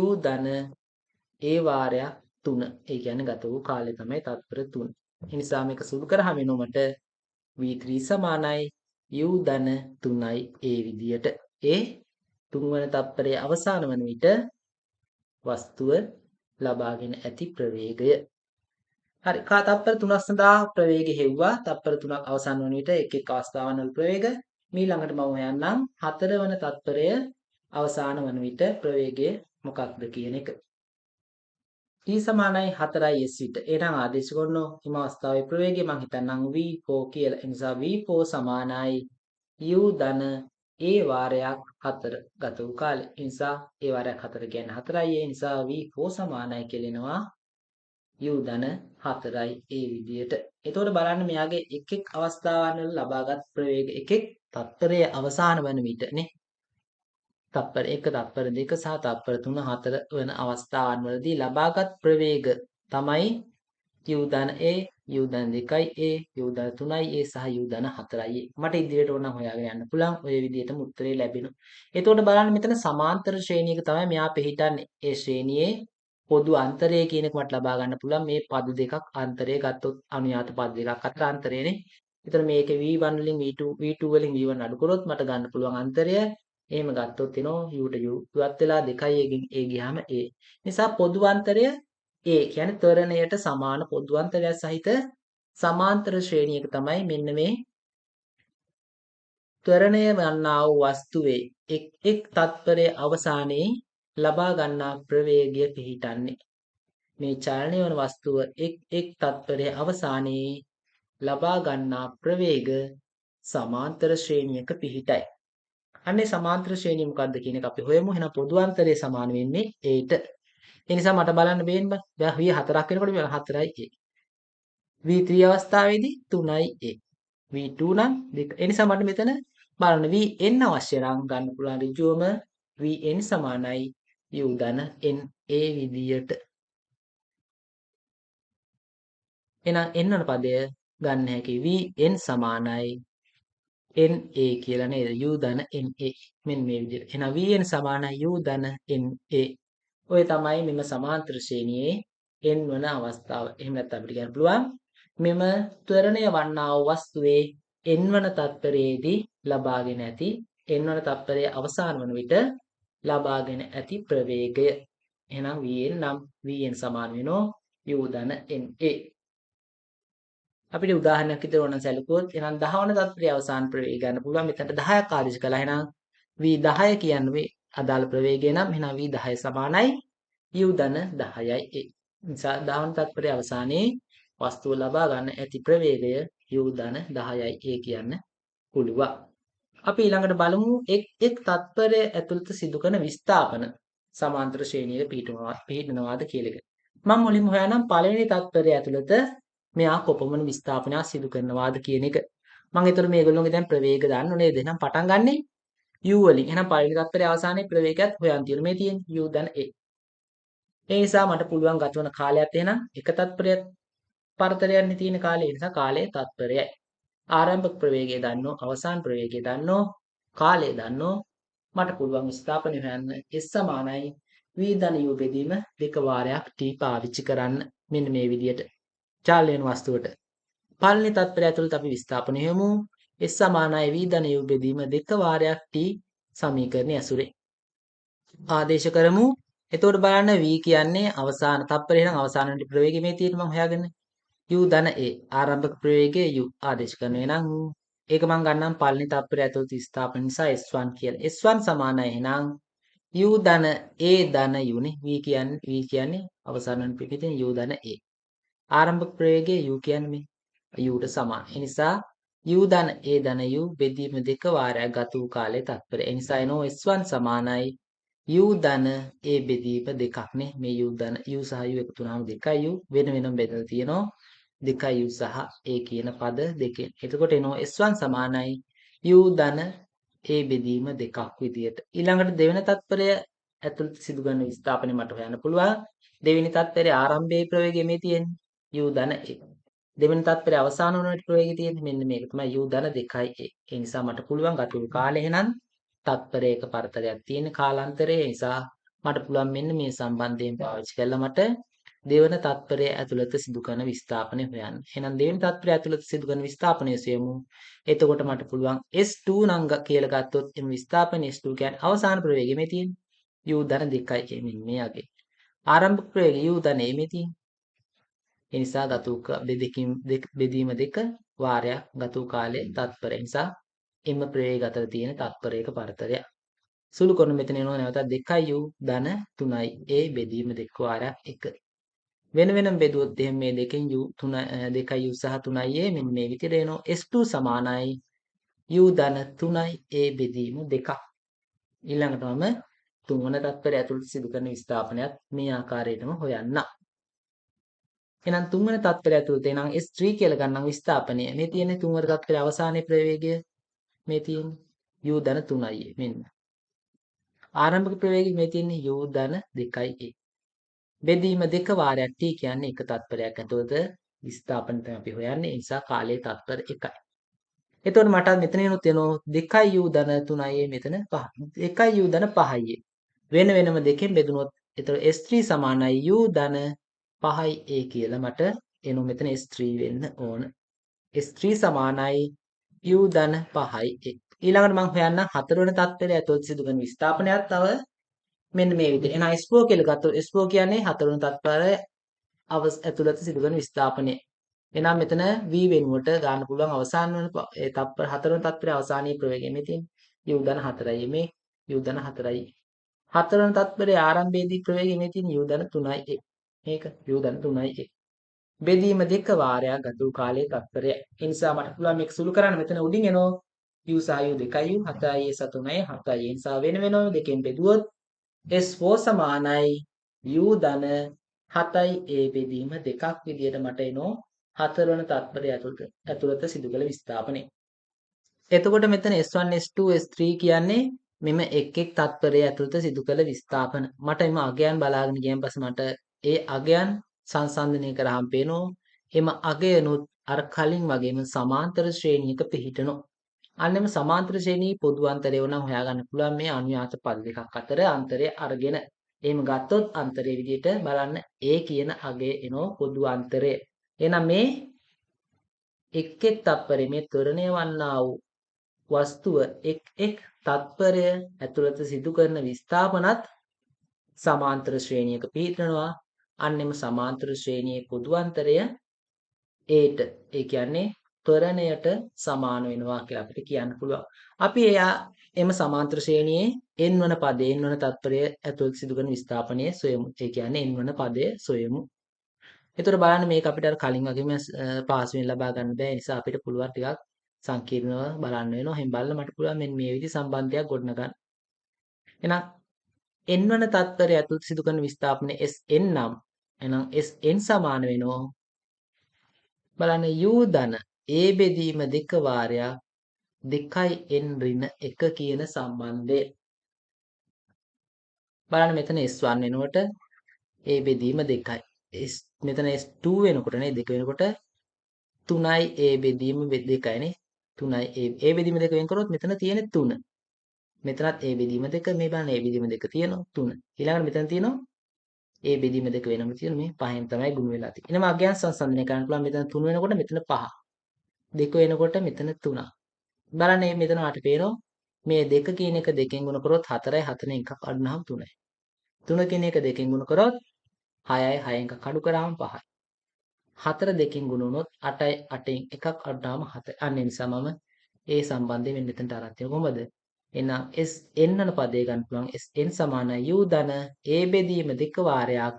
u ධන a වාරයක් 3. ඒ කියන්නේ ගත වූ කාලය තමයි තත්පර 3. ඒ නිසා මේක සුළු කරාම එනොමට v3 සමානයි u ධන 3යි a විදියට. ඒ තුන්වන තත්පරයේ අවසන් වන විට වස්තුව ලබාගෙන ඇති ප්‍රවේගය. හරි. තත්පර 3ක් සඳහා ප්‍රවේගය හෙව්වා. තත්පර 3ක් අවසන් වන විට එක් එක් අවස්ථාවන් වල ප්‍රවේග. ඊළඟට මම හොයන්නම් හතරවන තත්පරය අවසන් වන විට ප්‍රවේගය මොකක්ද කියන එක. t සමානයි 4යි s විට. එහෙනම් ආදේශ කරනවා හිම අවස්ථාවේ ප්‍රවේගය මම හිතන්නම් v4 කියලා. ඒ නිසා v4 සමානයි u ධන a වාරයක් 4 ගත වූ කාලය. ඒ නිසා a වාරයක් 4 කියන්නේ 4යි. ඒ නිසා v4 සමානයි කියලෙනවා u ධන 4යි a විදියට. එතකොට බලන්න මෙයාගේ එක් එක් අවස්ථාවන් වල ලබාගත් ප්‍රවේග එක් එක් තත්පරයේ අවසාන වන විට නේ. තත්පර 1 තත්පර 2 සහ තත්පර 3 4 වෙන අවස්ථාවන් වලදී ලබාගත් ප්‍රවේග තමයි u ධන a u ධන 2යි a u ධන 3යි a සහ u ධන 4යි a. මට ඉදිරියට ඕනම් හොයාගෙන යන්න පුළුවන්. ඔය විදිහටම උත්තරේ ලැබෙනවා. එතකොට බලන්න මෙතන සමාන්තර ශ්‍රේණියක තමයි මෙයා පිළිටන්නේ. ඒ ශ්‍රේණියේ පොදු අන්තරය කියන එක මට ලබා ගන්න පුළුවන්. මේ පද දෙකක් අන්තරය ගත්තොත් අනුයාත පද දෙකක් අතර අන්තරයනේ. එතන මේකේ v1 වලින් v2 වලින් v1 අඩු කරොත් මට ගන්න පුළුවන් අන්තරය. එහෙම ගත්තොත් එනවා u ට u ඉවත් වෙලා 2යි එකකින් a ගියාම a. නිසා පොදු අන්තරය a කියන්නේ ත්වරණයට සමාන පොදු අන්තරයක් සහිත සමාන්තර ශ්‍රේණියක තමයි මෙන්න මේ ත්වරණය වන්නා වූ වස්තුවේ එක් තත්පරයේ අවසානයේ ලබා ගන්නා ප්‍රවේගය පිහිටන්නේ. මේ චලනය වන වස්තුව එක් තත්පරයේ අවසානයේ ලබා ගන්නා ප්‍රවේග සමාන්තර ශ්‍රේණියක පිහිටයි. අන්නේ සමාන්තර ශ්‍රේණිය මොකක්ද කියන එක අපි හොයමු. එහෙනම් පොදු අන්තරය සමාන වෙන්නේ aට. ඒ නිසා මට බලන්න බේන්න බෑ. දැන් v4ක් වෙනකොට මේ 4යි a. v3 අවස්ථාවේදී 3යි a. v2 නම් 2. ඒ නිසා මට මෙතන බලන්න vn අවශ්‍ය නම් ගන්න පුළුවන් ඍජුවම vn සමානයි u ධන n a විදියට. එහෙනම් n වන පදය ගන්න හැකි vn සමානයි NA කියලා නේද? U ධන NA. මෙන්න මේ විදිහට. එහෙනම් VN සමානයි U ධන NA. ඔය තමයි මෙම සමාන්තර ශ්‍රේණියේ n වන අවස්ථාව. එහෙම නැත්නම් අපිට කියන්න පුළුවන් මෙම ත්වරණය වන්නා වූ වස්තුවේ n වන තත්පරයේදී ලබාගෙන ඇති n වන තත්පරයේ අවසන් වන විට ලබාගෙන ඇති ප්‍රවේගය. එහෙනම් VN නම් VN සමාන වෙනවා U ධන NA. අපිට උදාහරණයක් විදිහට ඕන සැලකුවොත් එහෙනම් 10 වන තත්පරයේ අවසාන ප්‍රවේගය ගන්න පුළුවන්. මෙතනට 10ක් ආදේශ කළා. එහෙනම් v10 කියන්නේ මේ අදාළ ප්‍රවේගය නම් එහෙනම් v10 සමානයි u ධන 10යි a. නිසා 10 වන තත්පරයේ අවසානයේ වස්තුව ලබා ගන්න ඇති ප්‍රවේගය u ධන 10යි a කියන්න පුළුවන්. අපි ඊළඟට බලමු එක් තත්පරයේ ඇතුළත සිදු කරන විස්ථාපන සමාන්තර ශ්‍රේණියක පිහිටනවාද කියලා එක. මම මුලින්ම හොයනම් පළවෙනි තත්පරයේ ඇතුළත මෙයා කොපමණ විස්ථාපනයක් සිදු කරනවාද කියන එක. මම ඒතර මේගොල්ලෝගේ දැන් ප්‍රවේග දාන්න ඕනේ නේද? එහෙනම් පටන් ගන්නෙ u වලින්. එහෙනම් පළවෙනි තත්පරයේ අවසානයේ ප්‍රවේගයත් හොයන් තියෙනවා. මේ තියෙන්නේ u ධන a. ඒ නිසා මට පුළුවන් ගතවන කාලයත් එහෙනම් එක තත්පරයක් පරතරයක්නේ තියෙන කාලය. ඒ නිසා කාලය තත්පරයයි. ආරම්භක ප්‍රවේගය දන්නෝ, අවසාන ප්‍රවේගය දන්නෝ, කාලය දන්නෝ. මට පුළුවන් විස්ථාපනය හොයන්න s සමානයි v ධන u බෙදීම දෙක වාරයක් t පාවිච්චි කරන්න. මෙන්න මේ විදියට. චාලන වෙන වස්තුවට. පළවෙනි තත්පරය ඇතුළත අපි විස්ථාපනය යමු. s සමානයි v ධන u බෙදීම දෙක වාරයක් t සමීකරණය ඇසුරේ. ආදේශ කරමු. එතකොට බලන්න v කියන්නේ අවසාන තත්පරේ නම් අවසාන ප්‍රවේගය මේ තියෙන මම හොයාගන්න. u ධන a ආරම්භක ප්‍රවේගයේ u ආදේශ කරනවා. එහෙනම් ඒක මම ගන්නම් පළවෙනි තත්පරය ඇතුළත ස්ථාපන නිසා S1 කියලා. S1 සමානයි එහෙනම් u ධන a ධන u නේ. v කියන්නේ අවසාන පිටින් u ධන a. ආරම්භක ප්‍රවේගයේ u කියන්නේ මේ u ට සමාන. ඒ නිසා u ධන a ධන u බෙදීම දෙක වාරයක් ගත වූ කාලයේ තත්පරය. ඒ නිසා එනෝ S1 සමානයි u ධන a බෙදීම දෙකක් නේ. මේ u ධන u සහ u එකතු වුණාම 2u වෙන වෙනම බෙදලා තියෙනවා. 2u සහ a කියන පද දෙකෙන්. එතකොට එනවා S1 සමානයි u ධන a බෙදීම දෙකක් විදියට. ඊළඟට දෙවෙනි තත්පරය ඇතුළත සිදු කරන විස්ථාපනය මට හොයන්න පුළුවන්. දෙවෙනි තත්පරයේ ආරම්භයේ ප්‍රවේගය මේ තියෙන්නේ u ධන a. දෙවෙනි තත්පරයේ අවසාන වන විට ප්‍රවේගය තියෙන්නේ මෙන්න මේක තමයි u ධන 2a. ඒ නිසා මට පුළුවන් ගත වූ කාලය එහෙනම් තත්පරයක පරතරයක් තියෙන කාලාන්තරය. ඒ නිසා මට පුළුවන් මෙන්න මේ සම්බන්ධයෙන් පාවිච්චි කරලා මට දෙවන තත්පරය ඇතුළත සිදු කරන විස්ථාපනය හොයන්න. එහෙනම් දෙවෙනි තත්පරය ඇතුළත සිදු කරන විස්ථාපනය සොයමු. එතකොට මට පුළුවන් S2 නම් කියලා ගත්තොත් එම විස්ථාපන S2 කියන්නේ අවසාන ප්‍රවේගය මේ තියෙන්නේ u ධන 2යි මෙන්න මේ අගේ. ආරම්භක ප්‍රවේගය u ධන a මේ තියෙන්නේ. ඒ නිසා ගතූ බෙදීම දෙක වාරයක් ගතූ කාලයේ තත්පරය නිසා එම ප්‍රවේග අතර තියෙන තත්පරයක පරතරය. සුළු කරන මෙතන එනවා නැවතත් 2u ධන 3a බෙදීම දෙක වාරයක් 1. වෙන වෙනම බෙදුවොත් එහෙනම් මේ දෙකෙන් u 3 2u සහ 3a මෙන්න මේ විදිහට එනවා S2 සමානයි u ධන 3a බෙදීම 2ක්. ඊළඟට මම තුන්වන තත්පරය ඇතුළත සිදු කරන විස්ථාපනයත් මේ ආකාරයටම හොයන්න. එහෙනම් තුන්වන තත්පරය ඇතුළත එනම් S3 කියලා ගන්නම් විස්ථාපනය. මේ තියෙන්නේ තුන්වන තත්පරයේ අවසානයේ ප්‍රවේගය මේ තියෙන්නේ u ධන 3a මෙන්න. ආරම්භක ප්‍රවේගය මේ තියෙන්නේ u ධන 2a. බෙදීම දෙක වාරයක් t කියන්නේ එක තත්පරයක් ඇතුළත විස්ථාපන තමයි අපි හොයන්නේ. ඒ නිසා කාලයේ තත්පර 1යි. එතකොට මට මෙතන එනොත් එනවා 2u ධන 3i මෙතන 5. 1u ධන 5i. වෙන වෙනම දෙකෙන් බෙදුනොත් එතකොට S3 සමානයි u ධන 5a කියලා මට එනවා මෙතන S3 වෙන්න ඕන. S3 සමානයි u ධන 5a. ඊළඟට මම හොයන්න හතරවෙනි තත්පරය ඇතුළත සිදු කරන විස්ථාපනයක් තව මෙන්න මේ විදිහට. එහෙනම් S4 කියලා ගත්තොත් S4 කියන්නේ හතරවෙනි තත්පරය ඇතුළත සිදු කරන විස්ථාපනය. එහෙනම් මෙතන v වෙනුවට ගන්න පුළුවන් අවසාන වෙන තත්පර හතරවෙනි තත්පරයේ අවසානයේ ප්‍රවේගය මේ තියෙන්නේ u ධන 4යි මේ u ධන 4යි. හතරවෙනි තත්පරයේ ආරම්භයේදී ප්‍රවේගය මේ තියෙන්නේ u ධන 3යි. මේක u ධන 3යි. බෙදීම දෙක වාරයක් ගත වූ කාලයේ තත්පරය. ඒ නිසා මට පුළුවන් මේක සුළු කරන්න මෙතන උඩින් එනවා u සහ u 2යි 7යි සහ 3යි 7යි. ඒ නිසා වෙන වෙනම දෙකෙන් බෙදුවොත් S4 සමානයි u ධන 7යි a බෙදීම දෙකක් විදියට මට එනවා හතරවන තත්පරය ඇතුළත සිදු කළ විස්ථාපනය. එතකොට මෙතන S1 S2 S3 කියන්නේ මෙම එක් එක් තත්පරය ඇතුළත සිදු කළ විස්ථාපන. මට එම අගයන් බලාගෙන ගියන් පස්සේ මට ඒ අගයන් සංසන්දනය කරාම පේනවා එම අගයනොත් අර කලින් වගේම සමාන්තර ශ්‍රේණියක පිහිටනවා. අන්නෙම සමාන්තර ශ්‍රේණියේ පොදු අන්තරය වුණා හොයාගන්න පුළුවන් මේ අනුයාත පද දෙකක් අතර අන්තරය අරගෙන. එහෙම ගත්තොත් අන්තරයේ විදිහට බලන්න A කියන අගය එනෝ පොදු අන්තරය. එහෙනම් මේ එක් එක් තත්පරේ මේ ත්වරණය වන්නා වූ වස්තුව එක් එක් තත්පරය ඇතුළත සිදු කරන විස්ථාපනත් සමාන්තර ශ්‍රේණියක පිහිටනවා. අන්නෙම සමාන්තර ශ්‍රේණියේ පොදු අන්තරය Aට ඒ කියන්නේ ත්වරණයට සමාන වෙනවා කියලා අපිට කියන්න පුළුවන්. අපි එම සමාන්තර ශ්‍රේණියේ n වන පදේ n වන තත්පරය ඇතුළත සිදු කරන විස්ථාපනයේ සොයමු. ඒ කියන්නේ n වන පදය සොයමු. එතකොට බලන්න මේක අපිට අර කලින් වගේම පාසුවෙන් ලබා ගන්න බෑ. ඒ නිසා අපිට පුළුවන් ටිකක් සංකීර්ණව බලන්න වෙනවා. එහෙන් බලලා මට පුළුවන් මෙන්න මේ විදිහ සම්බන්ධයක් ගොඩනගන්න. එහෙනම් n වන තත්පරය ඇතුළත සිදු කරන විස්ථාපනයේ Sn නම් එහෙනම් Sn සමාන වෙනවා බලන්න u ධන A බෙදීම 2 වාරයක් 2n ඍණ 1 කියන සම්බන්ධය. බලන්න මෙතන S1 වෙනකොට A බෙදීම 2යි. මෙතන S2 වෙනකොට නේ 2 වෙනකොට 3යි A බෙදීම 2යි නේ. 3යි A බෙදීම 2 වෙන් කරොත් මෙතන තියෙන්නේ 3. මෙතනත් A බෙදීම 2 මේ බලන්න A බෙදීම 2 තියෙනවා 3. ඊළඟට මෙතන තියෙනවා A බෙදීම 2 වෙනම තියෙන මේ පහෙන් තමයි ගුණ වෙලා තියෙන්නේ. එනම අගයන් සංසන්දනය කරන්න පුළුවන් මෙතන 3 වෙනකොට මෙතන 5. 2 වෙනකොට මෙතන 3. බලන්න මේ මෙතන වට පේනවා මේ 2 කියන එක 2කින් ගුණ කරොත් 4යි 4න් එකක් අඩු නම් 3යි. 3 කියන එක 2කින් ගුණ කරොත් 6යි 6න් එකක් අඩු කරාම 5යි. 4 2කින් ගුණ වුණොත් 8යි 8න් එකක් අඩු නාම 7යි. අන්න ඒ නිසා මම ඒ සම්බන්ධයෙන් මෙන්න මෙතනට අරන් තියෙනවා කොහොමද? එහෙනම් Sn වන පදේ ගන්න පුළුවන් Sn සමානයි u ධන a බෙදීම 2 වාරයක්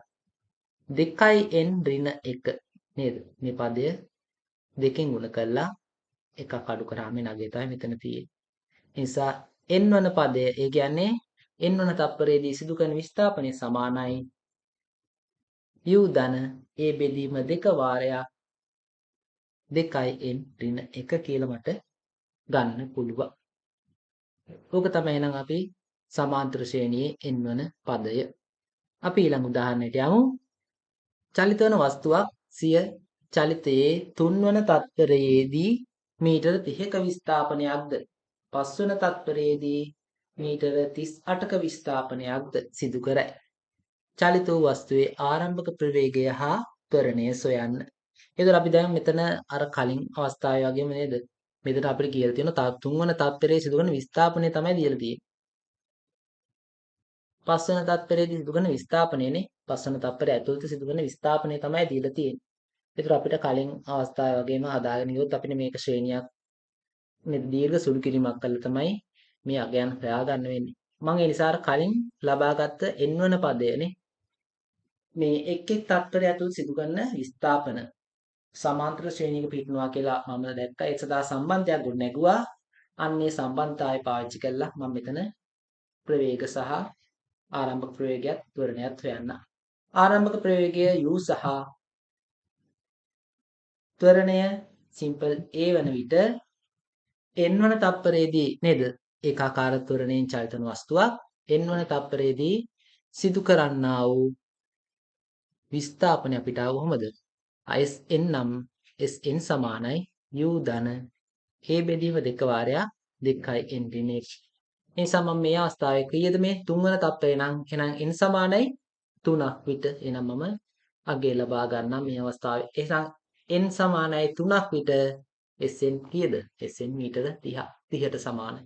2n ඍණ 1 නේද? මේ පදය දෙකෙන් ගුණ කළා එකක් අඩු කරාම නගය තමයි මෙතන තියෙන්නේ. ඒ නිසා n වන පදය ඒ කියන්නේ n වන තත්පරයේදී සිදු කරන විස්ථාපනය සමානයි u ධන a බෙදීම 2 වාරයක් 2n ඍණ 1 කියලා මට ගන්න පුළුවන්. ඕක තමයි එහෙනම් අපි සමාන්තර ශ්‍රේණියේ n වන පදය. අපි ඊළඟ උදාහරණයට යමු. චලිත වන වස්තුවක් සිය චලිතයේ 3 වන තත්පරයේදී මීටර 30ක විස්ථාපනයක්ද 5 වන තත්පරයේදී මීටර 38ක විස්ථාපනයක්ද සිදු කරයි. චලිත වූ වස්තුවේ ආරම්භක ප්‍රවේගය හා ත්වරණය සොයන්න. එතකොට අපි දැන් මෙතන අර කලින් අවස්ථාවේ වගේම නේද? මෙතන අපිට කියලා තියෙනවා 3 වන තත්පරයේ සිදු කරන විස්ථාපනය තමයි දීලා තියෙන්නේ. 5 වන තත්පරයේදී සිදු කරන විස්ථාපනයනේ 5 වන තත්පරය ඇතුළත සිදු කරන විස්ථාපනය තමයි දීලා තියෙන්නේ. ඒතර අපිට කලින් අවස්ථාවේ වගේම හදාගෙන ගියොත් අපිට මේක ශ්‍රේණියක් මේ දීර්ඝ සුළු කිරීමක් කළා තමයි මේ අගයන් හොයාගන්න වෙන්නේ. මම ඒ නිසා කලින් ලබාගත්ත n වන පදයනේ මේ එක් එක් තත්පරය ඇතුළත සිදු කරන විස්ථාපන සමාන්තර ශ්‍රේණියක පිටිනවා කියලා මම දැක්කා. ඒ සදා සම්බන්ධයක් ගොඩ නැගුවා. අන්නේ සම්බන්ධතාවය පාවිච්චි කළා මම මෙතන ප්‍රවේග සහ ආරම්භක ප්‍රවේගයත් ත්වරණයත් හොයන්න. ආරම්භක ප්‍රවේගය u සහ ත්වරණය සිම්පල් a වන විට n වන තත්පරයේදී නේද? ඒකාකාර ත්වරණයෙන් චලිත වන වස්තුවක් n වන තත්පරයේදී සිදු කරන්නා වූ විස්ථාපනය අපිට ආව කොහොමද? Sn නම් Sn සමානයි u ධන a බෙදීම 2 වාරයක් 2n ඍණ 1. ඒ නිසා මම මේ අවස්ථාවේ කීයද මේ 3 වන තත්පරේ නම් එහෙනම් n සමානයි 3ක් විට එහෙනම් මම අගය ලබා ගන්නම් මේ අවස්ථාවේ. එහෙනම් n සමානයි 3ක් විට Sn කීයද? Sn මීටර 30ට සමානයි.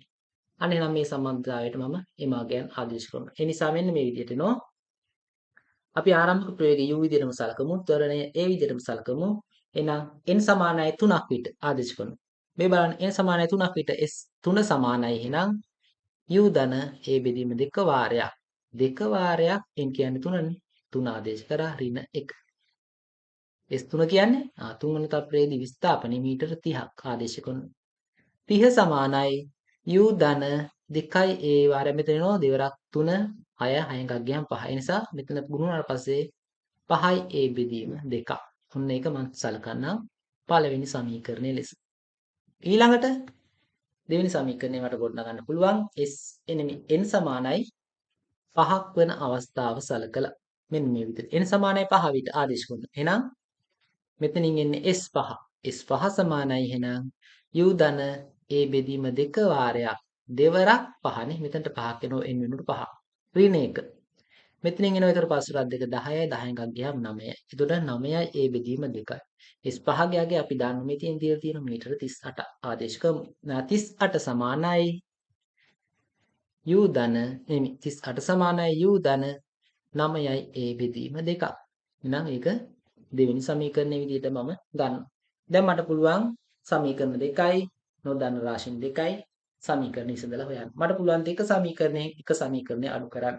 අන්න එහෙනම් මේ සම්බන්ධතාවයට මම එම අගයන් ආදේශ කරනවා. ඒ නිසා මෙන්න මේ විදිහට එනවා. අපි ආරම්භක ප්‍රවේගය u විදිහටම සලකමු. ත්වරණය a විදිහටම සලකමු. එහෙනම් n සමානයි 3ක් විට ආදේශ කරනවා. මේ බලන්න n සමානයි 3ක් විට s 3 සමානයි එහෙනම් u ධන a බෙදීම 2 වාරයක් 2 වාරයක් n කියන්නේ 3නේ 3 ආදේශ කරා ඍණ 1 S3 කියන්නේ 3 වෙනි තත්පරයේදී විස්ථාපනය මීටර 30ක් ආදේශ කරනවා 30 සමානයි u ධන 2යි a වාරය මෙතන එනවා දෙවරක් 3 6 6 එකක් ගියම 5 ඒ නිසා මෙතන ගුණ වුණාට පස්සේ 5යි a බෙදීම 2ක් ඔන්න ඒක මම සලකන්නම් පළවෙනි සමීකරණය ලෙස ඊළඟට දෙවෙනි සමීකරණය මට ගොඩනගන්න පුළුවන් n සමානයි 5ක් වෙන අවස්ථාව සලකලා මෙන්න මේ විදිහට n සමානයි 5 විට ආදේශ කරනවා. එහෙනම් මෙතනින් එන්නේ S5. S5 සමානයි එහෙනම් u ධන a බෙදීම 2 වාරයක් දෙවරක් 5නේ. මෙතනට 5ක් එනවා n වෙනුවට 5. ඍණ 1. මෙතනින් එනවා ඊතර පස්සට 2 10යි 10 එකක් ගියාම 9යි. එතකොට 9යි a බෙදීම 2යි. S5 ගියාගේ අපි දන්න මේ තියෙන මීටර 38 ආදේශ කරමු. 38 සමානයි u ධන 38 සමානයි u ධන 9යි a බෙදීම 2ක්. එහෙනම් ඒක දෙවෙනි සමීකරණයේ විදිහට මම ගන්නවා. දැන් මට පුළුවන් සමීකරණ දෙකයි නොදන්න රාශීන් දෙකයි සමීකරණ ඉස්සදලා හොයන්න. මට පුළුවන් දෙක සමීකරණයෙන් එක සමීකරණය අඩු කරන්න.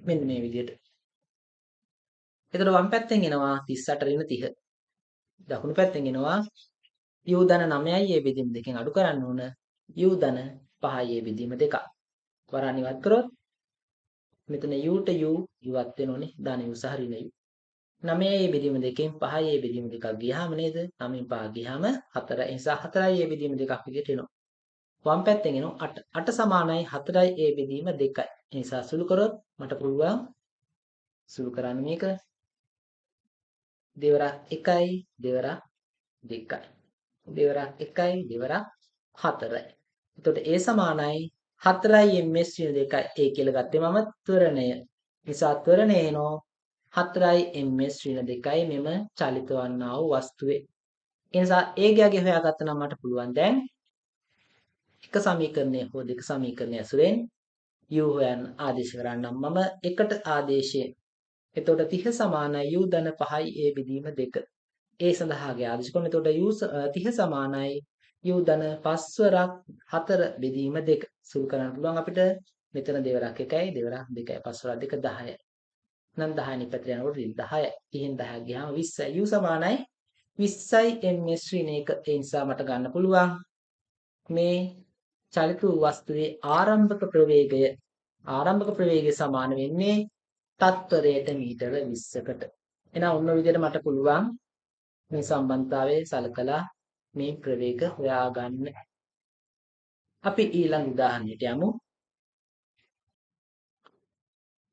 මෙන්න මේ විදිහට. එතකොට වම් පැත්තෙන් එනවා 38 ඍණ 30. දකුණු පැත්තෙන් එනවා u ධන 9යි a බෙදීම 2කින් අඩු කරන්න ඕන u ධන 5යි a බෙදීම 2ක්. වරන් ඉවත් කරොත් මෙතන u ට u ඉවත් වෙනෝනේ ධන u සහ ඍණ u. 9 බෙදීම 2කින් 5 බෙදීම 2ක් ගියාම නේද? 9න් 5 ගියාම 4. ඒ නිසා 4 බෙදීම 2ක් විදිහට එනවා. වම් පැත්තෙන් එනවා 8. 8 සමානයි 4 බෙදීම 2යි. ඒ නිසා සුළු කරොත් මට පුළුවන් සුළු කරන්න මේක දෙවරක් 1යි දෙවරක් 2යි. දෙවරක් 1යි දෙවරක් 4යි. එතකොට ඒ සමානයි 4යි ms 2යි. ඒ කියලා ගත්තේ මම ත්වරණය. නිසා ත්වරණය එනෝ 4යි ms 2යි මෙම චලිත වන්නා වූ වස්තුවේ. ඒ නිසා ඒගයගේ හොයාගත්ත නම් මට පුළුවන් දැන් එක සමීකරණය හෝ දෙක සමීකරණය ඇසුරෙන් u හොයන්න ආදේශ කරන්නම් මම එකට ආදේශයෙන්. එතකොට 30 සමානයි u ධන 5යි a බෙදීම 2. ඒ සඳහාගේ ආදේශ කරන. එතකොට u 30 සමානයි u ධන 5 වරක් 4 බෙදීම 2. සුළු කරන්න පුළුවන් අපිට මෙතන දෙවරක් 1යි දෙවරක් 2යි 5 වරක් 2 10යි. නම් 10 නිපැත යනකොට 10යි. 30න් 10ක් ගියාම 20යි. u සමානයි 20යි ms ඍණ 1. ඒ නිසා මට ගන්න පුළුවන් මේ චලිත වූ වස්තුවේ ආරම්භක ප්‍රවේගය සමාන වෙන්නේ තත්පරයට මීටර 20කට. එහෙනම් ඔන්න ඔය විදිහට මට පුළුවන් මේ සම්බන්ධතාවය සලකලා මේ ප්‍රවේග හොයාගන්න. අපි ඊළඟ උදාහරණයට යමු.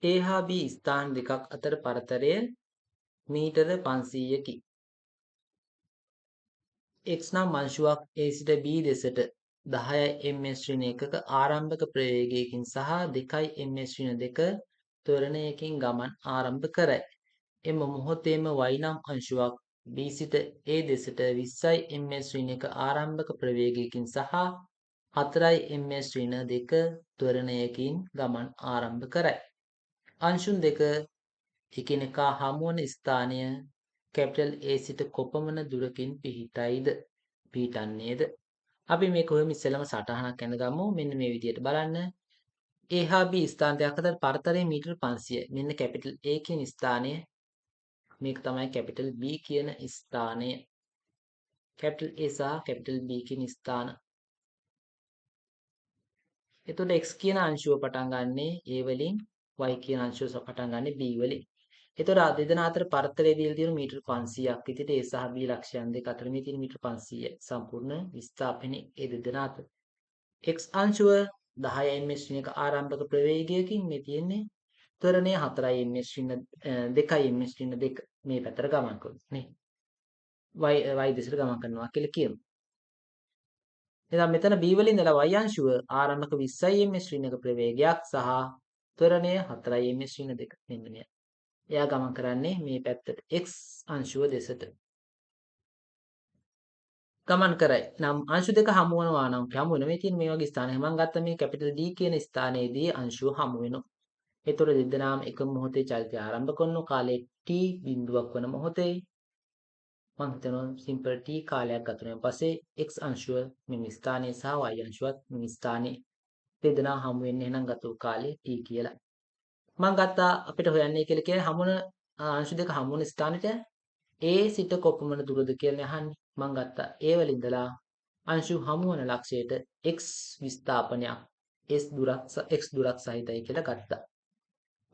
A හා B ස්ථාන දෙකක් අතර පරතරය මීටර 500කි. x නම් අංශුවක් A සිට B දෙසට 10 ms ඍණ 1ක ආරම්භක ප්‍රවේගයකින් සහ 2 ms ඍණ 2 ත්වරණයකින් ගමන් ආරම්භ කරයි. එම මොහොතේම y නම් අංශුවක් B සිට A දෙසට 20 ms ඍණ 1 ආරම්භක ප්‍රවේගයකින් සහ 4 ms ඍණ 2 ත්වරණයකින් ගමන් ආරම්භ කරයි. අංශුන් දෙක එකිනෙකා හමුවන ස්ථානය කැපිටල් A සිට කොපමණ දුරකින් පිහිටන්නේද? අපි මේක හොයමු ඉස්සෙල්ලාම සටහනක් ඇඳගමු. මෙන්න මේ විදිහට බලන්න. A හා B ස්ථාන දෙකක් අතර පරතරය මීටර 500යි. මෙන්න කැපිටල් A කියන ස්ථානය. මේක තමයි කැපිටල් B කියන ස්ථානය. කැපිටල් A සහ කැපිටල් B කියන ස්ථාන. එතකොට x කියන අංශුව පටන් ගන්නෙ A වලින්, y කියන අංශුව පටන් ගන්නෙ B වලින්. එතකොට දෙදෙනා අතර පරතරය දීලා තියෙන මීටර 500ක් විදිහට A සහ B ලක්ෂයන් දෙක අතර මේ තියෙන මීටර 500යි. සම්පූර්ණ විස්ථාපනයේ ඒ දෙදෙනා අතර. x අංශුව 10 ms ශ්‍රේණික ආරම්භක ප්‍රවේගයකින් මේ තියෙන්නේ ත්වරණය 4 ms ශ්‍රේණ 2 ms ශ්‍රේණ 2 මේ පැත්තට ගමන් කරනවා නේ. y දිශට ගමන් කරනවා කියලා කියමු. එහෙනම් මෙතන b වලින් ඉඳලා y අංශුව ආරම්භක 20 ms ශ්‍රේණික ප්‍රවේගයක් සහ ත්වරණය 4 ms ශ්‍රේණ 2 මෙන්න මෙය. එයා ගමන් කරන්නේ මේ පැත්තට x අංශුව දෙසට. ගමන් කරයි. නම් අංශු දෙක හමු වෙනවා නම් හමු වෙන මේ තියෙන මේ වගේ ස්ථානයක් මම ගත්ත මේ කැපිටල් D කියන ස්ථානයේදී අංශුව හමු වෙනවා. ඒතකොට දෙදෙනාම එක මොහොතේ චලිතය ආරම්භ කරන කාලේ t බිඳුවක් වන මොහොතේ මම හිතනවා සිම්පල් t කාලයක් ගත වෙන පස්සේ x අංශුව මෙම ස්ථානයේ සහ y අංශුවත් මෙම ස්ථානයේ දෙදෙනා හමු වෙන්නේ එහෙනම් ගත වූ කාලය t කියලා. මම ගත්තා අපිට හොයන්නේ කියලා කියන්නේ හමුන අංශු දෙක හමුන ස්ථානෙට A සිට කොපමණ දුරද කියලා අහන්නේ. මම ගත්තා A වල ඉඳලා අංශු හමුවන ලක්ෂයට x විස්ථාපනයක් x දුරක් සහිතයි කියලා ගත්තා.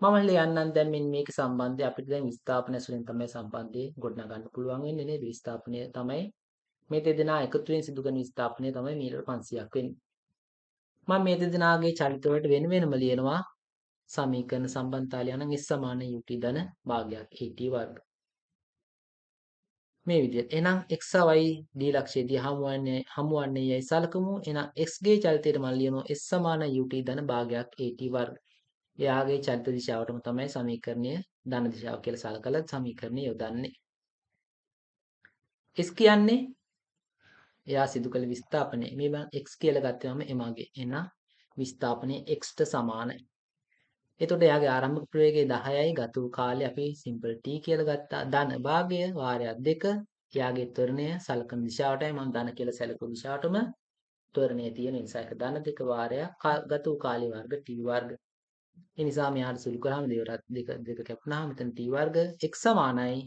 මම ලියන්නම් දැන් මෙන්න මේක සම්බන්ධය අපිට දැන් විස්ථාපන ඇසුරෙන් තමයි සම්බන්ධය ගොඩනගන්න පුළුවන් වෙන්නේ නේද? විස්ථාපනය තමයි මේ දෙදෙනා එකතුවෙන් සිදු කරන විස්ථාපනය තමයි මීටර 500ක් වෙන්නේ. මම මේ දෙදෙනාගේ චලිත වලට වෙන වෙනම ලියනවා සමීකරණ සම්බන්ධතාවය නම් s සමාන ut ධන භාගයක් at වර්ග. මේ විදිහට. එහෙනම් x y d ලක්ෂයේදී හමුවන්නේ යයි සලකමු. එහෙනම් x ගේ චලිතයට මම ලියනවා s සමාන ut ධන භාගයක් at වර්ග. එයාගේ චලිත දිශාවටම තමයි සමීකරණය ධන දිශාව කියලා සලකලා සමීකරණය යොදන්නේ. s කියන්නේ එයා සිදු කළ විස්ථාපනය. මේ මම x කියලා ගත්තම එමාගේ. එහෙනම් විස්ථාපනය x ට සමානයි. එතකොට එයාගේ ආරම්භක ප්‍රවේගය 10යි ගත වූ කාලය අපි සිම්පල් t කියලා ගත්තා. ධන භාගය වාරයක් 2. එයාගේ ත්වරණය සලකන දිශාවටයි මම ධන කියලා සැලකුව දිශාවටම ත්වරණය තියෙන නිසා ඒක ධන 2 වාරයක් ගත වූ කාලය වර්ග t වර්ග. ඒ නිසා මෙයාට සුළු කරාම දෙක කැපුණාම මෙතන t වර්ග x සමානයි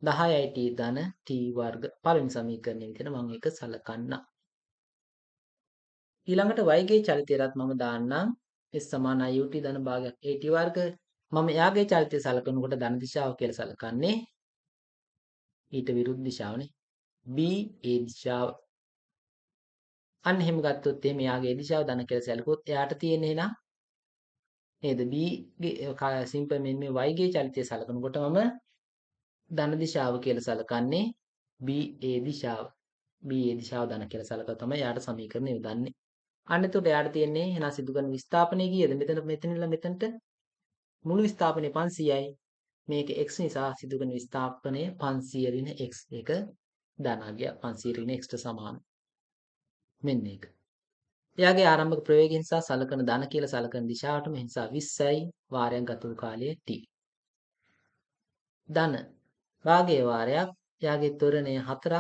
10යි t ධන t වර්ග. පළවෙනි සමීකරණය විදිහට මම ඒක සලකන්නම්. ඊළඟට y ගේ චලිතයටත් මම දාන්නම් s සමානයි ut ධන භාගයක් at වර්ග. මම එයාගේ චලිතය සලකනකොට ධන දිශාව කියලා සලකන්නේ ඊට විරුද්ධ දිශාවනේ. B ඒ දිශාව. අන්න එහෙම ගත්තොත් එහෙම එයාගේ දිශාව ධන කියලා සැලකුවොත් එයාට තියෙන එහෙනම් නේද B ගේ සිම්පල් මෙන්න මේ y ගේ චලිතය සලකනකොට මම ධන දිශාව කියලා සලකන්නේ B ඒ දිශාව. B ඒ දිශාව ධන කියලා සලකලා තමයි එයාට සමීකරණය යොදන්නේ. අන්න එතකොට එයාට තියෙන්නේ එහෙනම් සිදු කරන විස්ථාපනය කීයද? මෙතනilla මෙතනට මුළු විස්ථාපනය 500යි. මේක x නිසා සිදු කරන විස්ථාපනය 500 ඍණ x. ඒක ධනාගය 500 ඍණ x ට සමානයි. මෙන්න ඒක. එයාගේ ආරම්භක ප්‍රවේගය නිසා සලකන ධන කියලා සලකන දිශාවටම නිසා 20යි වාරයක් ගත වූ කාලය t. ධන වාගයේ වාරයක් එයාගේ ත්වරණය 4ක්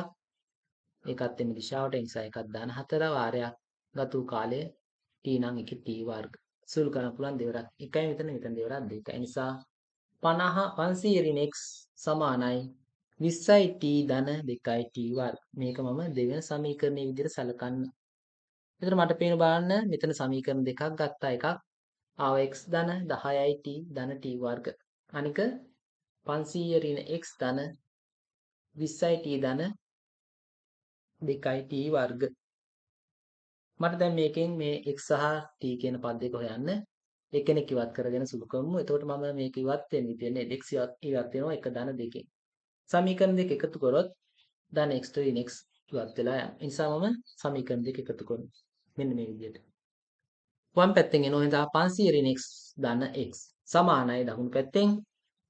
ඒකත් එම දිශාවට නිසා එකක් ධන 4 වාරයක් ගත වූ කාලය t නම් එකේ t වර්ග. සුළු කරන්න පුළුවන් දෙවරක් 1යි මෙතන දෙවරක් 2යි. ඒ නිසා 500 ඍණ x සමානයි 20යි t ධන 2යි t වර්ග. මේක මම දෙවෙනි සමීකරණයේ විදිහට සලකන්න. එතන මට පේන බලන්න මෙතන සමීකරණ දෙකක් ගත්තා. එකක් ආව x ධන 10යි t ධන t වර්ග. අනික 500 ඍණ x ධන 20යි t ධන 2යි t වර්ග. මට දැන් මේකෙන් මේ x සහ t කියන පද දෙක හොයන්න එකිනෙක ඉවත් කරගෙන සුළු කරමු. එතකොට මම මේක ඉවත් වෙන්න ඉතින් x ඉවත් වෙනවා එක ධන දෙකෙන්. සමීකරණ දෙක එකතු කරොත් ධන x to ඍණ x ඉවත් වෙලා යනවා. ඒ නිසා මම සමීකරණ දෙක එකතු කරනවා. මෙන්න මේ විදිහට. වම් පැත්තෙන් එනවා හින්දා 500 ඍණ x ධන x සමානයි දකුණු පැත්තෙන්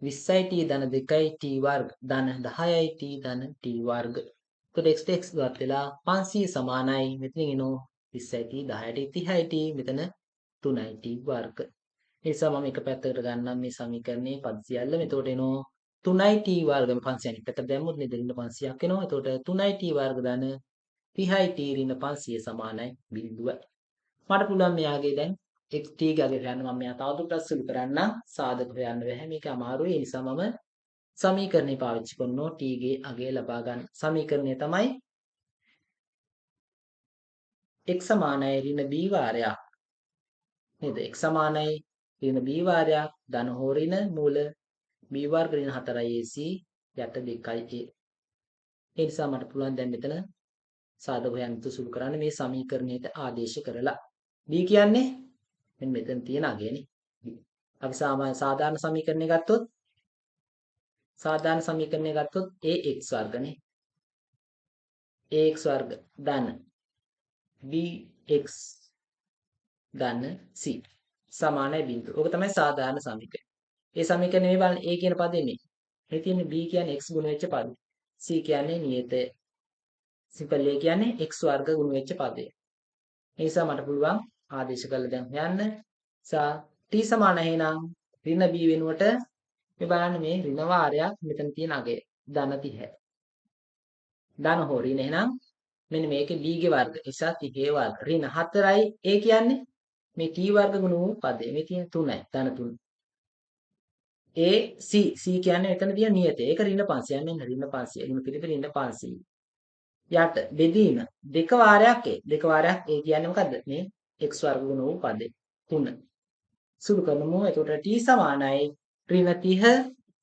20යි t ධන 2යි t වර්ග ධන 10යි t ධන t වර්ග. එතකොට x x ඉවත් වෙලා 500 සමානයි මෙතනින් එනවා 20යි t 10යි t 30යි t මෙතන 3යි t වර්ග. ඒ නිසා මම එක පැත්තකට ගන්නම් මේ සමීකරණයේ පද සියල්ලම. එතකොට එනවා 3යි t වර්ග 500 අනිත් පැත්තට දැම්මොත් නේද ඍණ 500ක් එනවා. එතකොට 3යි t වර්ග ධන 30යි t ඍණ 500 සමානයි 0යි. මට පුළුවන් මෙයාගේ දැන් x t ගාගේ හොයන්න. මම මෙයා තවදුරටත් සුළු කරන්න සාධක හොයන්න බැහැ. මේක අමාරුයි. ඒ නිසා මම සමීකරණය පාවිච්චි කරනවා t ගේ අගය ලබා ගන්න. සමීකරණය තමයි x සමානයි ඍණ b වාරයක් නේද? x සමානයි ඍණ b වාරයක් ධන හෝ ඍණ මූල b වර්ග ඍණ 4යි ac යට 2යි a. ඒ නිසා මට පුළුවන් දැන් මෙතන සාධක හොයන්න සුළු කරන්න මේ සමීකරණයට ආදේශ කරලා. b කියන්නේ මෙන්න මෙතන තියෙන අගයනේ. අපි සාමාන්‍ය සමීකරණය ගත්තොත් ax වර්ගනේ. ax වර්ග ධන bx ධන c සමානයි 0. ඕක තමයි සාධාරණ සමීකරණය. ඒ සමීකරණය මේ බලන්න a කියන පදේ මේ. මේ තියෙන්නේ b කියන්නේ x ගුණ වෙච්ච පදේ. c කියන්නේ නියතය. සිම්පල් a කියන්නේ x වර්ග ගුණ වෙච්ච පදේ. ඒ නිසා මට පුළුවන් ආදේශ කරලා දැන් හොයන්න. t සමාන එහෙනම් ඍණ b වෙනුවට මේ බලන්න මේ ඍණ වාරයක් මෙතන තියෙන අගය ධන 30. ධන හෝ ඍණ එහෙනම් මෙන්න මේකේ b ගේ වර්ග නිසා 30 වර්ග ඍණ 4යි a කියන්නේ මේ t වර්ග ගුණ වූ පදේ. මේ තියෙන 3යි ධන 3. a c c කියන්නේ එතන තියෙන නියතය. ඒක ඍණ 500. මෙන්න ඍණ 500. ඍණ පිළිපෙල ඍණ 500. යට බෙදීම දෙක වාරයක් a. දෙක වාරයක් a කියන්නේ මොකද්ද? මේ x වර්ග ගුණ වූ පදේ 3. සුළු කරනමු. එතකොට t සමානයි ඍණ 30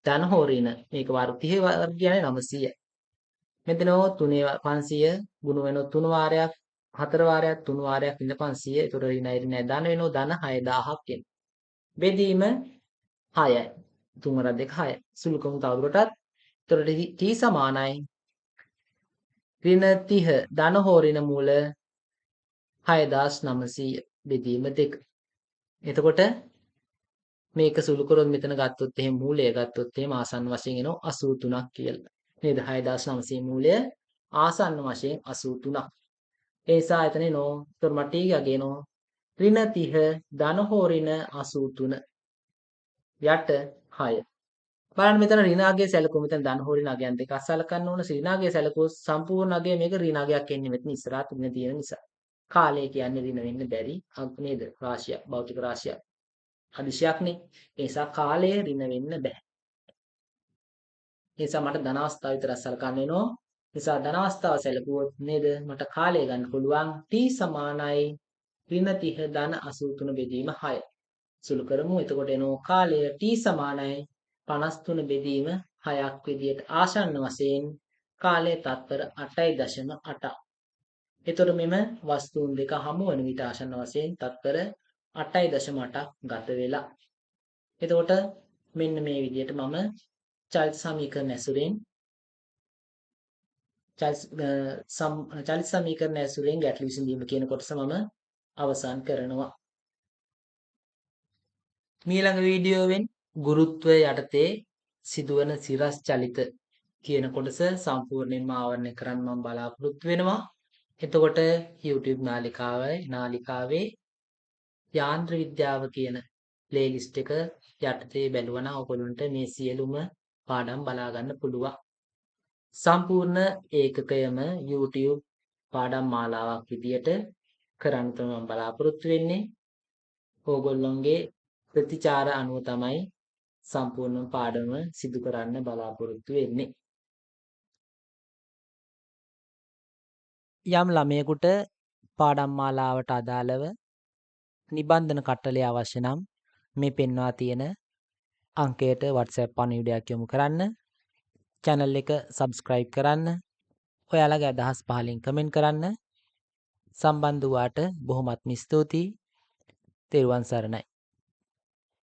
ධන හෝ ඍණ මේක වර්ග 30 වර්ග කියන්නේ 900යි. මෙතන 3 500 ගුණ වෙනවා 3 වාරයක් 4 වාරයක් 3 වාරයක් ඍණ 500. එතකොට ඍණයි ඍණයි ධන වෙනවා ධන 6000ක් එන. බෙදීම 6යි. 3 වරක් 2 6යි. සුළු කරමු තවදුරටත්. එතකොට t සමානයි ඍණ 30 ධන හෝ ඍණ මූල 6900 බෙදීම 2. එතකොට මේක සුළු කරොත් මෙතන ගත්තොත් එහෙම මූලය ගත්තොත් එහෙම ආසන්න වශයෙන් එනවා 83ක් කියලා. නේද? 6900 මූලය ආසන්න වශයෙන් 83ක්. ඒ නිසා එතන එනවා. ඒතර මට ඊ ගගේ එනවා ඍණ 30 ධන හෝ ඍණ 83 යට 6. බලන්න මෙතන ඍණ අගය සැලකුව මෙතන ධන හෝ ඍණ අගයන් දෙකක් සලකන්න ඕන. ඍණ අගය සැලකුවොත් සම්පූර්ණ අගය මේක ර්ණ අගයක් එන්නේ මෙතන ඉස්සරහට ඍණ තියෙන නිසා. කාලය කියන්නේ ඍණ වෙන්න බැරි නේද? රාශියක් භෞතික රාශියක්. අදිශයක්නේ. ඒ නිසා කාලය ඍණ වෙන්න බෑ. ඒ නිසා මට ධන අවස්ථාව විතරක් සලකන්න වෙනවා. නිසා ධන අවස්ථාව සැලකුවොත් නේද මට කාලය ගන්න පුළුවන් t සමානයි ඍණ 30 ධන 83 බෙදීම 6. සුළු කරමු. එතකොට එනවා කාලය t සමානයි 53 බෙදීම 6ක් විදියට ආසන්න වශයෙන් කාලය තත්පර 8.8. එතකොට මෙම වස්තුන් දෙක හමු වන විට ආසන්න වශයෙන් තත්පර 8.8ක් ගත වෙලා. එතකොට මෙන්න මේ විදිහට මම චලිත සමීකරණ ඇසුරෙන් චලිත සමීකරණ ඇසුරෙන් ගැටළු විසඳීම කියන කොටස මම අවසන් කරනවා. මීළඟ වීඩියෝවෙන් ගුරුත්වය යටතේ සිදුවන සිරස් චලිත කියන කොටස සම්පූර්ණයෙන්ම ආවරණය කරන්න මම බලාපොරොත්තු වෙනවා. එතකොට YouTube නාලිකාවේ යාන්ත්‍ර විද්‍යාව කියන ප්ලේලිස්ට් එක යටතේ බැලුවා නම් ඔයගොල්ලන්ට මේ සියලුම පාඩම් බලා ගන්න පුළුවන්. සම්පූර්ණ ඒකකයම YouTube පාඩම් මාලාවක් විදියට කරන්න තමයි මම බලාපොරොත්තු වෙන්නේ. ඕගොල්ලොන්ගේ ප්‍රතිචාර අනුව තමයි සම්පූර්ණ පාඩම සිදු කරන්න බලාපොරොත්තු වෙන්නේ. යම් ළමයෙකුට පාඩම් මාලාවට අදාළව නිබන්ධන කට්ටලය අවශ්‍ය නම් මේ පෙන්වා තියෙන අංකයට WhatsApp පණිවිඩයක් යොමු කරන්න. channel එක subscribe කරන්න. ඔයාලගේ අදහස් පහලින් කමෙන්ට් කරන්න. සම්බන්ධ වූාට බොහොමත්ම ස්තුතියි. තෙරුවන් සරණයි.